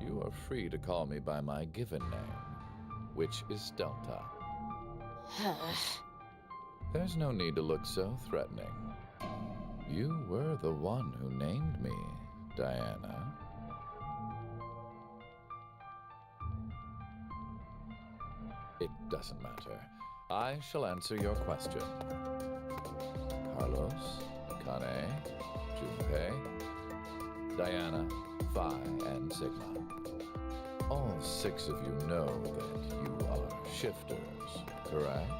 You are free to call me by my given name, which is Delta. There's no need to look so threatening. You were the one who named me, Diana. It doesn't matter. I shall answer your question. Carlos, Akane, Junpei, Diana, Phi, and Sigma. All 6 of you know that you are shifters, correct?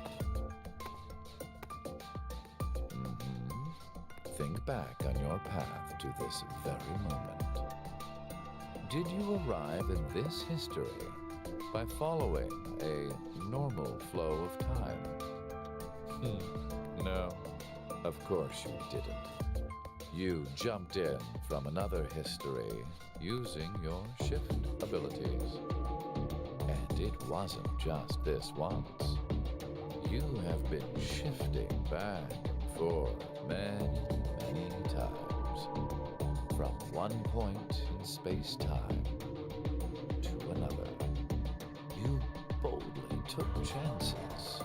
Think back on your path to this very moment. Did you arrive in this history by following a normal flow of time? No, of course you didn't. You jumped in from another history using your shift abilities. And it wasn't just this once. You have been shifting back and forth many times. From one point in space-time to another. You boldly took chances.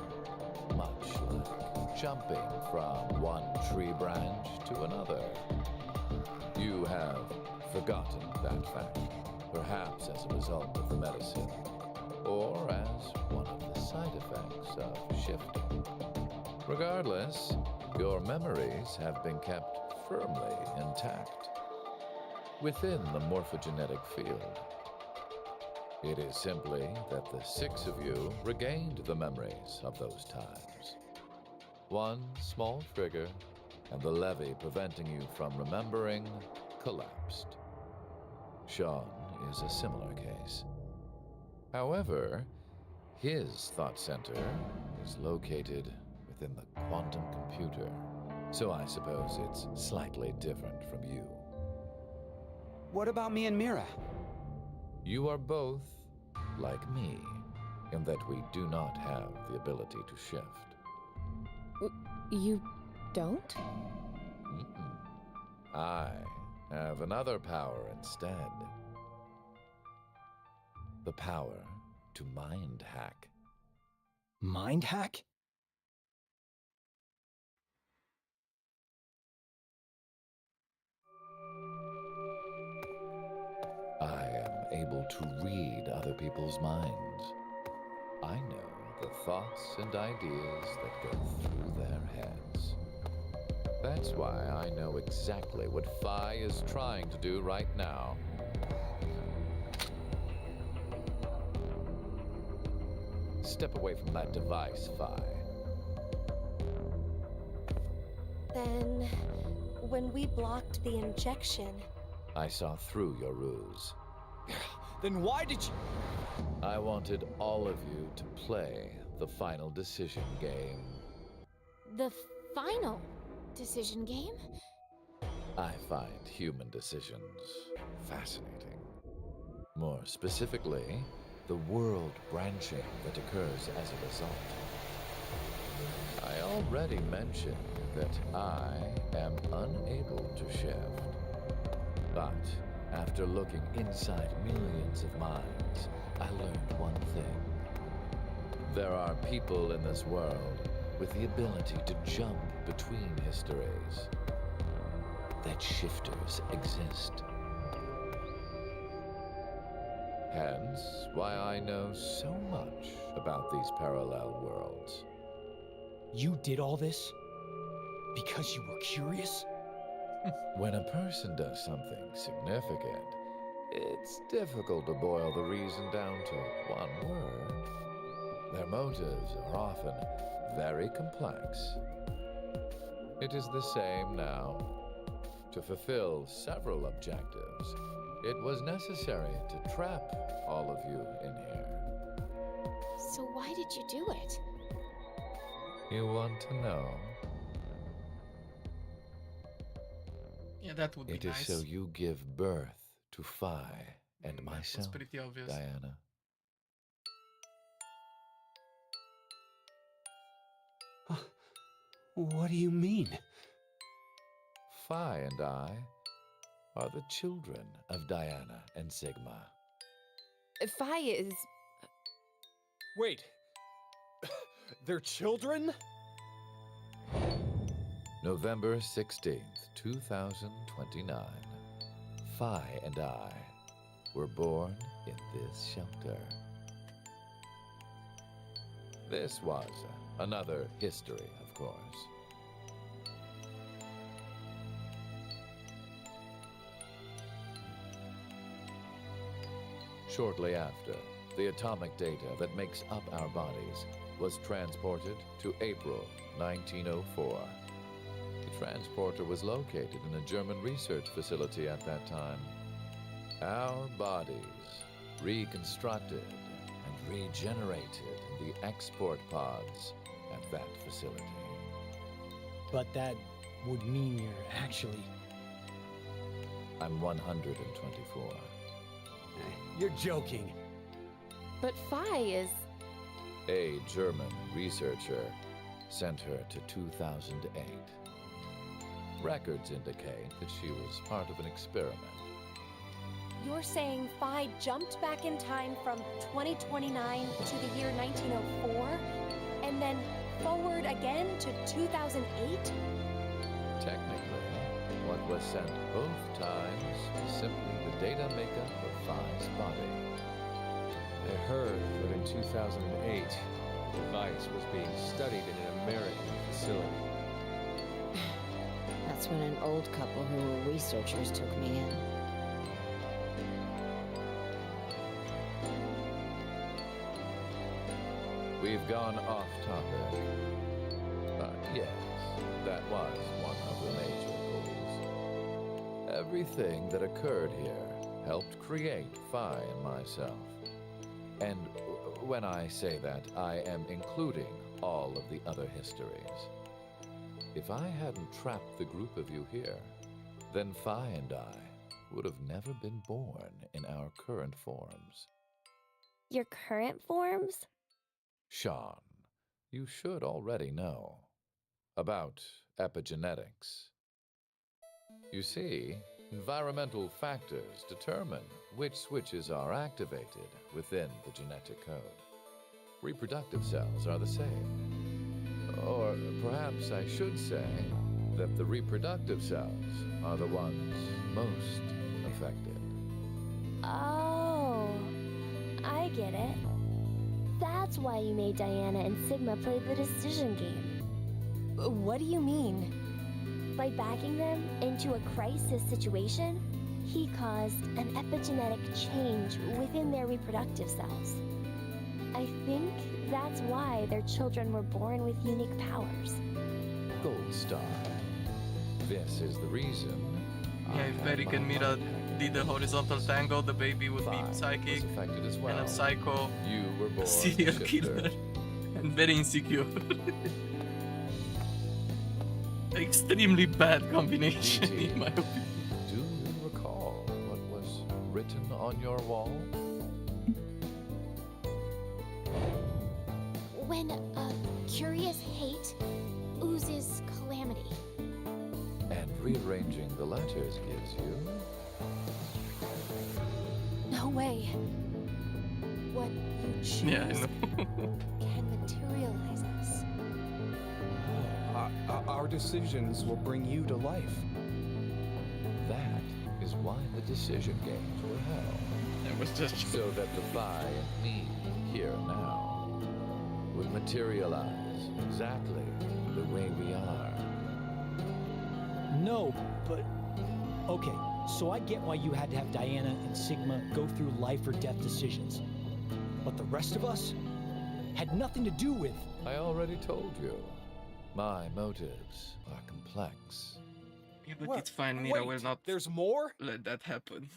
Much like jumping from one tree branch to another. You have forgotten that fact, perhaps as a result of the medicine, or as one of the side effects of shifting. Regardless, your memories have been kept firmly intact within the morphogenetic field. It is simply that the 6 of you regained the memories of those times. One small trigger, and the levee preventing you from remembering collapsed. Sean is a similar case. However, his thought center is located within the quantum computer, so I suppose it's slightly different from you. What about me and Mira? You are both like me, in that we do not have the ability to shift. You don't? I have another power instead. The power to mind hack. Mind hack? I am able to read other people's minds. I know the thoughts and ideas that go through their heads. That's why I know exactly what Phi is trying to do right now. Step away from that device, Phi. Then, when we blocked the injection, I saw through your ruse. Then why did you... I wanted all of you to play the final decision game. The final decision game? I find human decisions fascinating. More specifically, the world branching that occurs as a result. I already mentioned that I am unable to shift. But after looking inside millions of minds, I learned one thing. There are people in this world with the ability to jump between histories. That shifters exist. Hence, why I know so much about these parallel worlds. You did all this? Because you were curious? When a person does something significant, it's difficult to boil the reason down to one word. Their motives are often very complex. It is the same now. To fulfill several objectives, it was necessary to trap all of you in here. So why did you do it? You want to know? Yeah, that would be It nice. is so you give birth to Phi and myself, That's pretty obvious. Diana. What do you mean? Phi and I are the children of Diana and Sigma. Phi is... Wait. They're children? November 16th, 2029. Phi and I were born in this shelter. This was another history, of course. Shortly after, the atomic data that makes up our bodies was transported to April 1904. The transporter was located in a German research facility at that time. Our bodies reconstructed and regenerated in the export pods at that facility. But that would mean you're actually... I'm 124. You're joking. But Phi is... A German researcher sent her to 2008. Records indicate that she was part of an experiment. you're saying Phi jumped back in time from 2029 to the year 1904, and then forward again to 2008? Technically, what was sent both times was simply the data makeup of Phi's body. I heard that in 2008, the device was being studied in an American facility. That's when an old couple who were researchers took me in. We've gone off topic. But yes, that was one of the major goals. Everything that occurred here helped create Phi and myself. And when I say that, I am including all of the other histories. If I hadn't trapped the group of you here, then Phi and I would have never been born in our current forms. Your current forms? Sean, you should already know about epigenetics. You see, environmental factors determine which switches are activated within the genetic code. Reproductive cells are the same. Or perhaps I should say that the reproductive cells are the ones most affected. Oh, I get it. That's why you made Diana and Sigma play the decision game. What do you mean? By backing them into a crisis situation, he caused an epigenetic change within their reproductive cells. I think that's why their children were born with unique powers. Gold Star. This is the reason. Yeah, if Eric and Mira did the horizontal tango, the baby would be psychic as well. and a psycho, You were born serial shifter. killer, and very insecure. Extremely bad combination, in my opinion. Do you recall what was written on your wall? When a curious hate oozes calamity. And rearranging the letters gives you... No way. What you choose Yeah, I know. can materialize us. Our decisions will bring you to life. That is why the decision games were held. It was just so that the Vi and me, here now, would materialize exactly the way we are. No, but... Okay, so I get why you had to have Diana and Sigma go through life or death decisions. But the rest of us had nothing to do with... I already told you. My motives are complex. Yeah, but it's fine, Mira will not there's more? let that happen.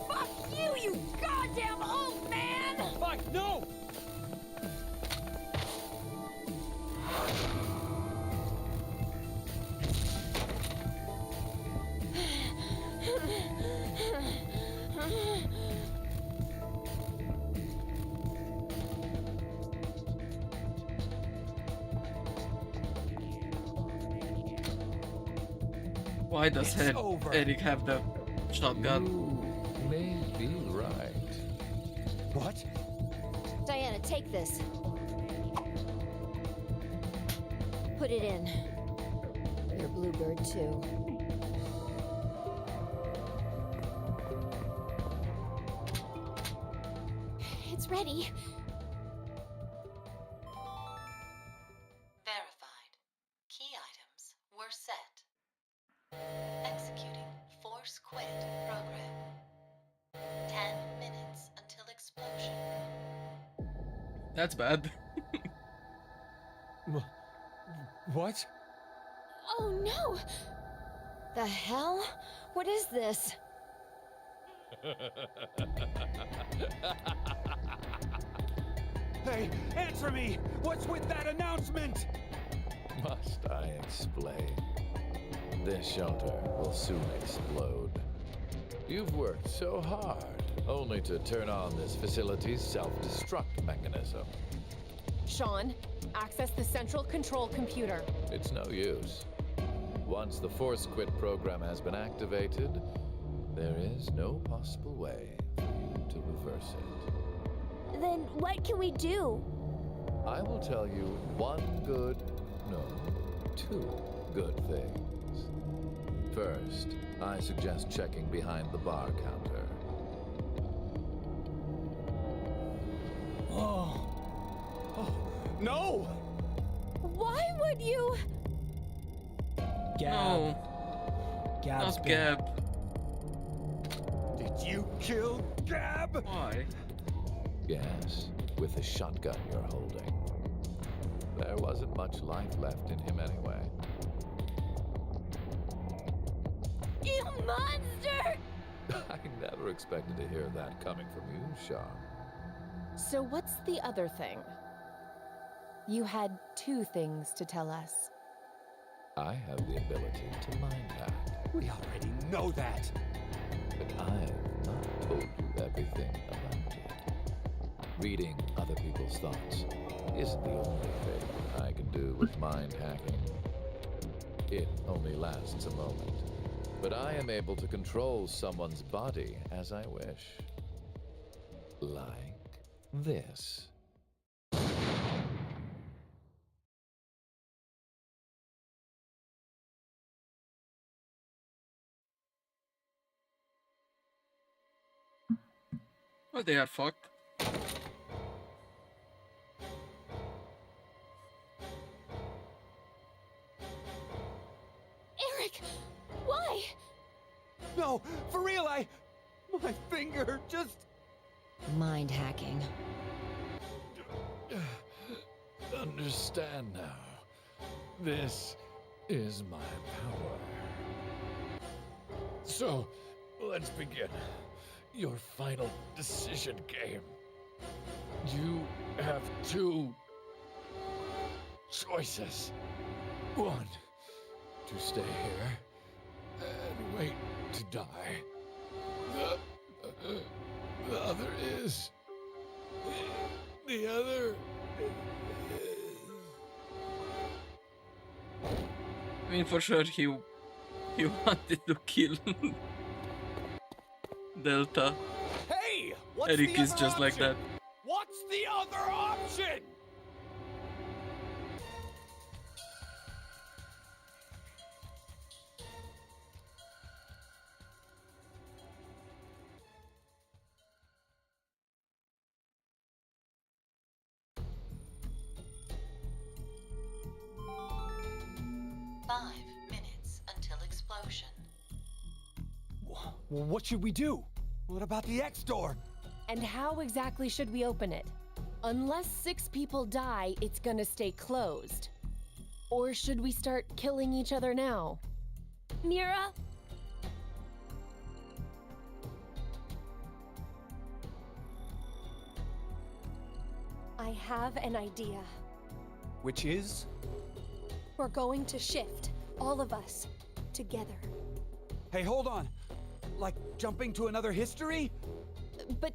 Fuck you, you goddamn old man! Fine, no! Why does Eric have the shotgun? You may be right. What? Diana, take this. Put it in. You're Bluebird too. It's ready. Verified. Key items were set. Executing Force Quit program. 10 minutes until explosion. That's bad. What? Oh no! The hell? What is this? Hey, answer me! What's with that announcement? Must I explain? This shelter will soon explode. You've worked so hard, only to turn on this facility's self-destruct mechanism. Sean, access the central control computer. It's no use. Once the Force Quit program has been activated, there is no possible way for you to reverse it. Then what can we do? I will tell you two good things. First, I suggest checking behind the bar counter. No! Why would you? Gab. No. Gab's Not been- Gab. Did you kill Gab? Why? Yes, with the shotgun you're holding. There wasn't much life left in him anyway. You monster! I never expected to hear that coming from you, Sean. So what's the other thing? You had two things to tell us. I have the ability to mind hack. We already know that. But I've not told you everything about it. Reading other people's thoughts isn't the only thing I can do with mind hacking. It only lasts a moment. But I am able to control someone's body as I wish. Like this. Well, they are fucked. Eric! Why? No, for real, my finger just... Mind hacking. Understand now. This is my power. So, let's begin. Your final decision game. You have two choices. One, to stay here and wait to die. The other is... The other I mean, for sure he wanted to kill Delta. Hey! What's Eric the is other just like option? that. What's the other option? Until explosion. Well, what should we do? What about the X door? And how exactly should we open it? Unless 6 people die, it's gonna stay closed. Or should we start killing each other now? Mira? I have an idea. Which is? We're going to shift, all of us, together. Hey, hold on. Like jumping to another history? But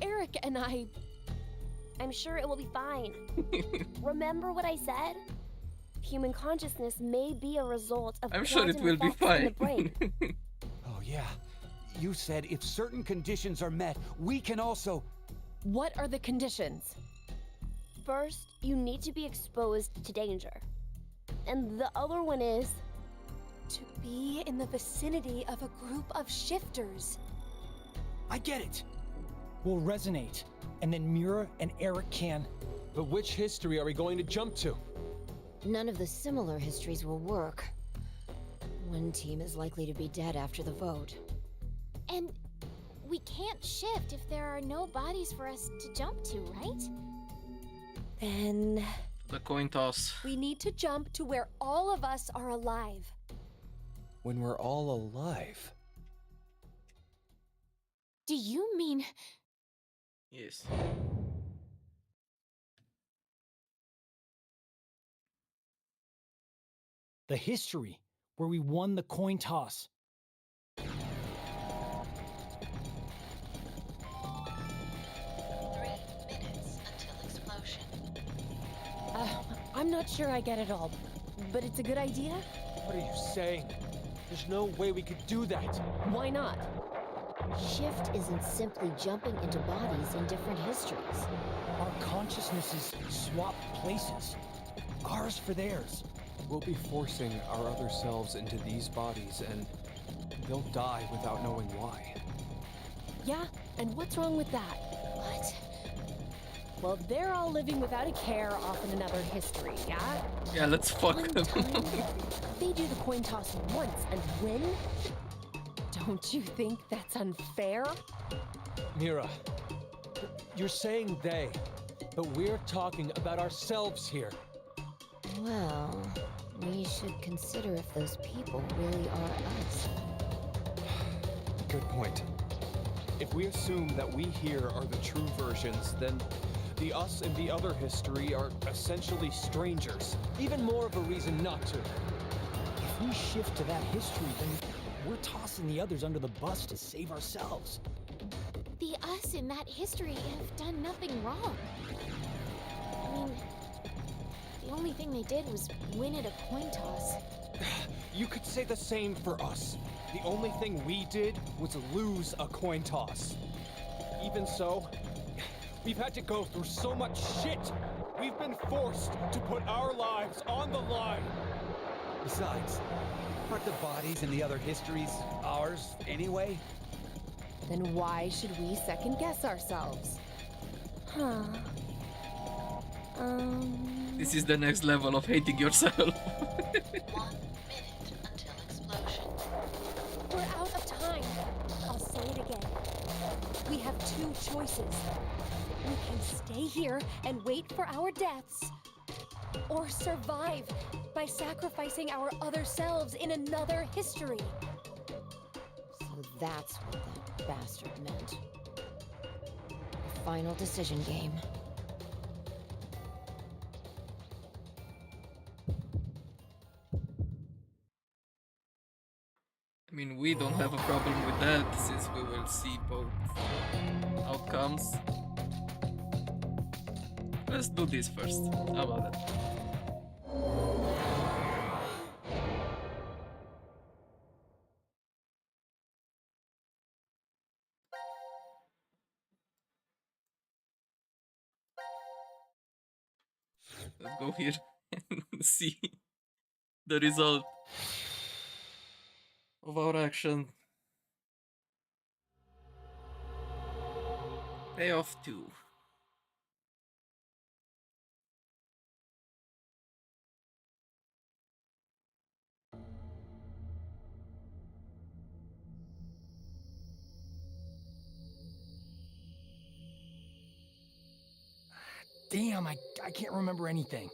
Eric and I'm sure it will be fine. Remember what I said? Human consciousness may be a result of I'm sure it quantum will be effects in fine. the brain. Oh, yeah. You said if certain conditions are met, we can also... What are the conditions? First, you need to be exposed to danger. And the other one is... to be in the vicinity of a group of shifters. I get it. We'll resonate, and then Mira and Eric can... But which history are we going to jump to? None of the similar histories will work. One team is likely to be dead after the vote. And we can't shift if there are no bodies for us to jump to, right? Then The coin toss. we need to jump to where all of us are alive. When we're all alive. Do you mean... Yes. The history, where we won the coin toss. 3 minutes until explosion. I'm not sure I get it all, but it's a good idea? What are you saying? There's no way we could do that. Why not? Shift isn't simply jumping into bodies in different histories. Our consciousnesses swap places. Ours for theirs. We'll be forcing our other selves into these bodies, and they'll die without knowing why. Yeah, and what's wrong with that? What? Well, they're all living without a care off in another history, yeah? Yeah, let's fuck One them. time, they do the coin toss once and win? Don't you think that's unfair? Mira, you're saying they, but we're talking about ourselves here. Well, we should consider if those people really are us. Good point. If we assume that we here are the true versions, then the us in the other history are essentially strangers. Even more of a reason not to. If we shift to that history, then we're tossing the others under the bus to save ourselves. The us in that history have done nothing wrong. I mean, the only thing they did was win at a coin toss. You could say the same for us. The only thing we did was lose a coin toss. Even so, we've had to go through so much shit. We've been forced to put our lives on the line. Besides, aren't the bodies in the other histories ours anyway? then why should we second guess ourselves? Huh. This is the next level of hating yourself. 1 minute until explosion. We're out of time. I'll say it again. We have two choices. We can stay here and wait for our deaths, or survive by sacrificing our other selves in another history. So that's what that bastard meant. The final decision game. I mean, we don't have a problem with that since we will see both outcomes. Let's do this first. How about that? Let's go here and see the result of our action. Payoff 2. Damn, I can't remember anything.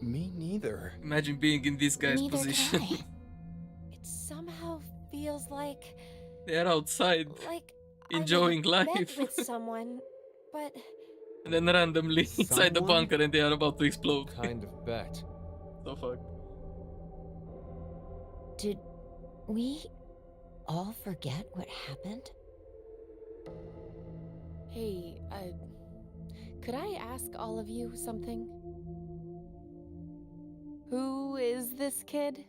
Me neither. Imagine being in this guy's Neither position. can It somehow feels like They're outside, like enjoying I life. met with someone, but And then randomly inside the Someone? bunker and they are about to explode. Kind of bet. So fuck. Did we all forget what happened? Hey, could I ask all of you something? Who is this kid?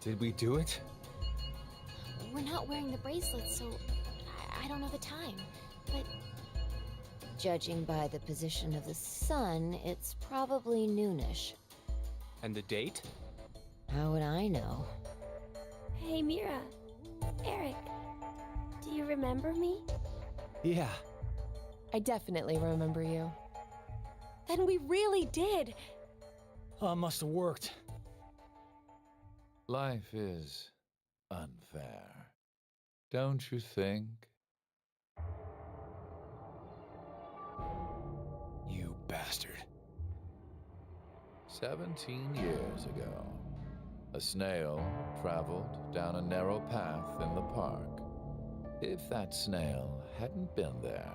Did we do it? We're not wearing the bracelets, so I don't know the time. But Judging by the position of the sun, it's probably noonish. And the date? How would I know? Hey, Mira. Eric. Do you remember me? Yeah. I definitely remember you. then we really did. Oh, must have worked. Life is unfair, don't you think? You bastard. 17 years ago, a snail traveled down a narrow path in the park. If that snail hadn't been there,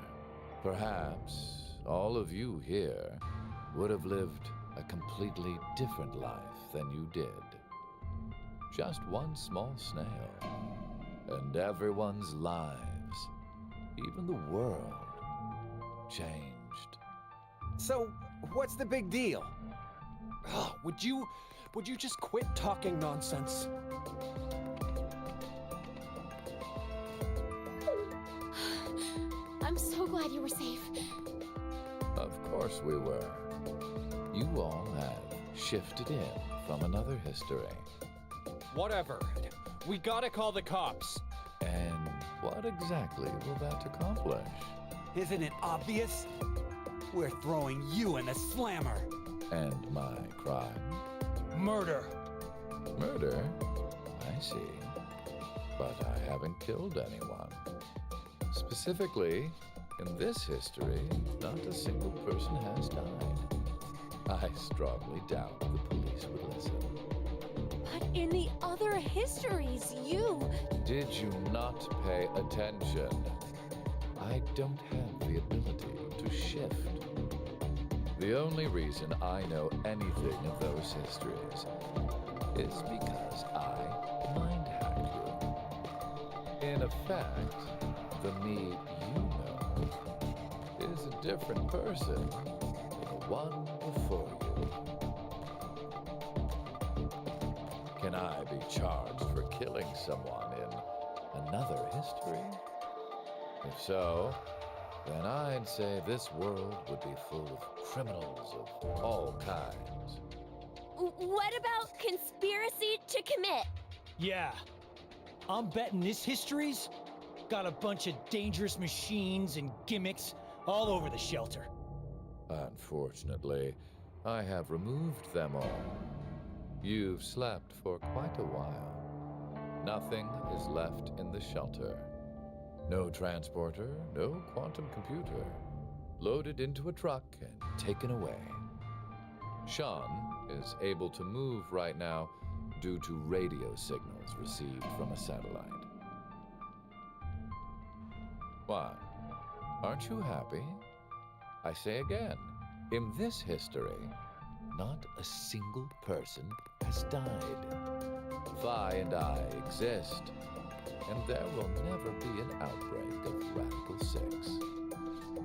perhaps all of you here would have lived a completely different life than you did. Just one small snail, and everyone's lives, even the world, changed. So, what's the big deal? Oh, would you just quit talking nonsense? I'm so glad you were safe. Of course we were. You all have shifted in from another history. Whatever. We gotta call the cops. And what exactly will that accomplish? Isn't it obvious? We're throwing you in the slammer. And my crime? Murder. Murder? I see. But I haven't killed anyone. Specifically, in this history, not a single person has died. I strongly doubt the police would listen. But in the other histories, you... Did you not pay attention? I don't have the ability to shift. The only reason I know anything of those histories is because I mind hack you. In effect, the me you know is a different person than the one before you. Can I be charged for killing someone in another history? If so, then I'd say this world would be full of criminals of all kinds. What about conspiracy to commit? Yeah. I'm betting this history's got a bunch of dangerous machines and gimmicks all over the shelter. Unfortunately, I have removed them all. You've slept for quite a while. Nothing is left in the shelter. No transporter, no quantum computer. Loaded into a truck and taken away. Sean is able to move right now due to radio signals received from a satellite. Why? Aren't you happy? I say again, in this history, not a single person has died. Vi and I exist, and there will never be an outbreak of Radical 6.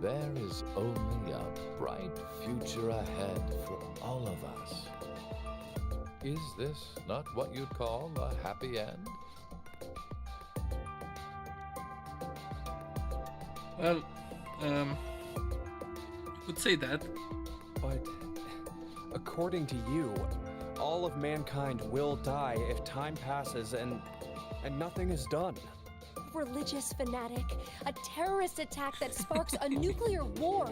There is only a bright future ahead for all of us. Is this not what you'd call a happy end? Well, you could say that. But according to you, all of mankind will die if time passes and nothing is done. Religious fanatic, a terrorist attack that sparks a nuclear war.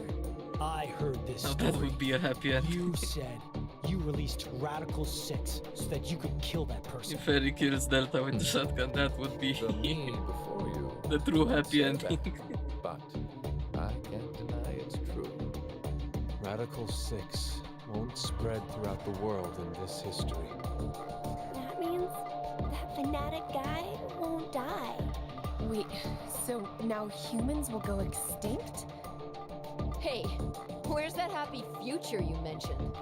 I heard this Now story. that would be a happy end. You said you released Radical 6 so that you could kill that person. If Harry kills Delta with the shotgun, that would be The me before you the true happy said ending. that, but I can't deny it's true. Radical 6 won't spread throughout the world in this history. That means that fanatic guy won't die. Wait, so now humans will go extinct? Hey, where's that happy future you mentioned?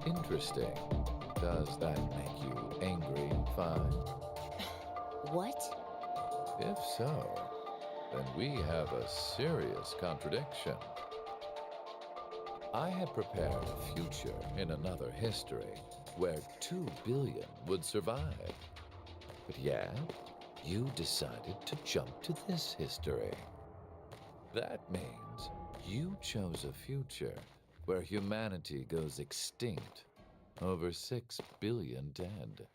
Interesting. Does that make you angry, Vi? What? If so, then we have a serious contradiction. I had prepared a future in another history where 2 billion would survive. But yet, you decided to jump to this history. That means you chose a future where humanity goes extinct, over 6 billion dead.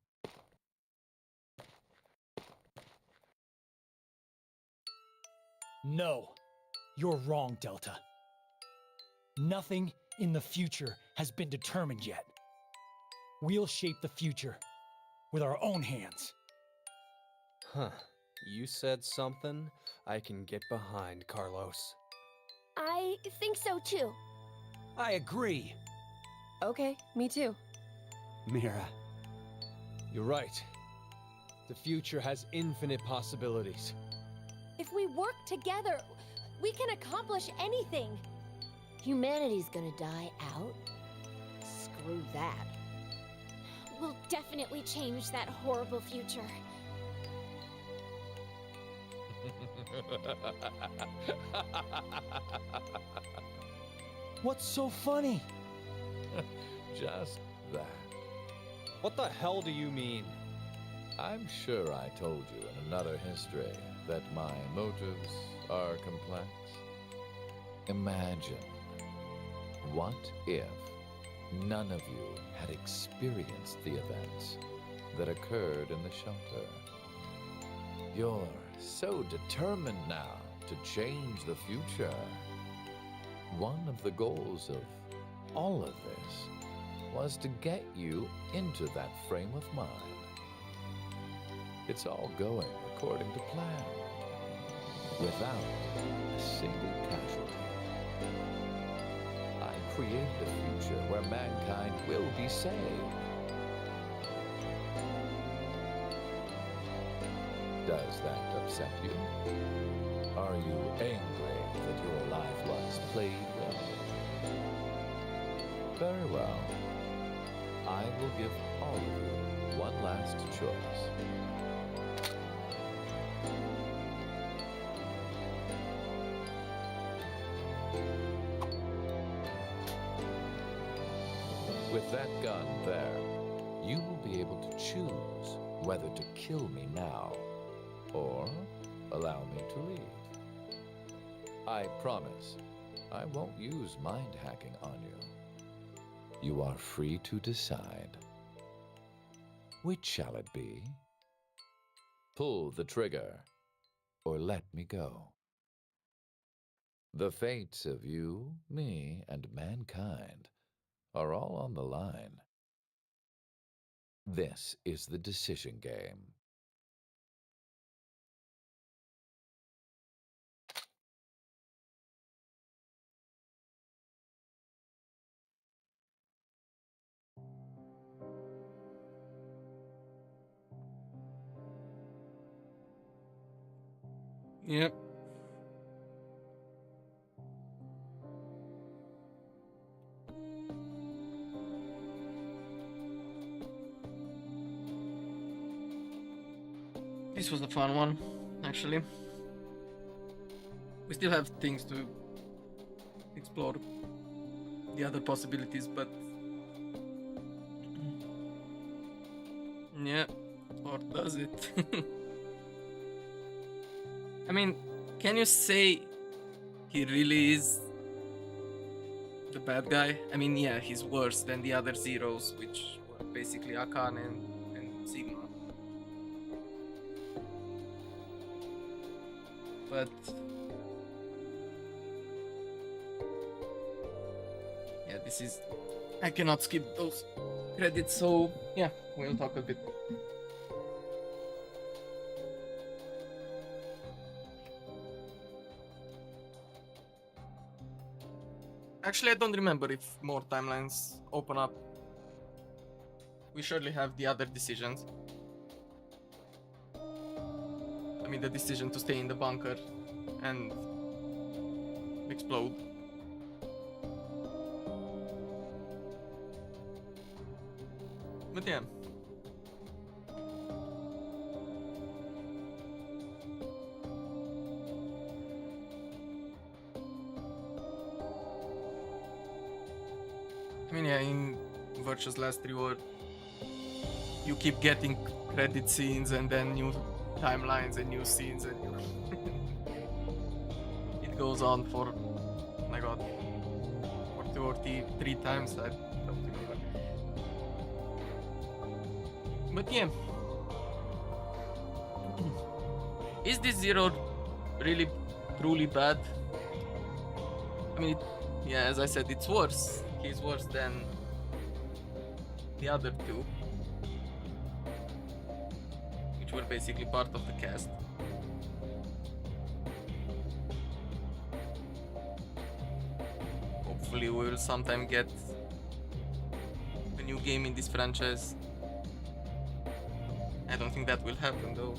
No, you're wrong, Delta. Nothing in the future has been determined yet. We'll shape the future with our own hands. Huh. You said something I can get behind, Carlos. I think so too. I agree. Okay, me too. Mira, you're right. The future has infinite possibilities. If we work together, we can accomplish anything. Humanity's gonna die out? Screw that. We'll definitely change that horrible future. What's so funny? Just that. What the hell do you mean? I'm sure I told you in another history that my motives are complex. Imagine, what if none of you had experienced the events that occurred in the shelter? You're so determined now to change the future. One of the goals of all of this was to get you into that frame of mind. It's all going according to plan, without a single casualty. I created a future where mankind will be saved. Does that upset you? Are Are you angry that your life was played well? Very well. I will give all of you one last choice. With that gun there, you will be able to choose whether to kill me now or allow me to leave. I promise I won't use mind hacking on you. You are free to decide. Which shall it be? Pull the trigger or let me go. The fates of you, me, and mankind are all on the line. This is the decision game. Yep. This was a fun one, actually. We still have things to explore, the other possibilities, but yeah, or does it? I mean, can you say he really is the bad guy? I mean, yeah, he's worse than the other Zeros, which were basically Akan and Sigma. But yeah, this is... I cannot skip those credits, so yeah, we'll talk a bit. Actually, I don't remember if more timelines open up. We surely have the other decisions. I mean, the decision to stay in the bunker and explode. But yeah. I mean, yeah, in Virtue's Last Reward, you keep getting credit scenes and then new timelines and new scenes and new... It goes on for, oh my god, 40 or 3 times, I don't remember. But yeah. Is this Zero really truly bad? I mean, yeah, as I said, it's worse. He's worse than the other two, which were basically part of the cast. Hopefully we will sometime get a new game in this franchise. I don't think that will happen though.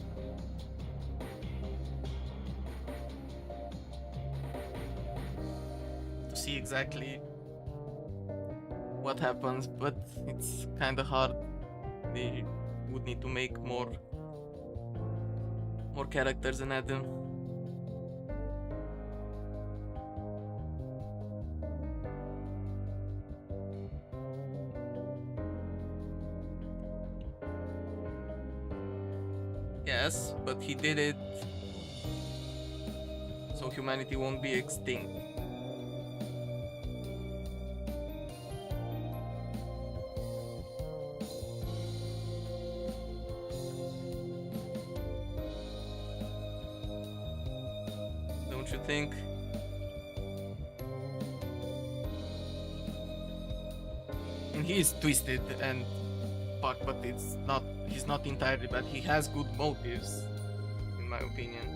To see exactly what happens, but it's kinda hard. They would need to make more characters and add them. Yes, but he did it so humanity won't be extinct. Don't you think? And he is twisted and fucked, but he's not entirely bad. He has good motives, in my opinion.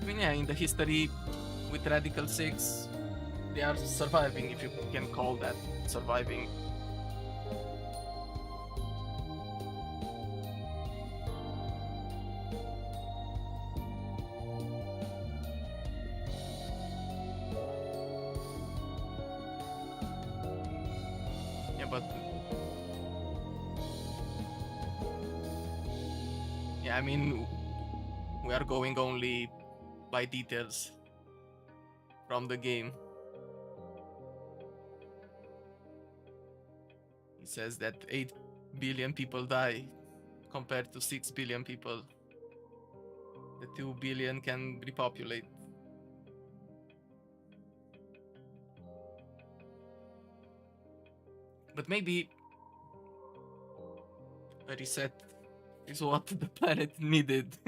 I mean, yeah, in the history with Radical 6, they are surviving, if you can call that surviving. Yeah, but yeah, I mean, we are going only by details from the game. He says that 8 billion people die compared to 6 billion people. The 2 billion can repopulate. But maybe a reset is what the planet needed.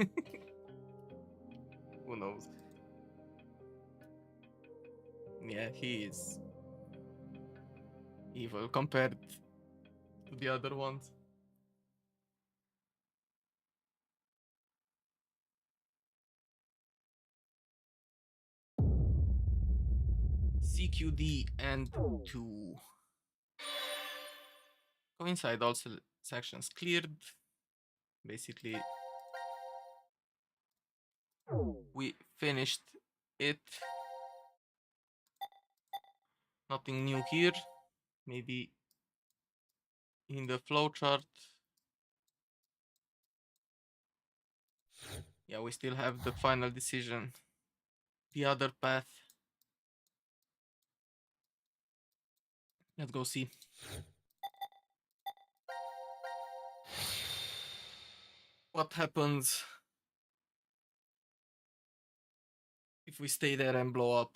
Who knows? Yeah, he is evil compared to the other ones. CQD and 2. Go inside, all sections cleared. Basically, we finished it. Nothing new here. Maybe in the flowchart. Yeah, we still have the final decision. The other path. Let's go see. What happens if we stay there and blow up?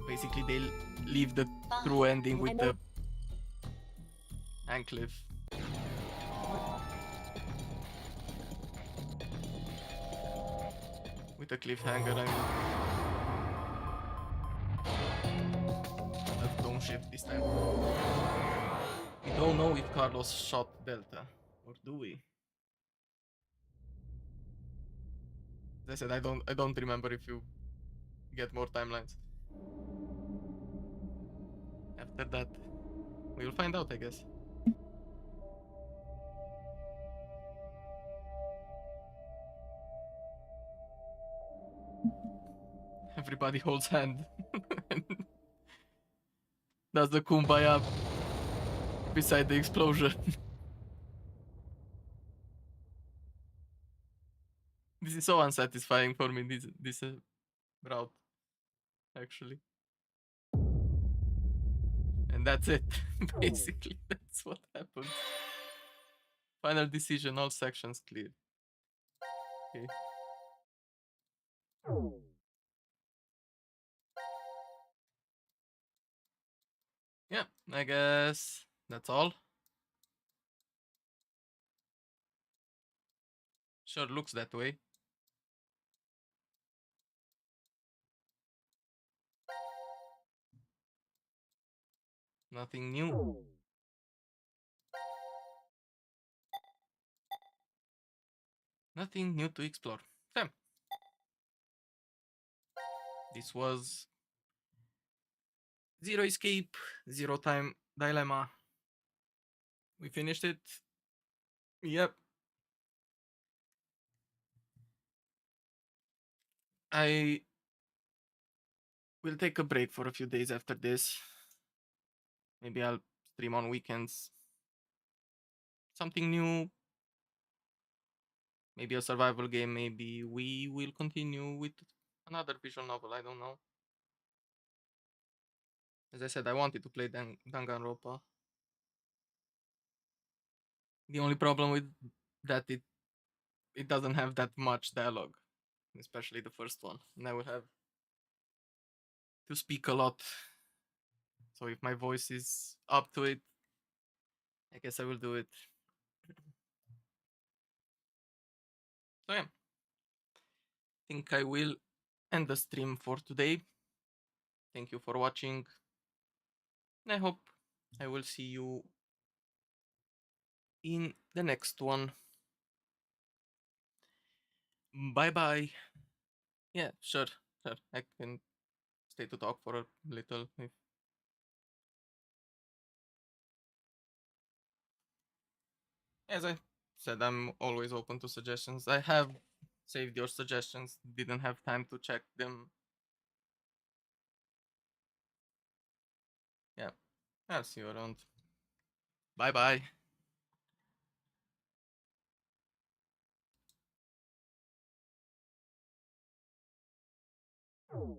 Basically, they leave the true ending with the enclave. With a cliffhanger, I mean. Let's don't shift this time. We don't know if Carlos shot Delta, or do we? As I said, I don't remember if you get more timelines. After that, we will find out, I guess. Everybody holds hand. Does the kumbaya beside the explosion. This is so unsatisfying for me, this route, actually. And that's it. Basically, that's what happens. Final decision, all sections clear. Okay. Yeah, I guess that's all. Sure looks that way. Nothing new. Nothing new to explore. Damn. This was Zero Escape, Zero Time Dilemma. We finished it. Yep. I will take a break for a few days after this. Maybe I'll stream on weekends. Something new. Maybe a survival game. Maybe we will continue with another visual novel. I don't know. As I said, I wanted to play Danganronpa. The only problem with that it doesn't have that much dialogue, especially the first one, and I will have to speak a lot. So if my voice is up to it, I guess I will do it. So yeah, I think I will end the stream for today. Thank you for watching. I hope I will see you in the next one. Bye bye. Yeah, sure, sure. I can stay to talk for a little. As I said, I'm always open to suggestions. I have saved your suggestions, didn't have time to check them. Yeah, I'll see you around. Bye bye. Oh.